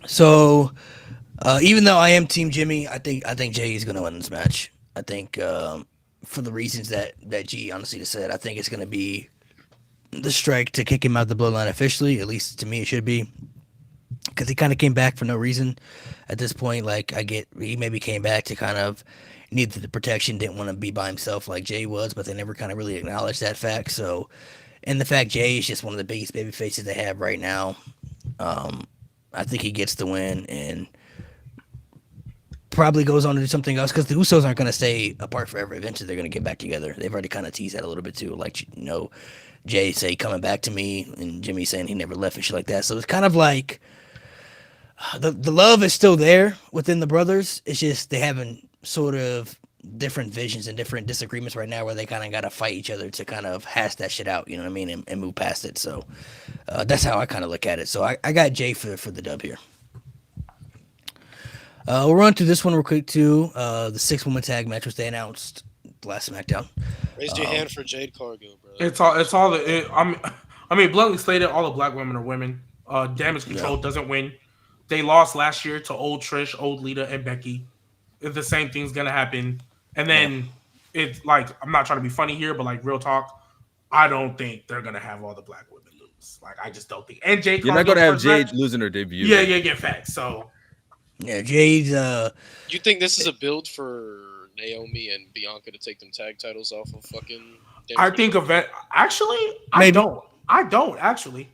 So, even though I am Team Jimmy, I think Jay is going to win this match. I think for the reasons that G honestly just said, I think it's going to be the strike to kick him out the bloodline officially. At least to me, it should be. Because he kind of came back for no reason at this point. Like, he maybe came back to kind of needed the protection, didn't want to be by himself like Jay was, but they never kind of really acknowledged that fact. So, and the fact Jay is just one of the biggest baby faces they have right now, I think he gets the win and probably goes on to do something else, because the Usos aren't going to stay apart forever. Eventually, they're going to get back together. They've already kind of teased that a little bit too. Like, Jay say coming back to me, and Jimmy saying he never left and shit like that. So it's kind of like the love is still there within the brothers. It's just they having sort of different visions and different disagreements right now, where they kind of got to fight each other to kind of hash that shit out, you know what I mean, and move past it. So that's how I kind of look at it. So I got Jay for the dub here. We'll run through this one real quick too. The 6-woman tag match, which they announced last SmackDown. Raise your hand for Jade Cargill, bro. I mean, bluntly stated, all the black women are women. Damage Control doesn't win. They lost last year to old Trish, old Lita, and Becky. The same thing's gonna happen. And then it's like, I'm not trying to be funny here, but like, real talk, I don't think they're gonna have all the black women lose. Like, I just don't think. And Jade, you're not gonna have Jade losing her debut. Yeah, facts. So yeah, Jade's. You think this is a build for Naomi and Bianca to take them tag titles off of fucking? I think actually, I don't actually.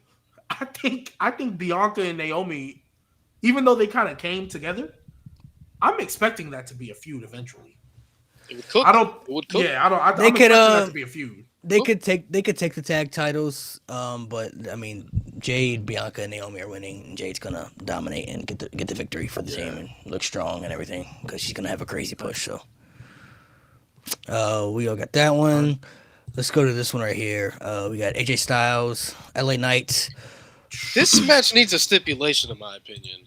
I think Bianca and Naomi, even though they kind of came together, I'm expecting that to be a feud eventually. It would cook. It would cook. Yeah, I'm expecting that to be a feud. They could take the tag titles, but I mean, Jade, Bianca, and Naomi are winning, and Jade's gonna dominate and get the victory for the team and look strong and everything because she's gonna have a crazy push. So, we all got that one. Let's go to this one right here. We got AJ Styles, LA Knight. This match needs a stipulation, in my opinion,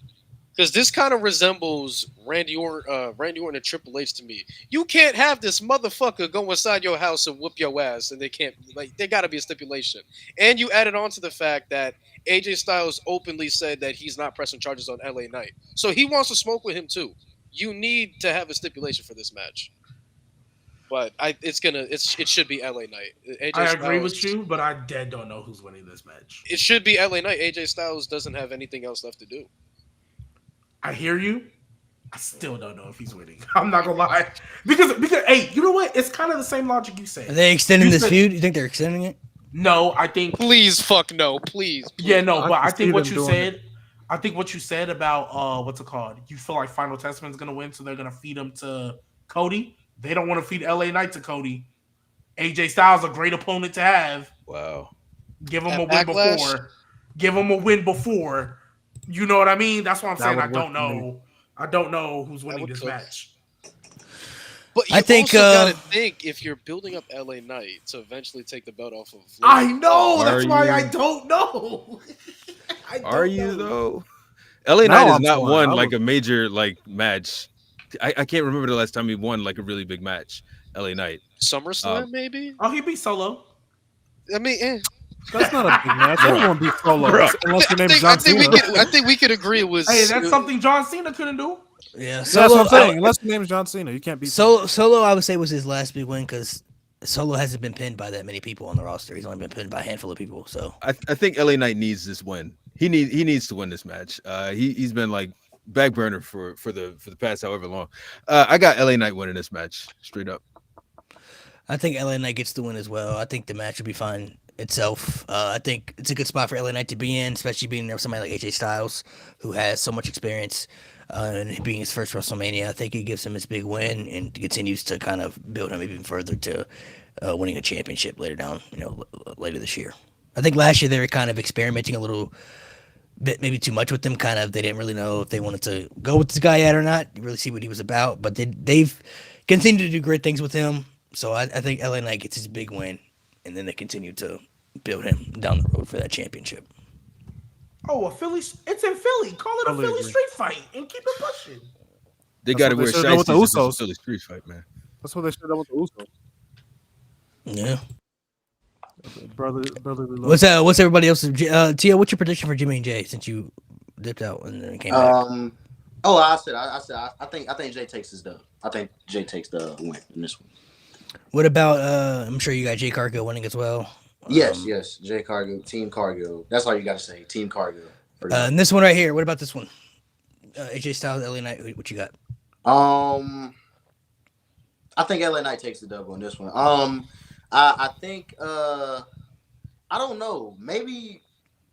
because this kind of resembles Randy Orton and Triple H to me. You can't have this motherfucker go inside your house and whoop your ass, and they can't. Like, there got to be a stipulation. And you added on to the fact that AJ Styles openly said that he's not pressing charges on LA Knight, so he wants to smoke with him too. You need to have a stipulation for this match. But it should be LA Knight. I agree with you, but I dead don't know who's winning this match. It should be LA Knight. AJ Styles doesn't have anything else left to do. I hear you. I still don't know if he's winning. I'm not gonna lie, because hey, you know what? It's kind of the same logic you said. Are they extending this feud? You think they're extending it? No, I think. Please, fuck no, please. Yeah, no, but I think see what them you doing said. I think what you said about what's it called? You feel like Final Testament's gonna win, so they're gonna feed him to Cody. They don't want to feed LA Knight to Cody. AJ Styles a great opponent to have. Wow. Give him At a win Backlash? before. Give him a win before. You know what I mean? That's what I'm That saying. would I don't work for me. know. I don't know who's winning would this cook. match. But you I think, also gotta think if you're building up LA Knight to eventually take the belt off of. I know. That's Are why you? I don't know. I don't Are you know. though? LA Now Knight has I'm not torn. won I like was- a major like match. I can't remember the last time he won like a really big match. LA Knight. SummerSlam, maybe. Oh, he beat Solo. I mean, That's not a big match. Everyone beat Solo Bruh. unless your I name's think, John Cena. I think we could agree it was. Hey, that's something John Cena couldn't do. Yeah, That's what Solo. I'm saying. Unless your name's John Cena, you can't beat Solo, I would say was his last big win because Solo hasn't been pinned by that many people on the roster. He's only been pinned by a handful of people. So I think LA Knight needs this win. He needs to win this match. He's been like back burner for the past however long. I got LA Knight winning this match straight up. I think LA Knight gets the win as well. I think the match will be fine itself. I think it's a good spot for LA Knight to be in, especially being there with somebody like AJ Styles, who has so much experience, and being his first WrestleMania. I think it gives him his big win and continues to kind of build him even further to winning a championship later down, later this year. I think last year they were kind of experimenting a little bit, maybe too much with him. Kind of, they didn't really know if they wanted to go with this guy yet or not. Really see what he was about, but they've continued to do great things with him. So I think LA Knight gets his big win, and then they continue to build him down the road for that championship. Oh, a Philly. It's in Philly. Call it a Totally Philly agree. street fight and keep it pushing. They That's got to what wear they should've done with the shiesties if it's a Usos. Philly street fight, man. That's what they should have done with the Usos. Yeah. Brotherly love. What's everybody else's? Tia, what's your prediction for Jimmy and Jay since you dipped out and then came back? I think Jay takes his dub. I think Jay takes the win in this one. What about? I'm sure you got Jay Cargill winning as well. Yes, Jay Cargill, Team Cargill. That's all you got to say, Team Cargill. And this one right here. What about this one? AJ Styles, LA Knight. What you got? I think LA Knight takes the dub on this one. I think I don't know. Maybe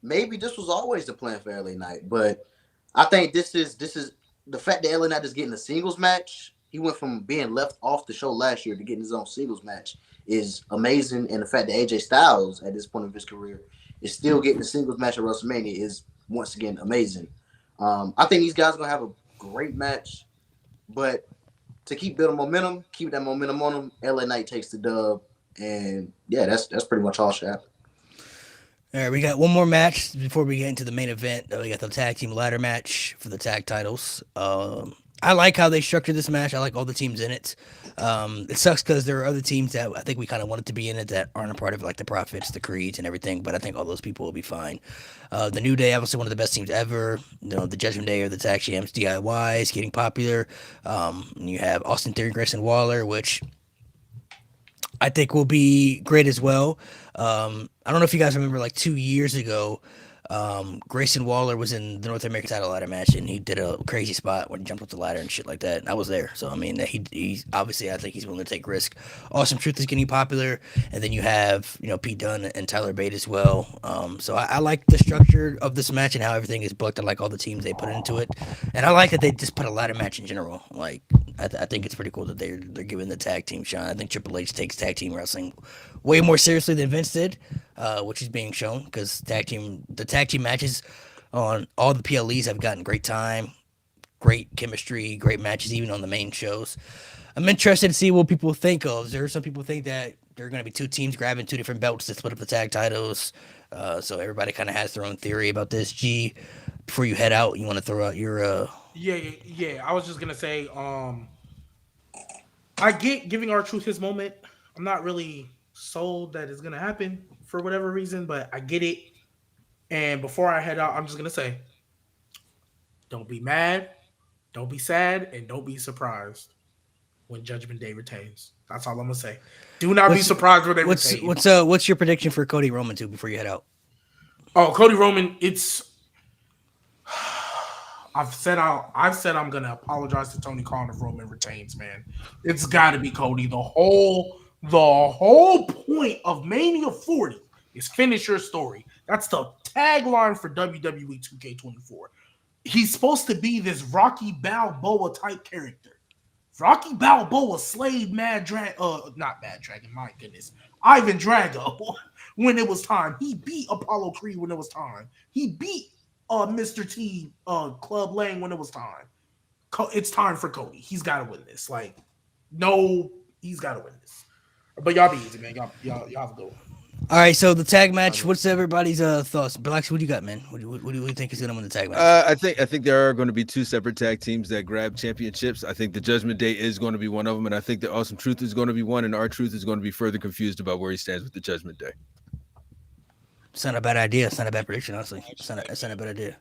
this was always the plan for LA Knight, but I think this is the fact that LA Knight is getting a singles match. He went from being left off the show last year to getting his own singles match is amazing, and the fact that AJ Styles at this point of his career is still getting a singles match at WrestleMania is once again amazing. I think these guys are gonna have a great match, but to keep building momentum, keep that momentum on them, LA Knight takes the dub, and yeah, that's pretty much all should happen. All right, we got one more match before we get into the main event. We got the tag team ladder match for the tag titles. I like how they structured this match. I like all the teams in it. It sucks because there are other teams that I think we kind of wanted to be in it that aren't a part of it, like the Profits, the Creeds, and everything. But I think all those people will be fine. The New Day, obviously one of the best teams ever. The Judgment Day or the Tag Champs, DIY is getting popular. And you have Austin Theory, Grayson Waller, which I think will be great as well. I don't know if you guys remember, like 2 years ago, Grayson Waller was in the North American title ladder match, and he did a crazy spot when he jumped up the ladder and shit like that. And I was there, so I mean, he's obviously, I think he's willing to take risk. Awesome Truth is getting popular, and then you have Pete Dunne and Tyler Bate as well. So I like the structure of this match and how everything is booked. I like all the teams they put into it, and I like that they just put a ladder match in general. Like I think it's pretty cool that they're giving the tag team shine. I think Triple H takes tag team wrestling way more seriously than Vince did. which is being shown because the tag team matches on all the PLEs have gotten great time, great chemistry, great matches, even on the main shows. I'm interested to see what people think of. There are some people think that there are going to be two teams grabbing two different belts to split up the tag titles. So everybody kind of has their own theory about this. G, before you head out, you want to throw out your Yeah. I was just gonna say, I get giving R-Truth his moment. I'm not really sold that it's gonna happen for whatever reason, but I get it. And before I head out, I'm just gonna say, don't be mad, don't be sad, and don't be surprised when Judgment Day retains. That's all I'm gonna say. Do not be surprised when they retain. What's your prediction for Cody Roman too before you head out? Oh, Cody Roman, I've said I'm gonna apologize to Tony Khan if Roman retains, man. It's gotta be Cody. The whole point of Mania 40 is finish your story. That's the tagline for WWE 2K24. He's supposed to be this Rocky Balboa type character. Rocky Balboa slayed not Mad Dragon, my goodness. Ivan Drago when it was time. He beat Apollo Creed when it was time. He beat Mr. T Club Lang when it was time. It's time for Cody. He's got to win this. He's got to win this. But y'all be easy, man. Y'all have a good one. All right, so the tag match. What's everybody's thoughts? Blacks, what do you got, man? What do you think is going to win the tag match? I think there are going to be two separate tag teams that grab championships. I think the Judgment Day is going to be one of them, and I think the Awesome Truth is going to be one, and R-Truth is going to be further confused about where he stands with the Judgment Day. It's not a bad idea. It's not a bad prediction, honestly. It's not a bad idea.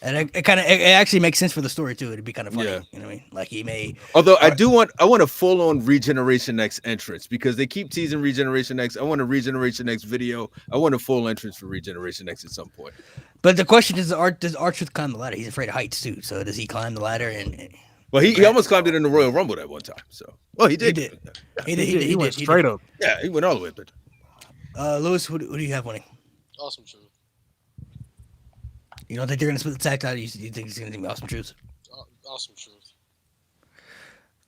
And it actually makes sense for the story too. It'd be kind of funny, Yeah. You know what I mean? Like he may. Although I want a full on Regeneration X entrance because they keep teasing Regeneration X. I want a Regeneration X video. I want a full entrance for Regeneration X at some point. But the question is, does R-Truth climb the ladder? He's afraid of heights too. So does he climb the ladder? Well, he almost climbed it in the Royal Rumble that one time. So he did. He went straight up. Yeah, he went all the way up there. Lewis, who do you have winning? Awesome Truth. You don't think they're going to split the tag title? You think it's going to be Awesome Truth? Awesome Truth.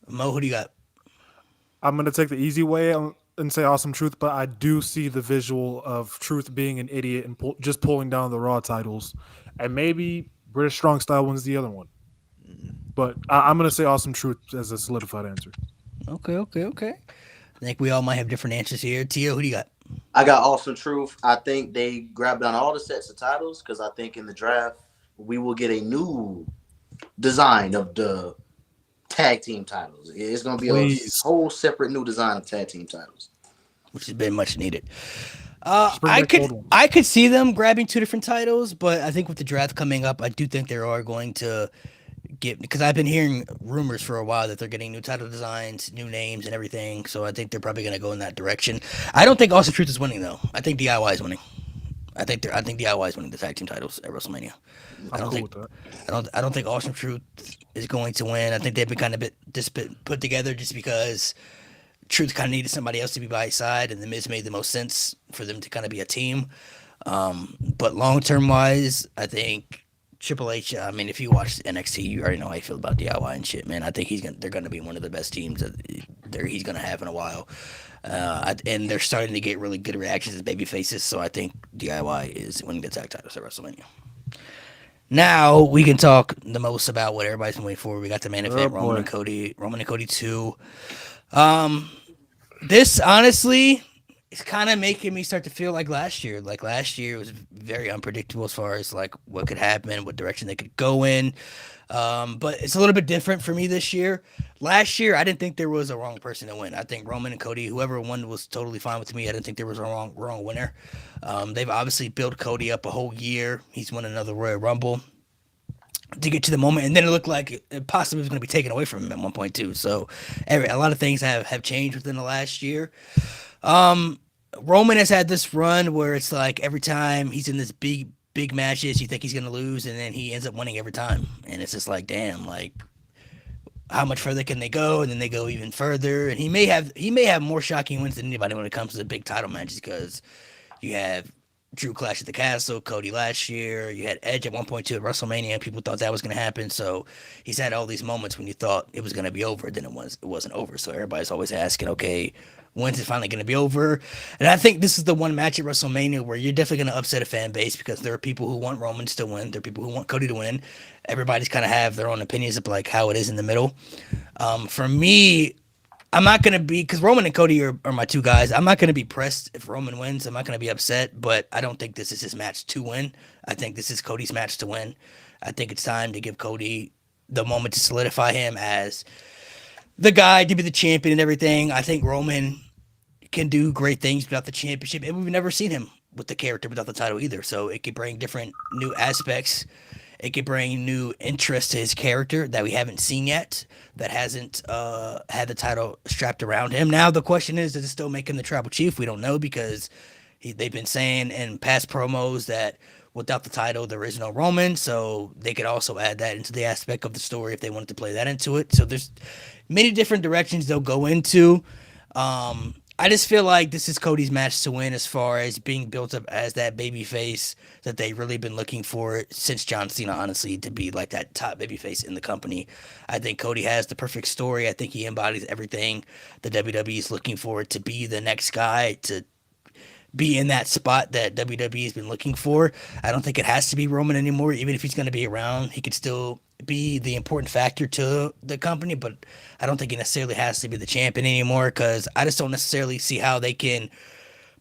Mo, who do you got? I'm going to take the easy way and say Awesome Truth, but I do see the visual of Truth being an idiot and just pulling down the Raw titles. And maybe British Strong Style wins the other one. But I'm going to say Awesome Truth as a solidified answer. Okay. I think we all might have different answers here. Tio, who do you got? I got Awesome Truth. I think they grabbed on all the sets of titles because I think in the draft we will get a new design of the tag team titles. It's going to be a whole separate new design of tag team titles, which has been much needed. I could see them grabbing two different titles, but I think with the draft coming up, I do think they are going to because I've been hearing rumors for a while that they're getting new title designs, new names, and everything. So I think they're probably going to go in that direction. I don't think Awesome Truth is winning though. I think DIY is winning. I think DIY is winning the tag team titles at WrestleMania. I don't think Awesome Truth is going to win. I think they've been kind of put together just because Truth kind of needed somebody else to be by his side, and the Miz made the most sense for them to kind of be a team. But long term wise, I think Triple H. I mean, if you watch NXT, you already know how I feel about DIY and shit, man. I think they're gonna be one of the best teams that he's gonna have in a while. And they're starting to get really good reactions as baby faces, so I think DIY is winning the tag titles at WrestleMania. Now we can talk the most about what everybody's been waiting for. We got the main event, Roman and Cody 2. This honestly is kind of making me start to feel like last year. Like last year was very unpredictable as far as like what could happen, what direction they could go in. But it's a little bit different for me this year. Last year, I didn't think there was a wrong person to win. I think Roman and Cody, whoever won, was totally fine with me. I didn't think there was a wrong winner. They've obviously built Cody up a whole year. He's won another Royal Rumble to get to the moment, and then it looked like it possibly was going to be taken away from him at one point too. So a lot of things have changed within the last year. Roman has had this run where it's like every time he's in this big matches, you think he's going to lose, and then he ends up winning every time. And it's just like, damn, like how much further can they go? And then they go even further. And he may have more shocking wins than anybody when it comes to the big title matches, because you have Drew Clash at the Castle, Cody last year. You had Edge at 1.2 at WrestleMania. People thought that was going to happen. So he's had all these moments when you thought it was going to be over, then it wasn't over. So everybody's always asking, okay, when's it finally going to be over? And I think this is the one match at WrestleMania where you're definitely going to upset a fan base because there are people who want Roman to win. There are people who want Cody to win. Everybody's kind of have their own opinions of like how it is in the middle. For me, I'm not going to be, because Roman and Cody are my two guys. I'm not going to be pressed if Roman wins. I'm not going to be upset, but I don't think this is his match to win. I think this is Cody's match to win. I think it's time to give Cody the moment to solidify him as the guy to be the champion and everything. I think Roman can do great things without the championship, and we've never seen him with the character without the title either. So it could bring different new aspects. It could bring new interest to his character that we haven't seen yet, that hasn't had the title strapped around him. Now the question is, does it still make him the tribal chief? We don't know because they've been saying in past promos that without the title, there is no Roman. So they could also add that into the aspect of the story if they wanted to play that into it. So there's many different directions they'll go into. I just feel like this is Cody's match to win as far as being built up as that baby face that they've really been looking for since John Cena, honestly, to be like that top baby face in the company. I think Cody has the perfect story. I think he embodies everything the WWE is looking for to be the next guy to be in that spot that WWE has been looking for. I don't think it has to be Roman anymore. Even if he's going to be around, he could still be the important factor to the company, but I don't think he necessarily has to be the champion anymore because I just don't necessarily see how they can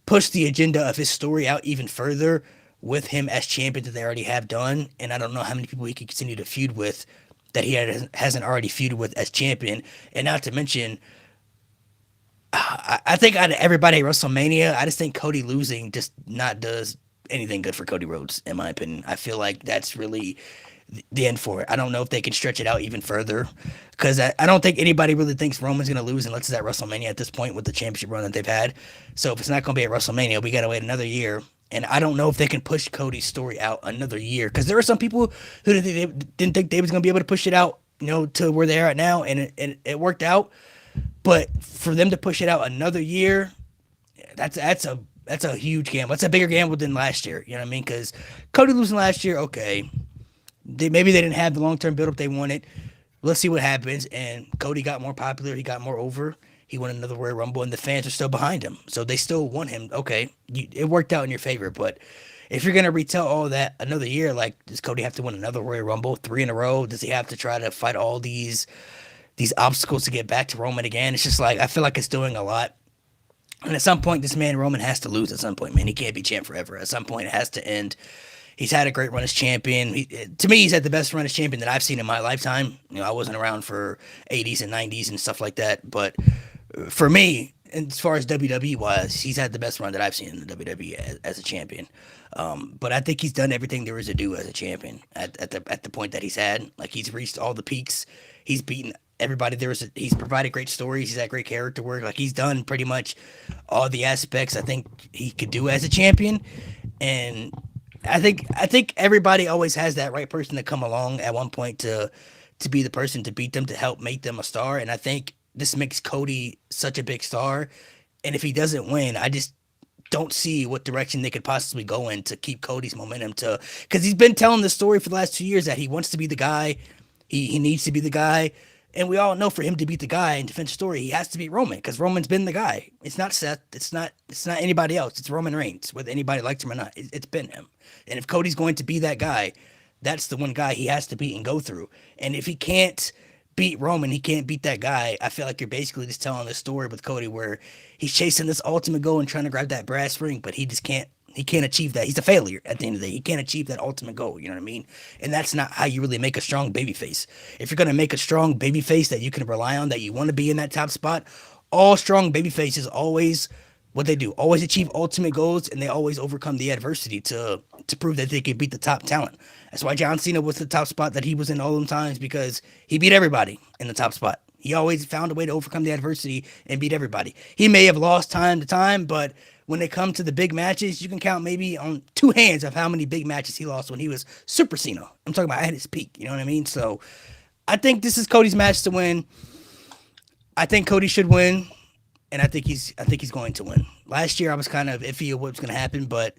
push the agenda of his story out even further with him as champion that they already have done. And I don't know how many people he can continue to feud with that he hasn't already feuded with as champion. And not to mention, I think out of everybody at WrestleMania, I just think Cody losing just not does anything good for Cody Rhodes, in my opinion. I feel like that's really the end for it. I don't know if they can stretch it out even further because I don't think anybody really thinks Roman's going to lose unless it's at WrestleMania at this point with the championship run that they've had. So if it's not going to be at WrestleMania, we got to wait another year. And I don't know if they can push Cody's story out another year because there are some people who didn't think they was going to be able to push it out, to where they're at now, and it worked out. But for them to push it out another year, that's a huge gamble. That's a bigger gamble than last year. You know what I mean? Because Cody losing last year, okay, maybe they didn't have the long-term build-up they wanted. Let's see what happens. And Cody got more popular. He got more over. He won another Royal Rumble, and the fans are still behind him. So they still want him. Okay, it worked out in your favor. But if you're going to retell all that another year, like, does Cody have to win another Royal Rumble 3 in a row? Does he have to try to fight all these obstacles to get back to Roman again? It's just like, I feel like it's doing a lot. And at some point, this man, Roman, has to lose at some point, man. He can't be champ forever. At some point, it has to end. He's had a great run as champion. To me, he's had the best run as champion that I've seen in my lifetime. I wasn't around for 80s and 90s and stuff like that. But for me, as far as WWE wise, he's had the best run that I've seen in the WWE as a champion. But I think he's done everything there is to do as a champion at the point that he's had. Like, he's reached all the peaks. He's beaten everybody. He's provided great stories. He's had great character work. Like, he's done pretty much all the aspects I think he could do as a champion. And I think everybody always has that right person to come along at one point to be the person to beat them, to help make them a star. And I think this makes Cody such a big star. And if he doesn't win, I just don't see what direction they could possibly go in to keep Cody's momentum because he's been telling the story for the last 2 years that he wants to be the guy. He needs to be the guy. And we all know for him to beat the guy and defend the story, he has to beat Roman because Roman's been the guy. It's not Seth. It's not anybody else. It's Roman Reigns, whether anybody likes him or not. It's been him. And if Cody's going to be that guy, that's the one guy he has to beat and go through. And if he can't beat Roman, he can't beat that guy. I feel like you're basically just telling this story with Cody where he's chasing this ultimate goal and trying to grab that brass ring, but he just can't. He can't achieve that. He's a failure at the end of the day. He can't achieve that ultimate goal. You know what I mean? And that's not how you really make a strong babyface. If you're going to make a strong babyface that you can rely on, that you want to be in that top spot, all strong babyfaces always, what they do, always achieve ultimate goals, and they always overcome the adversity to prove that they can beat the top talent. That's why John Cena was the top spot that he was in all them times, because he beat everybody in the top spot. He always found a way to overcome the adversity and beat everybody. He may have lost time to time, but when they come to the big matches, you can count maybe on 2 hands of how many big matches he lost when he was Super Cena. I'm talking about at his peak. You know what I mean? So I think this is Cody's match to win. I think Cody should win, and I think he's going to win. Last year I was kind of iffy of what's going to happen, but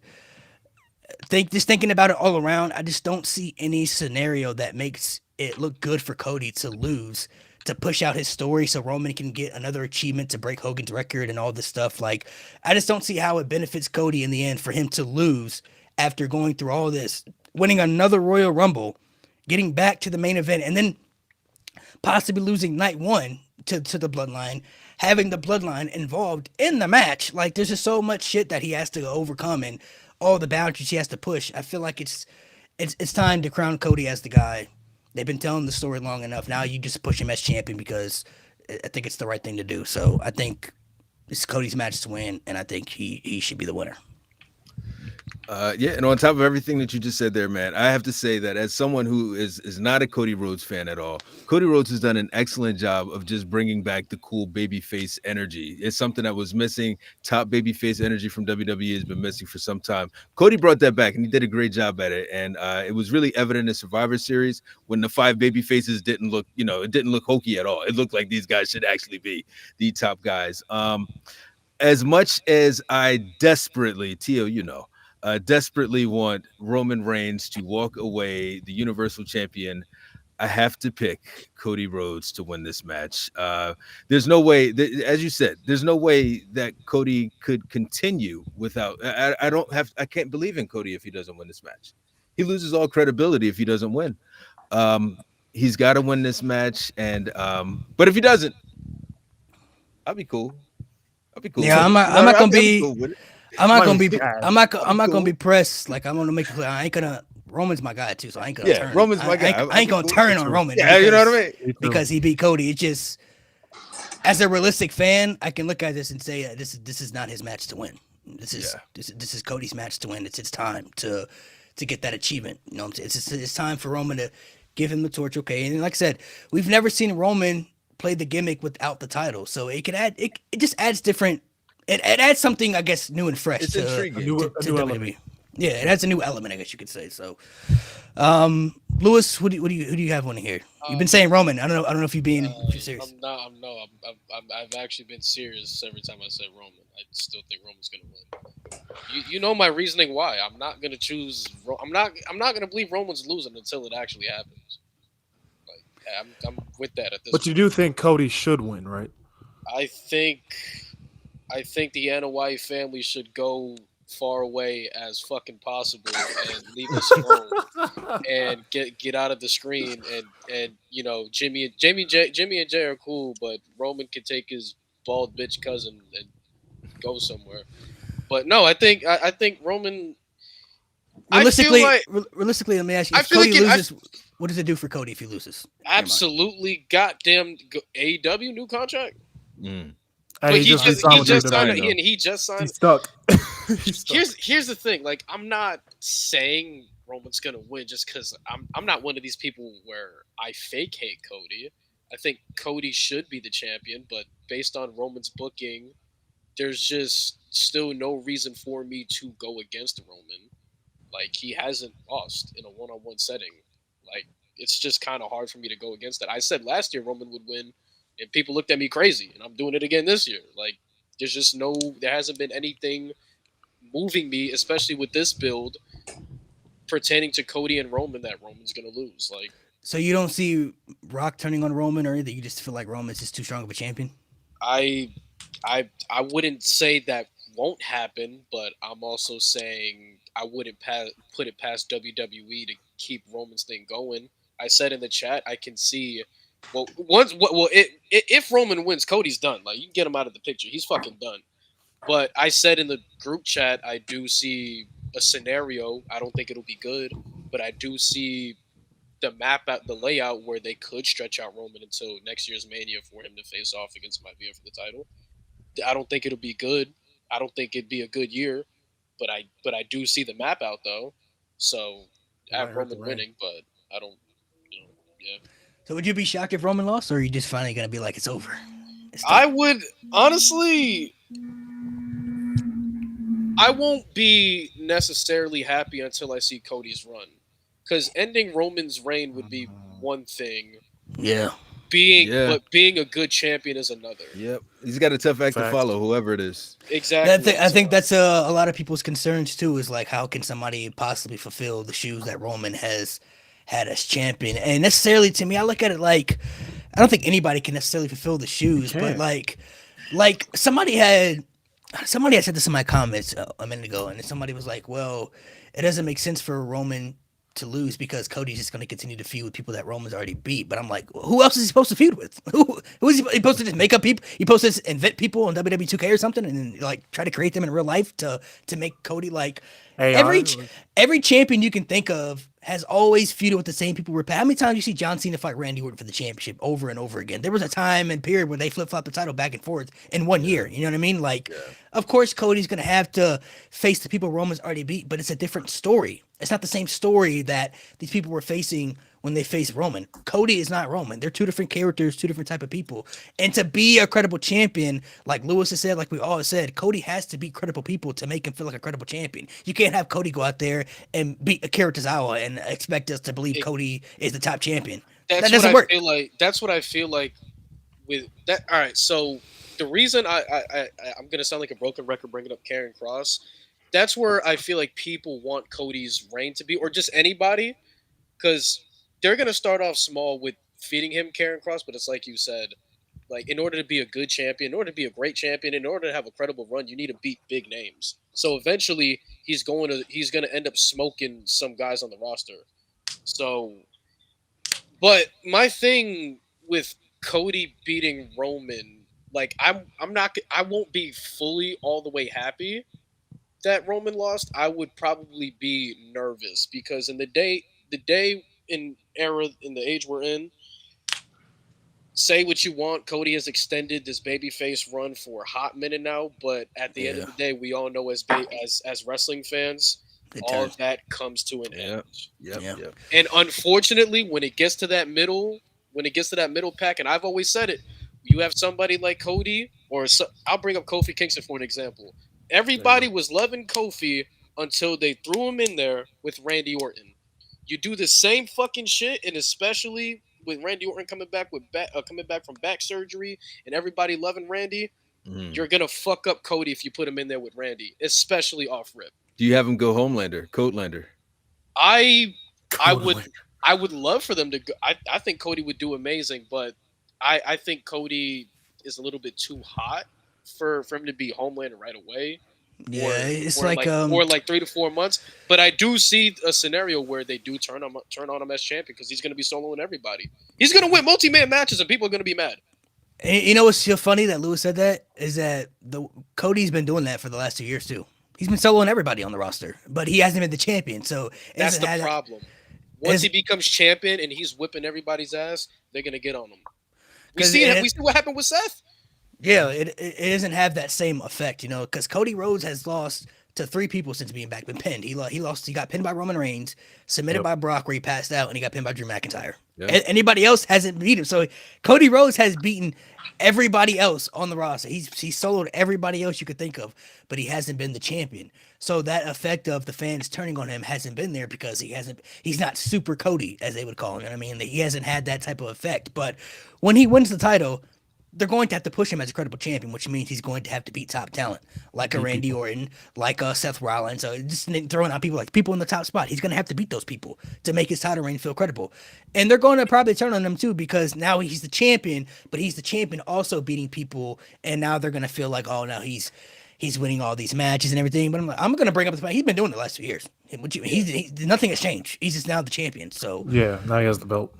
thinking about it all around, I just don't see any scenario that makes it look good for Cody to lose, to push out his story so Roman can get another achievement to break Hogan's record and all this stuff. Like, I just don't see how it benefits Cody in the end for him to lose after going through all this, winning another Royal Rumble, getting back to the main event, and then possibly losing night one to the Bloodline, having the Bloodline involved in the match. Like, there's just so much shit that he has to overcome and all the boundaries he has to push. I feel like it's time to crown Cody as the guy. They've been telling the story long enough. Now you just push him as champion because I think it's the right thing to do. So I think it's Cody's match to win, and I think he should be the winner. Yeah, and on top of everything that you just said there, man, I have to say that as someone who is not a Cody Rhodes fan at all, Cody Rhodes has done an excellent job of just bringing back the cool babyface energy. It's something that was missing. Top babyface energy from WWE has been missing for some time. Cody brought that back, and he did a great job at it. And it was really evident in Survivor Series when the 5 babyfaces didn't look, it didn't look hokey at all. It looked like these guys should actually be the top guys. As much as I desperately, Tio, desperately want Roman Reigns to walk away the Universal Champion, I have to pick Cody Rhodes to win this match. There's no way, as you said, there's no way that Cody could continue without. I can't believe in Cody if he doesn't win this match. He loses all credibility if he doesn't win. He's got to win this match, and but if he doesn't, I'll be cool. Yeah, I'm not gonna be. Cool with it. I'm not gonna be pressed. Like, I'm gonna make it clear. I ain't gonna. Roman's my guy too, so I ain't gonna turn. Roman's my guy. I ain't gonna turn on Roman. Yeah, you know what I mean? Because he beat Cody. It just, as a realistic fan, I can look at this and say this is not his match to win. This is Cody's match to win. It's his time to get that achievement. You know what I'm saying? It's time for Roman to give him the torch. Okay, and like I said, we've never seen Roman play the gimmick without the title, so it can add. It just adds different. It adds something, I guess, new and fresh. It's intriguing. A new WWE. Yeah, it adds a new element, I guess you could say. So, Lewis, who do you have on here? You've been saying Roman. I don't know if you're being serious. I've actually been serious every time I say Roman. I still think Roman's gonna win. You know my reasoning why. I'm not gonna choose. I'm not gonna believe Roman's losing until it actually happens. Like, I'm with that at this. But you do think Cody should win, right? I think the Anoa'i family should go far away as fucking possible and leave us alone and get out of the screen, and Jimmy and Jay are cool, but Roman can take his bald bitch cousin and go somewhere. But no, I think Roman. Realistically, let me ask you: if Cody loses, what does it do for Cody if he loses? Absolutely, goddamn AEW new contract. But he just signed. He's stuck. Here's the thing. Like, I'm not saying Roman's gonna win just because I'm not one of these people where I fake hate Cody. I think Cody should be the champion, but based on Roman's booking, there's just still no reason for me to go against Roman. Like, he hasn't lost in a one-on-one setting. Like, it's just kind of hard for me to go against that. I said last year Roman would win, and people looked at me crazy, and I'm doing it again this year. Like, there hasn't been anything moving me, especially with this build, pertaining to Cody and Roman, that Roman's gonna lose. Like, so you don't see Rock turning on Roman, or anything? You just feel like Roman's just too strong of a champion? I wouldn't say that won't happen, but I'm also saying I wouldn't put it past WWE to keep Roman's thing going. I said in the chat, I can see. If Roman wins, Cody's done. Like, you can get him out of the picture. He's fucking done. But I said in the group chat, I do see a scenario. I don't think it'll be good, but I do see the layout where they could stretch out Roman until next year's Mania for him to face off against Maivia for the title. I don't think it'll be good. I don't think it'd be a good year, but I do see the map out though. So I have Roman winning, but I don't. Yeah. So would you be shocked if Roman lost, or are you just finally gonna be like, it's over? I would honestly. I won't be necessarily happy until I see Cody's run, because ending Roman's reign would be one thing. Yeah. being a good champion is another. Yep. He's got a tough act to Facts. follow, whoever it is. Exactly. I think that's a lot of people's concerns too. Is like, how can somebody possibly fulfill the shoes that Roman has had as champion? And necessarily, to me, I look at it like, I don't think anybody can necessarily fulfill the shoes, but can't. like somebody had said this in my comments a minute ago, and somebody was like, "Well, it doesn't make sense for Roman to lose because Cody's just going to continue to feud with people that Roman's already beat." But I'm like, who else is he supposed to feud with? Who is he supposed to just make up people? He supposed to just invent people on WWE 2K or something, and then like try to create them in real life to make Cody like every champion you can think of has always feuded with the same people. How many times you see John Cena fight Randy Orton for the championship over and over again? There was a time and period where they flip-flopped the title back and forth in 1 year. You know what I mean? Like, of course, Cody's going to have to face the people Roman's already beat, but it's a different story. It's not the same story that these people were facing when they faced Roman. Cody is not Roman. They're two different characters, two different type of people. And to be a credible champion, like Lewis has said, like we all said, Cody has to beat credible people to make him feel like a credible champion. You can't have Cody go out there and beat Akira Tozawa and expect us to believe Cody is the top champion. That doesn't work. That's what I feel like with that. All right, so the reason I'm gonna sound like a broken record bringing up Karrion Kross, that's where I feel like people want Cody's reign to be, or just anybody, because they're going to start off small with feeding him Karrion Kross, but it's like you said, like in order to be a good champion, in order to be a great champion, in order to have a credible run, you need to beat big names. So eventually he's going to end up smoking some guys on the roster. So, but my thing with Cody beating Roman, like I won't be fully all the way happy that Roman lost. I would probably be nervous because in the day in the age we're in, say what you want, Cody has extended this babyface run for a hot minute now, but at the end of the day, we all know as wrestling fans, all of that comes to an end. Yep. And unfortunately, when it gets to that middle pack, and I've always said it, you have somebody like Cody, I'll bring up Kofi Kingston for an example. Everybody was loving Kofi until they threw him in there with Randy Orton. You do the same fucking shit, and especially with Randy Orton coming back from back surgery and everybody loving Randy, you're gonna fuck up Cody if you put him in there with Randy, especially off rip. Do you have him go Coatlander? I would love for them to go. I think Cody would do amazing, but I think Cody is a little bit too hot for him to be Homelander right away. Yeah, it's or like 3 to 4 months. But I do see a scenario where they do turn on him as champion because he's going to be soloing everybody. He's going to win multi-man matches and people are going to be mad. And you know what's so funny that Lewis said that is that Cody's been doing that for the last 2 years too. He's been soloing everybody on the roster, but he hasn't been the champion. So that's the problem. Once he becomes champion and he's whipping everybody's ass, they're going to get on him. We see what happened with Seth. Yeah, it doesn't have that same effect, because Cody Rhodes has lost to 3 people since being back, been pinned. He got pinned by Roman Reigns, submitted by Brock where he passed out, and he got pinned by Drew McIntyre. Yep. Anybody else hasn't beat him. So Cody Rhodes has beaten everybody else on the roster. He's soloed everybody else you could think of, but he hasn't been the champion. So that effect of the fans turning on him hasn't been there because he's not super Cody, as they would call him. You know what I mean? He hasn't had that type of effect. But when he wins the title, they're going to have to push him as a credible champion, which means he's going to have to beat top talent, like a Randy Orton, like a Seth Rollins. So just throwing out people in the top spot. He's going to have to beat those people to make his title reign feel credible. And they're going to probably turn on him too because now he's the champion, but he's the champion also beating people. And now they're going to feel like, oh, now he's winning all these matches and everything. But I'm going to bring up the fact he's been doing it the last 2 years. Nothing has changed. He's just now the champion. So yeah, now he has the belt.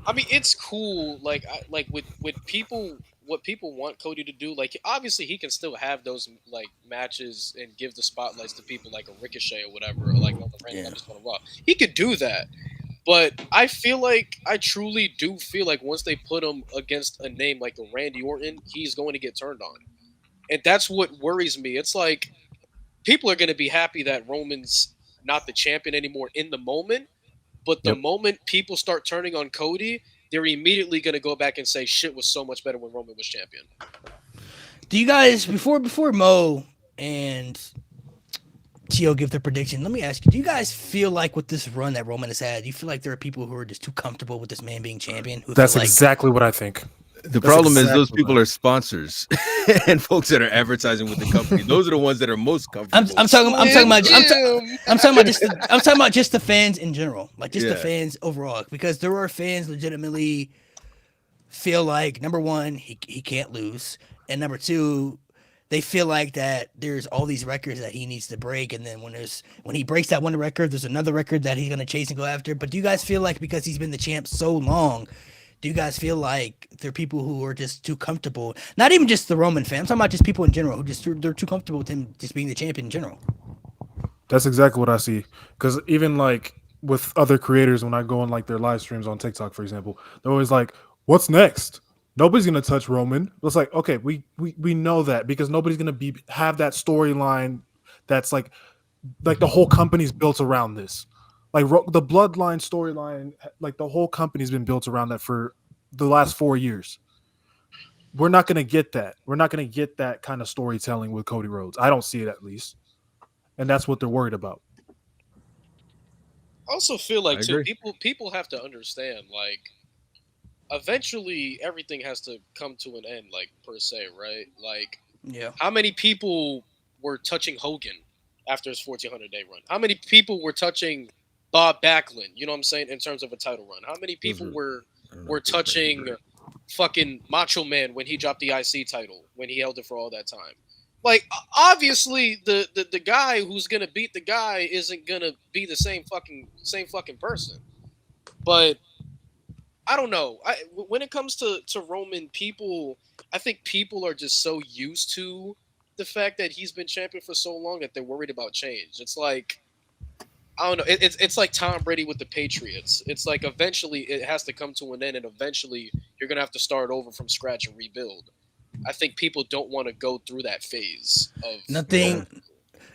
I mean, it's cool. Like with people. What people want Cody to do, like obviously he can still have those like matches and give the spotlights to people like a Ricochet or whatever, or like on the random matches on Raw. He could do that, but I truly do feel like once they put him against a name like a Randy Orton, he's going to get turned on, and that's what worries me. It's like people are going to be happy that Roman's not the champion anymore in the moment, but the moment people start turning on Cody, they're immediately going to go back and say shit was so much better when Roman was champion. Do you guys, before Mo and Tio give their prediction. Let me ask you: do you guys feel like with this run that Roman has had, do you feel like there are people who are just too comfortable with this man being champion? Who That's feel like, exactly what I think. The That's problem is those exactly people what are sponsors and folks that are advertising with the company. Those are the ones that are most I'm comfortable. talking I'm talking about Jim. I'm talking about I'm talking about just the fans in general, like just the Yeah. fans overall, because there are fans legitimately feel like number one he can't lose, and number two they feel like that there's all these records that he needs to break, and then when he breaks that one record, there's another record that he's gonna chase and go after. But do you guys feel like because he's been the champ so long, do you guys feel like there are people who are just too comfortable? Not even just the Roman fans. I'm talking about just people in general who just they're too comfortable with him just being the champion in general. That's exactly what I see. Because even like with other creators, when I go on like their live streams on TikTok, for example, they're always like, "What's next? Nobody's gonna touch Roman." It's like, okay, we know that because nobody's gonna have that storyline. That's like the whole company's built around this. Like the Bloodline storyline, like the whole company's been built around that for the last 4 years. We're not gonna get that. We're not gonna get that kind of storytelling with Cody Rhodes. I don't see it at least, and that's what they're worried about. I also feel like I too agree. people have to understand like eventually everything has to come to an end, like per se, right? Like Yeah. how many people were touching Hogan after his 1400-day run? How many people were touching Bob Backlund? You know what I'm saying in terms of a title run. How many people were I don't know were if those guys touching agree. fucking Macho Man when he dropped the IC title when he held it for all that time? Like obviously the guy who's gonna beat the guy isn't gonna be the same fucking person. But I don't know. When it comes to Roman, I think people are just so used to the fact that he's been champion for so long that they're worried about change. It's like I don't know. It's like Tom Brady with the Patriots. It's like eventually it has to come to an end, and eventually you're gonna have to start over from scratch and rebuild. I think people don't want to go through that phase of Nothing.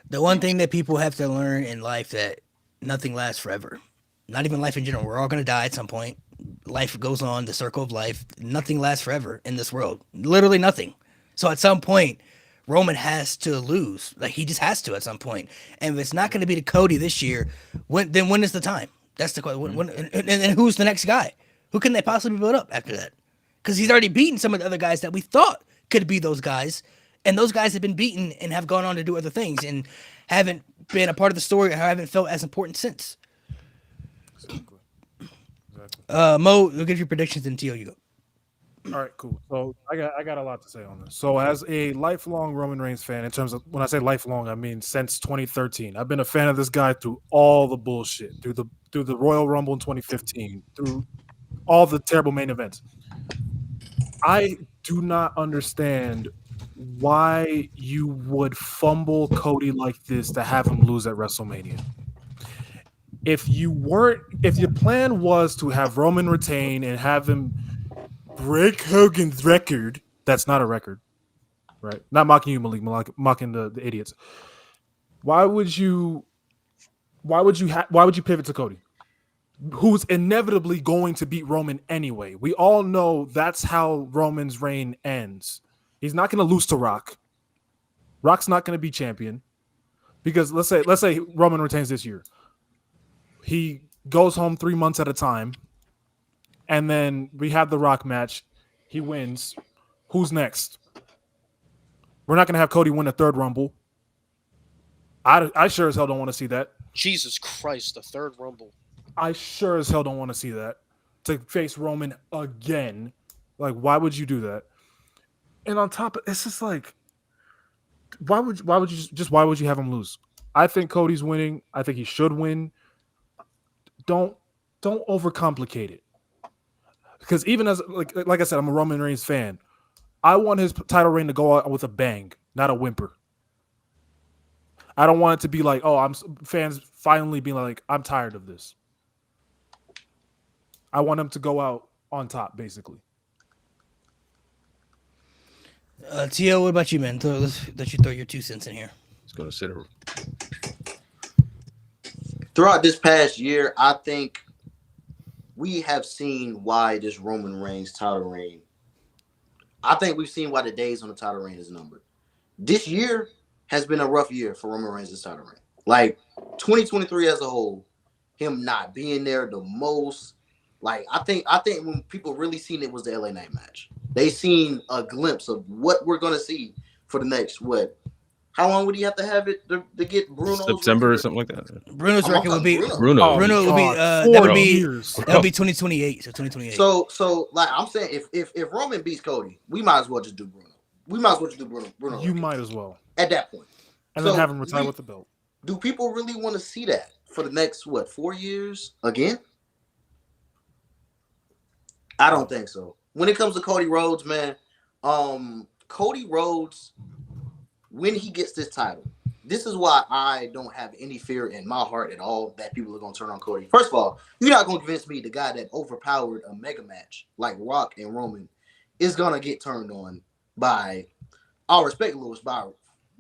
The one thing that people have to learn in life that nothing lasts forever. Not even life in general. We're all gonna die at some point. Life goes on. The circle of life. Nothing lasts forever in this world. Literally nothing. So at some point, Roman has to lose. Like he just has to at some point. And if it's not going to be to Cody this year, when is the time? That's the question. And who's the next guy? Who can they possibly build up after that? Because he's already beaten some of the other guys that we thought could be those guys, and those guys have been beaten and have gone on to do other things and haven't been a part of the story or haven't felt as important since. Exactly. Mo, look at your predictions and Tio, you go. All right, cool. So I got a lot to say on this. So as a lifelong Roman Reigns fan, in terms of when I say lifelong, I mean since 2013. I've been a fan of this guy through all the bullshit, through the Royal Rumble in 2015, through all the terrible main events. I do not understand why you would fumble Cody like this to have him lose at WrestleMania. If your plan was to have Roman retain and have him break Hogan's record, that's not a record, right? Not mocking you, Malik, mocking the idiots. Why would you pivot to Cody, who's inevitably going to beat Roman anyway? We all know that's how Roman's reign ends. He's not going to lose to Rock. Rock's not going to be champion because let's say Roman retains this year. He goes home 3 months at a time, and then we have the Rock match. He wins. Who's next? We're not going to have Cody win a third Rumble. I sure as hell don't want to see that. Jesus Christ, the third Rumble. I sure as hell don't want to see that. To face Roman again. Like, why would you do that? And on top of it's just like, why would you have him lose? I think Cody's winning. I think he should win. Don't overcomplicate it. Because even as like I said, I'm a Roman Reigns fan. I want his title reign to go out with a bang, not a whimper. I don't want it to be like, fans finally being like, I'm tired of this. I want him to go out on top, basically. Tio, what about you, man? Let you throw your 2 cents in here. It's going to sit a Throughout this past year, I think we have seen why this Roman Reigns title reign. I think we've seen why the days on the title reign is numbered. This year has been a rough year for Roman Reigns' title reign. Like 2023 as a whole, him not being there the most. Like I think when people really seen it was the LA Knight match. They seen a glimpse of what we're gonna see for the next what. How long would he have to have it to get Bruno's September or record? something like that. Bruno's record would be Bruno. Bruno would be God, that would 4 be years. that would be 2028. So 2028. So like I'm saying, if Roman beats Cody, we might as well just do Bruno. We might as well just do Bruno. You might as well. At that point. And then have him retire with the belt. Do people really want to see that for the next 4 years again? I don't think so. When it comes to Cody Rhodes, man, Cody Rhodes, when he gets this title, this is why I don't have any fear in my heart at all that people are going to turn on Cody. First of all, you're not going to convince me the guy that overpowered a mega match like Rock and Roman is going to get turned on by, I'll respect Lewis, by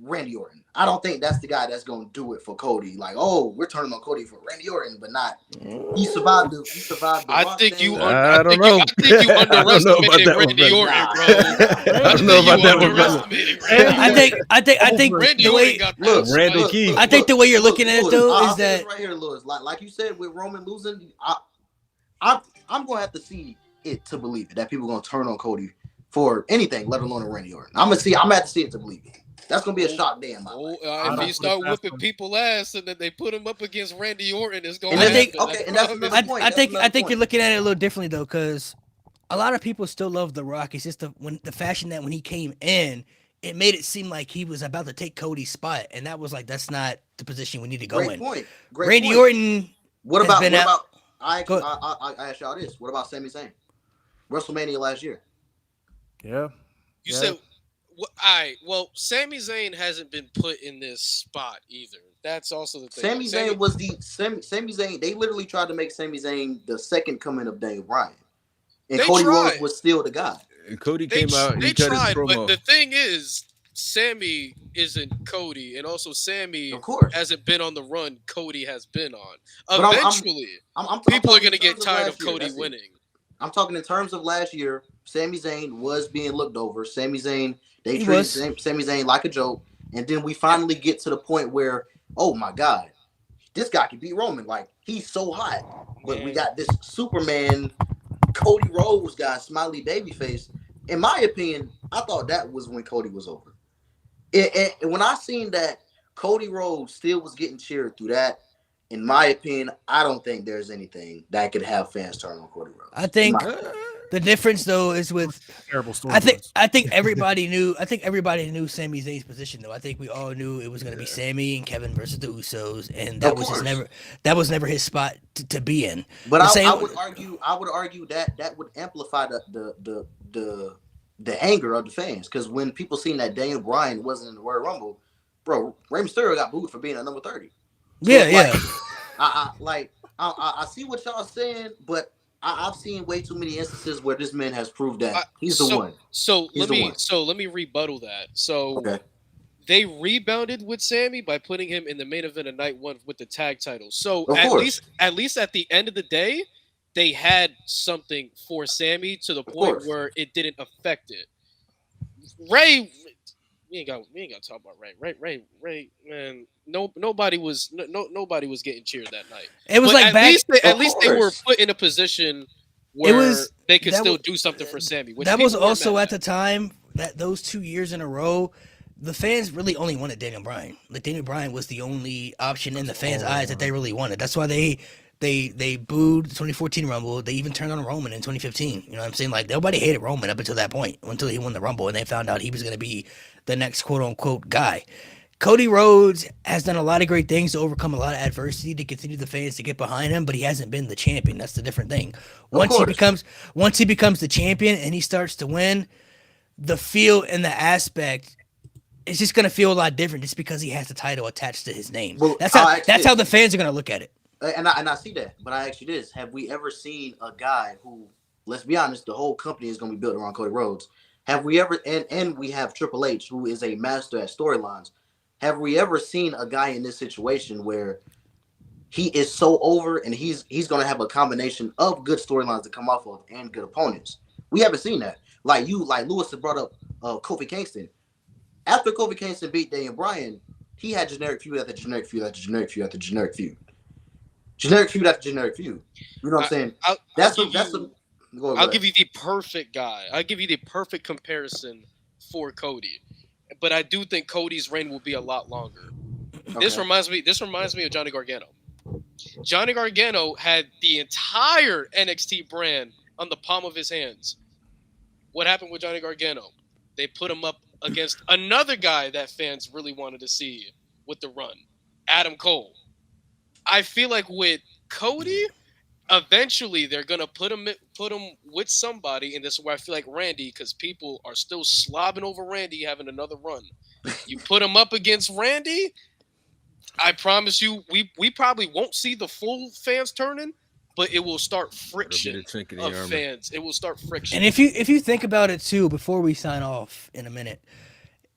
Randy Orton. I don't think that's the guy that's going to do it for Cody. Like, oh, we're turning on Cody for Randy Orton, but not. He survived the I think you. I don't know. I think you underestimated that one, Randy brother. Orton, bro. I don't know about that one, brother. I think Randy the way Orton got Look, that Randall spike. Keith. I think the way you're looking at it Lewis, though I'll is say this that right here, Lewis. Like you said with Roman losing, I'm going to have to see it to believe it that people are going to turn on Cody for anything, let alone a Randy Orton. I'm going to have to see it to believe it. That's gonna be a shock day in my life. If he start whipping people ass and then they put him up against Randy Orton, it's gonna And I happen. think- okay, and that's another point. I That's think another point. you're looking at it a little differently though, because a lot of people still love The Rock. It's just the fashion that when he came in, it made it seem like he was about to take Cody's spot, and that was like that's not the position we need to go Great in. point. Great Randy point. Orton. What has about been what out- about? I Go asked y'all this. What about Sami Zayn? WrestleMania last year. Yeah. You said, all right. Well, Sami Zayn hasn't been put in this spot either. That's also the thing. Sami Zayn was Sami Zayn. They literally tried to make Sami Zayn the second coming of Daniel Bryan, and They Cody tried. Rhodes was still the guy. And Cody They, came out and they he cut his tried, promo. but the thing is, Sammy isn't Cody, and also Sammy Of course. hasn't been on the run Cody has been on. But Eventually, I'm people are talking going to in get terms tired last of year, Cody that's it. winning. I'm talking in terms of last year. Sami Zayn was being looked over. Sami Zayn, they He treated was. Sami Zayn like a joke, and then we finally get to the point where, oh my God, this guy can beat Roman. Like he's so hot, but we got this Superman, Cody Rhodes guy, smiley babyface. In my opinion, I thought that was when Cody was over. And when I seen that Cody Rhodes still was getting cheered through that, in my opinion, I don't think there's anything that could have fans turn on Cody Rhodes. I think In my opinion. the difference though is with Terrible story. I think everybody knew Sami Zayn's position though. I think we all knew it was going to be Sami and Kevin versus the Usos, and that Of was just course. that was never his spot to be in. But The I same- would argue that would amplify the anger of the fans, because when people seen that Daniel Bryan wasn't in the Royal Rumble, bro, Rey Mysterio got booed for being at number 30. So Yeah, it's yeah. like, I see what y'all saying, but I've seen way too many instances where this man has proved that he's the one. So He's the one. let me rebuttal that. So Okay. they rebounded with Sammy by putting him in the main event of night one with the tag title. So Of at course. least at the end of the day, they had something for Sammy to the point course. where it didn't affect it. Ray, we ain't got to talk about Ray, man. Nobody was getting cheered that night. It was But like back. at least they were course. put in a position where was- they could that still was- do something for Sammy. Which That was people weren't also mad at the time that those 2 years in a row, the fans really only wanted Daniel Bryan. Like Daniel Bryan was the only option in the fans' eyes that they really wanted. That's why they booed the 2014 Rumble. They even turned on Roman in 2015. You know what I'm saying? Like nobody hated Roman up until that point, until he won the Rumble, and they found out he was going to be the next quote unquote guy. Cody Rhodes has done a lot of great things to overcome a lot of adversity to continue the fans to get behind him, but he hasn't been the champion. That's the different thing. Once he becomes the champion and he starts to win, the feel and the aspect is just gonna feel a lot different just because he has the title attached to his name. Well, That's I'll how ask this. the fans are gonna look at it. And I see that, but I ask you this: have we ever seen a guy who, let's be honest, the whole company is going to be built around Cody Rhodes? Have we ever? And we have Triple H, who is a master at storylines. Have we ever seen a guy in this situation where he is so over and he's going to have a combination of good storylines to come off of and good opponents? We haven't seen that. Like Lewis had brought up Kofi Kingston. After Kofi Kingston beat Daniel Bryan, he had generic feud after generic feud after generic feud after generic feud. Generic feud after generic feud. You know what I'm saying? I'll give you the perfect guy. I'll give you the perfect comparison for Cody. But I do think Cody's reign will be a lot longer. Okay. This reminds me of Johnny Gargano. Johnny Gargano had the entire NXT brand on the palm of his hands. What happened with Johnny Gargano? They put him up against another guy that fans really wanted to see with the run, Adam Cole. I feel like with Cody, eventually they're gonna put him with somebody, and this is where I feel like Randy, because people are still slobbing over Randy having another run. You put him up against Randy, I promise you, we probably won't see the full fans turning, but it will start friction of fans. It will start friction. And if you think about it too, before we sign off in a minute,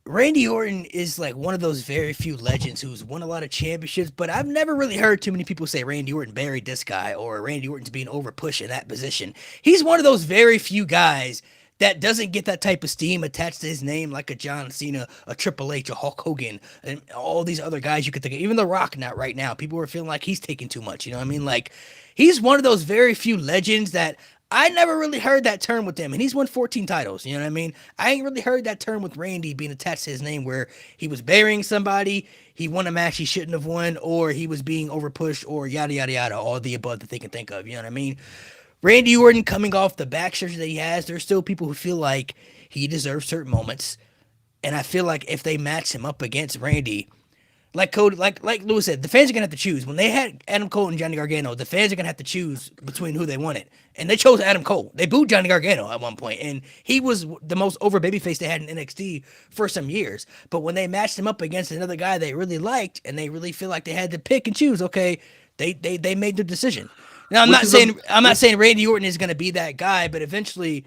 Randy Orton is like one of those very few legends who's won a lot of championships, but I've never really heard too many people say Randy Orton buried this guy or Randy Orton's being overpushed in that position. He's one of those very few guys that doesn't get that type of steam attached to his name like a John Cena, a Triple H, a Hulk Hogan, and all these other guys you could think of. Even The Rock now, right now, people are feeling like he's taking too much. You know what I mean? Like, he's one of those very few legends that I never really heard that term with him, and he's won 14 titles, you know what I mean? I ain't really heard that term with Randy being attached to his name where he was burying somebody, he won a match he shouldn't have won, or he was being overpushed, or yada, yada, yada, all the above that they can think of, you know what I mean? Randy Orton coming off the backstretch that he has, there's still people who feel like he deserves certain moments, and I feel like if they match him up against Randy, like Cody, like Lewis said, the fans are gonna have to choose. When they had Adam Cole and Johnny Gargano, the fans are gonna have to choose between who they wanted, and they chose Adam Cole. They booed Johnny Gargano at one point, and he was the most over babyface they had in NXT for some years. But when they matched him up against another guy they really liked, and they really feel like they had to pick and choose, okay, they made their decision. Now I'm not saying Randy Orton is gonna be that guy, but eventually,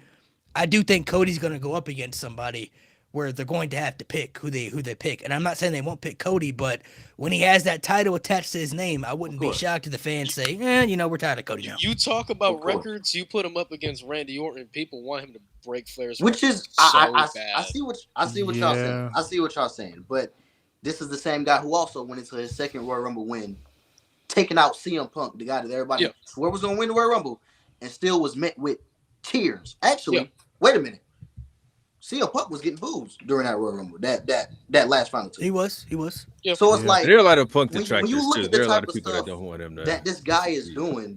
I do think Cody's gonna go up against somebody where they're going to have to pick who they pick. And I'm not saying they won't pick Cody, but when he has that title attached to his name, I wouldn't be shocked if the fans say, we're tired of Cody now. You talk about records, you put him up against Randy Orton, people want him to break Flair's which is bad. I see what y'all saying. I see what y'all saying. But this is the same guy who also went into his second Royal Rumble win, taking out CM Punk, the guy that everybody swore was gonna win the Royal Rumble, and still was met with tears. Actually, wait a minute. CM Punk was getting booed during that Royal Rumble, that last final two. He was. Yep. So it's like there are a lot of Punk detractors too. There are a lot of people that don't want him that this guy is doing.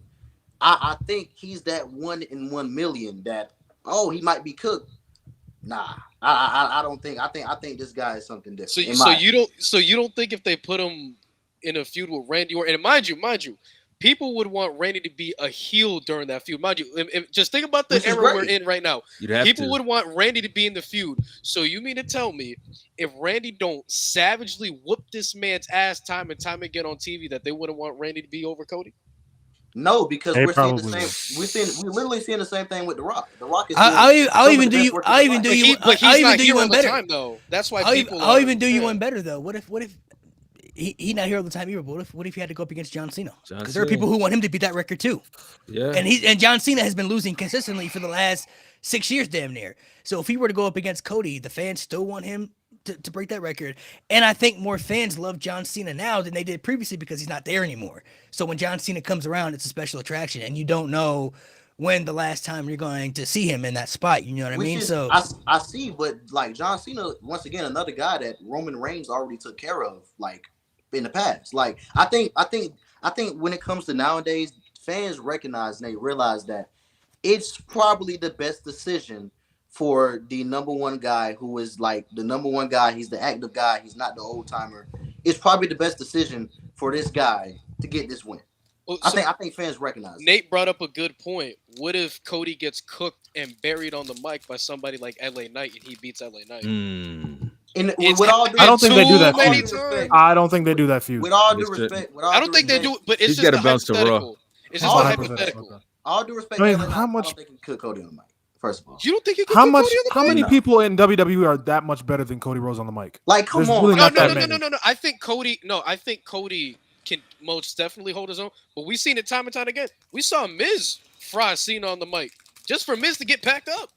I think he's that 1 in 1 million that he might be cooked. Nah, I don't think. I think this guy is something different. So you don't think if they put him in a feud with Randy Orton, and mind you, people would want Randy to be a heel during that feud. Mind you, just think about the era we're in right now. People would want Randy to be in the feud. So you mean to tell me if Randy don't savagely whoop this man's ass time and time again on TV that they wouldn't want Randy to be over Cody? No, because we're seeing the same. We're literally seeing the same thing with The Rock. The Rock is. I'll even do you one better. Time, though. That's why I'll even do you one better though. What if He's not here all the time either. But what if he had to go up against John Cena? Because there are people who want him to beat that record too. Yeah. And John Cena has been losing consistently for the last 6 years, damn near. So if he were to go up against Cody, the fans still want him to break that record. And I think more fans love John Cena now than they did previously because he's not there anymore. So when John Cena comes around, it's a special attraction, and you don't know when the last time you're going to see him in that spot. You know what I mean? So I see, but like John Cena, once again, another guy that Roman Reigns already took care of, like, in the past. Like I think when it comes to nowadays, fans recognize and they realize that it's probably the best decision for the number one guy who is like the number one guy. He's the active guy. He's not the old timer. It's probably the best decision for this guy to get this win. Well, I think fans recognize. Nate brought up a good point. What if Cody gets cooked and buried on the mic by somebody like LA Knight and he beats LA Knight? I don't think they do that feud. I don't think they do that feud. With all due respect, I don't think they do it, but it's He's just got to bounce to Raw. It's just a hypothetical. Okay. All due respect, I mean, how much? I don't think he could Cody on the mic. First of all, you don't think he could? How many people in WWE are that much better than Cody Rhodes on the mic? Like, come on. Really no. I think Cody can most definitely hold his own. But we've seen it time and time again. We saw Miz fry Cena on the mic just for Miz to get packed up.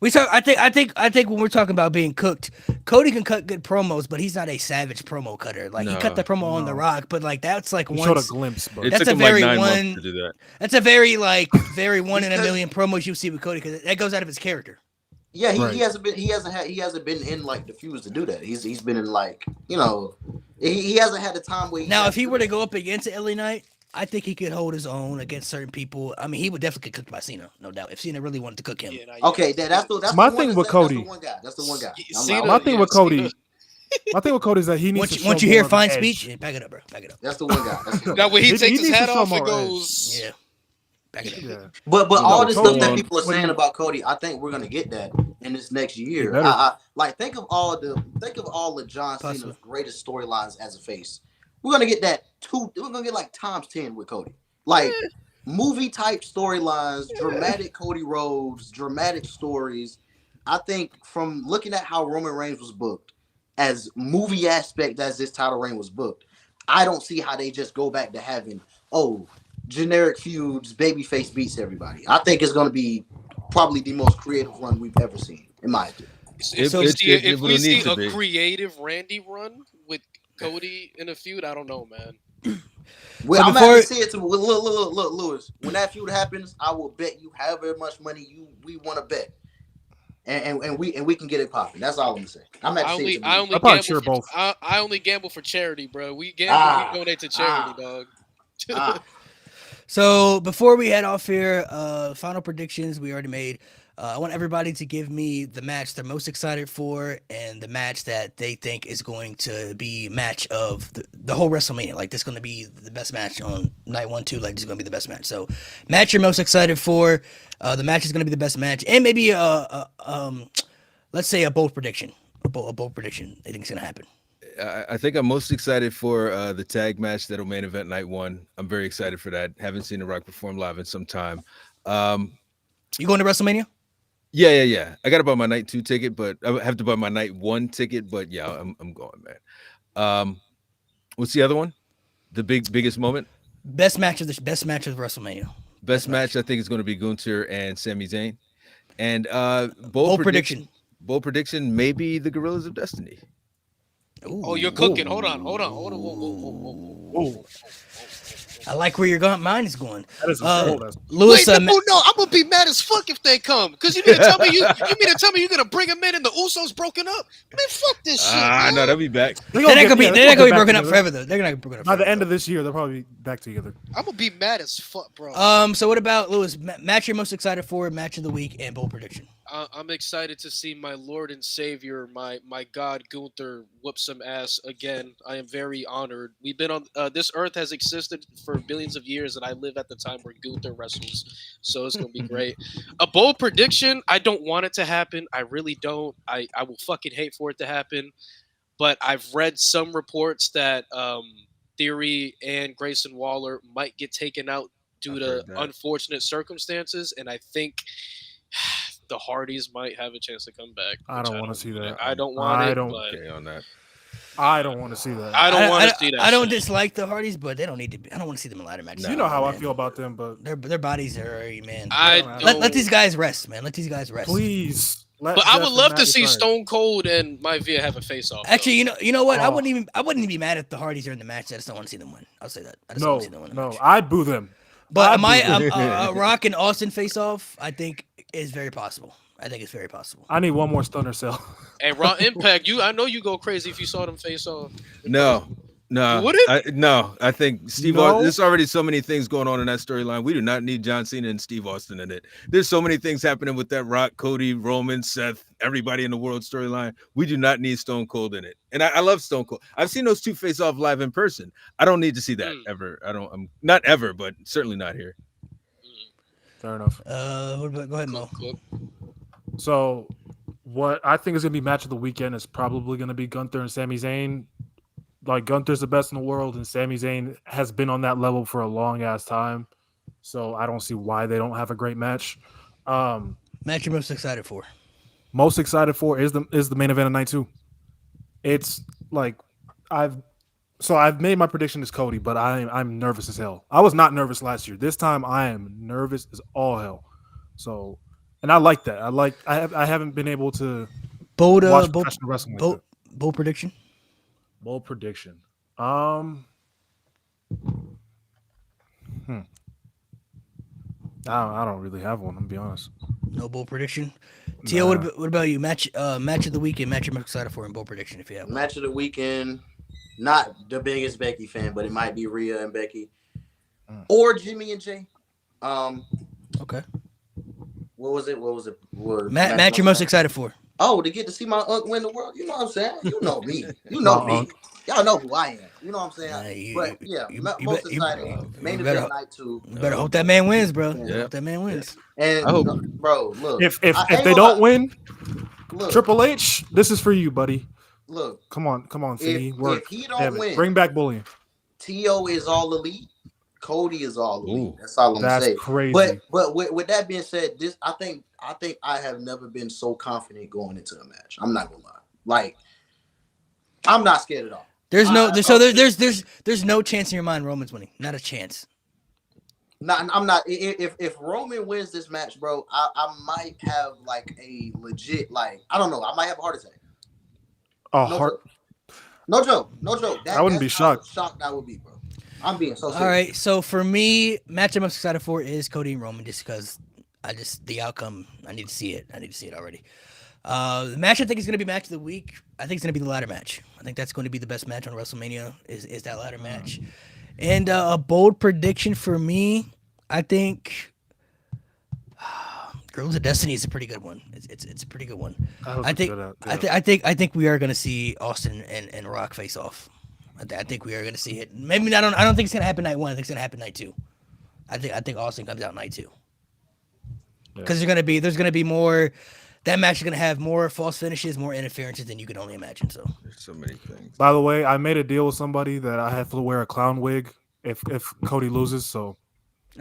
I think when we're talking about being cooked, Cody can cut good promos, but he's not a savage promo cutter. Like he cut the promo on The Rock, but like that's like He one. showed a glimpse, but It That's took a him like very 9 months one. to do that. That's a very very one in a Because- million promos you see with Cody because that goes out of his character. Yeah, Right. he hasn't been in like the feuds to do that. He's been in like he hasn't had the time where Now, if he were to go up against LA Knight, I think he could hold his own against certain people. I mean, he would definitely get cooked by Cena, no doubt. If Cena really wanted to cook him, Yeah, nah, Okay, yeah. that's My the thing one with that's Cody. the one guy. That's the one guy. Cena- my thing yeah, with Cody. Cena- My thing with Cody is that he needs to once show you hear more of an fine edge. speech, yeah, back it up, bro. Back it up. That's the one guy. That's the one Now guy. when he He takes his needs to hat show off, more it edge. goes. Yeah, back it up. Yeah. But You all know, this Cody stuff that on- people are saying about Cody, I think we're gonna get that in this next year. better. Like think of all of John Cena's Possibly. greatest storylines as a face. We're gonna get that we're gonna get like times 10 with Cody. Like movie type storylines, dramatic Cody Rhodes, dramatic stories. I think from looking at how Roman Reigns was booked, as movie aspect as this title reign was booked, I don't see how they just go back to having generic feuds, babyface beats everybody. I think it's going to be probably the most creative run we've ever seen, in my opinion. If So- we see, it if will we need see to a be. creative Randy run with Cody in a feud, I don't know, man. Well, So I'm before- going to say it to look, Lewis. When that feud happens, I will bet you however much money we want to bet, and we can get it popping. That's all I'm gonna say. I'm I at only I'll I'll probably cheer gamble both. I only gamble for charity, bro. We gamble, we donate to charity, dog. So before we head off here, final predictions we already made. I want everybody to give me the match they're most excited for and the match that they think is going to be match of the whole WrestleMania. Like this is going to be the best match on night 1, 2. Like this is going to be the best match. So match you're most excited for. The match is going to be the best match, and maybe let's say a bold prediction. A bold prediction. They think it's going to happen. I think I'm most excited for the tag match that'll main event night 1. I'm very excited for that. Haven't seen The Rock perform live in some time. You going to WrestleMania? Yeah. I got to buy my night 2 ticket, but I have to buy my night 1 ticket. But yeah, I'm going, man. What's the other one? The biggest moment? Best match of WrestleMania. Best match I think is going to be Gunther and Sami Zayn. And Bold prediction. Bold prediction, maybe the Gorillas of Destiny. Oh, you're cooking. Hold on. Whoa. I like where your mind is going. That is a bold ass. Lewis, Wait, no, I'm gonna be mad as fuck if they come. Cause you mean to tell me you mean to tell me you're gonna bring them in and the Usos broken up? Man, fuck this shit. No, man. they'll be back. they're not gonna be get back broken up together. forever though. They're not gonna be broken up By the forever, end of this year, they'll probably be back together. I'm gonna be mad as fuck, bro. So what about Lewis? Match you're most excited for, match of the week, and bold prediction. I'm excited to see my Lord and Savior, my God Gunther, whoop some ass again. I am very honored. We've been on this earth has existed for billions of years, and I live at the time where Gunther wrestles, so it's gonna be great. A bold prediction. I don't want it to happen. I really don't. I will fucking hate for it to happen. But I've read some reports that Theory and Grayson Waller might get taken out due I've to heard that. unfortunate circumstances, and I think the Hardys might have a chance to come back. I which don't want to see that. I don't want I it. don't- But Okay on that. I don't want to see that. I don't want to see that. I don't shit. dislike the Hardys, but they don't need to be. I don't want to see them in ladder matches. No. You know how I man. feel about them, but Their bodies are already, man. I let don't- these guys rest, man. Let these guys rest. please. But I would love to see Stone Cold and Maivia have a face off. Actually, you know what? I Oh. wouldn't even be mad if the Hardys are in the match. I just don't want to see them win. I'll say that. I just don't No, want to see them win the no, match. I'd boo them. But I'd boo them. a Rock and Austin face off, I think is very possible. I think it's very possible. I need one more stunner cell. And Raw Impact, I know you go crazy if you saw them face off. No. You wouldn't? No, I think Steve No? Austin, there's already so many things going on in that storyline. We do not need John Cena and Steve Austin in it. There's so many things happening with that Rock, Cody, Roman, Seth, everybody in the world storyline. We do not need Stone Cold in it. And I love Stone Cold. I've seen those two face off live in person. I don't need to see that ever. I'm not ever, but certainly not here. Fair enough. What about, go ahead, Mo. Cook. So, what I think is going to be match of the weekend is probably going to be Gunther and Sami Zayn. Like, Gunther's the best in the world, and Sami Zayn has been on that level for a long ass time. So, I don't see why they don't have a great match. Match you're most excited for. Most excited for is the main event of night 2. It's like I've made my prediction as Cody, but I'm nervous as hell. I was not nervous last year. This time I am nervous as all hell. So And I like that. I haven't been able to Bold, watch professional wrestling like that. bold prediction. Bold prediction. I don't really have one. I'm gonna be honest. No bold prediction. Tio, what about you? Match of the weekend. Match you're most excited for in bold prediction if you have one. Match of the weekend. Not the biggest Becky fan, but it might be Rhea and Becky, or Jimmy and Jay. Okay. What was it? Match you're most excited for. Oh, to get to see my uncle win the world. You know what I'm saying? You know me. You know me. Y'all know who I am. You know what I'm saying? Most excited. Main event night 2. You better hope that man wins, bro. Yeah. Hope that man wins. And I hope. Bro, look. If they don't win, look, Triple H, this is for you, buddy. Look. Come on, Fee. Work. If he don't win, bring back bullying. T.O. is all elite. Cody is all elite. That's all I'm That's saying. crazy. But with that being said, I think I have never been so confident going into a match. I'm not gonna lie. Like, I'm not scared at all. There's no chance in your mind Roman's winning. Not a chance. I'm not. If Roman wins this match, bro, I might have like a legit, like, I don't know. I might have a heart attack. No joke. I wouldn't be shocked. Shocked I would be, bro. I'm being so serious. All right, so for me, match I'm most excited for is Cody and Roman, just because the outcome, I need to see it. I need to see it already. The match I think is going to be match of the week. I think it's going to be the ladder match. I think that's going to be the best match on WrestleMania is that ladder match. And a bold prediction for me, I think Girls of Destiny is a pretty good one. It's a pretty good one. I think we are going to see Austin and Rock face off. I think we are going to see it. Maybe I don't think it's going to happen night 1. I think it's going to happen night 2. I think Austin comes out night 2. Because there's going to be more. That match is going to have more false finishes, more interferences than you could only imagine. So there's so many things. By the way, I made a deal with somebody that I have to wear a clown wig if Cody loses. So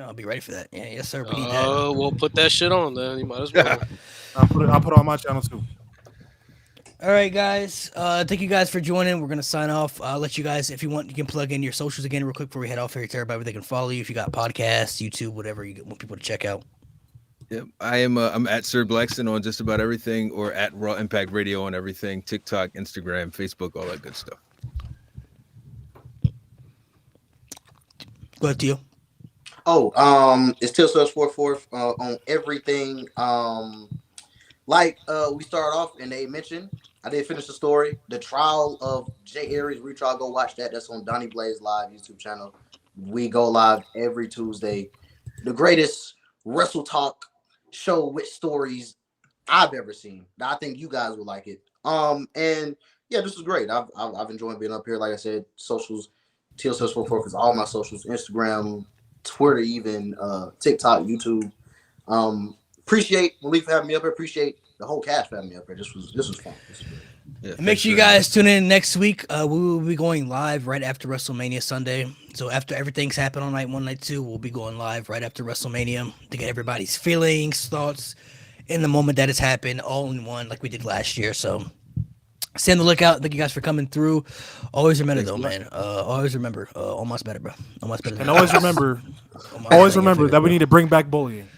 I'll be ready for that. Yeah, yes, sir. We need that. We'll put that shit on then. You might as well. I'll put it on my channel too. All right, guys. Thank you guys for joining. We're gonna sign off. I'll let you guys, if you want, you can plug in your socials again real quick before we head off here to everybody. They can follow you if you got podcasts, YouTube, whatever you want people to check out. Yep, I'm at Sir Blackston on just about everything, or at Raw Impact Radio on everything: TikTok, Instagram, Facebook, all that good stuff. Go ahead, Tio. It's Till Sales 44 on everything. We started off and they mentioned, I did finish the story. The trial of Jay Aries, y'all go watch that. That's on Donnie Blaze Live YouTube channel. We go live every Tuesday. The greatest Wrestle Talk show with stories I've ever seen. I think you guys would like it. And yeah, this is great. I've enjoyed being up here. Like I said, socials, Till Sales 44 because all my socials, Instagram, Twitter, even TikTok, YouTube. Appreciate Malik for having me up here. Appreciate the whole cast for having me up here. This was fun. Yeah, make sure you guys tune in next week. We will be going live right after WrestleMania Sunday. So after everything's happened on night 1, night 2, we'll be going live right after WrestleMania to get everybody's feelings, thoughts in the moment that has happened, all in one, like we did last year. So stay on the lookout. Thank you guys for coming through. Always remember, man. Always remember. Almost better, bro. Almost better. And always remember that we need to bring back bullying.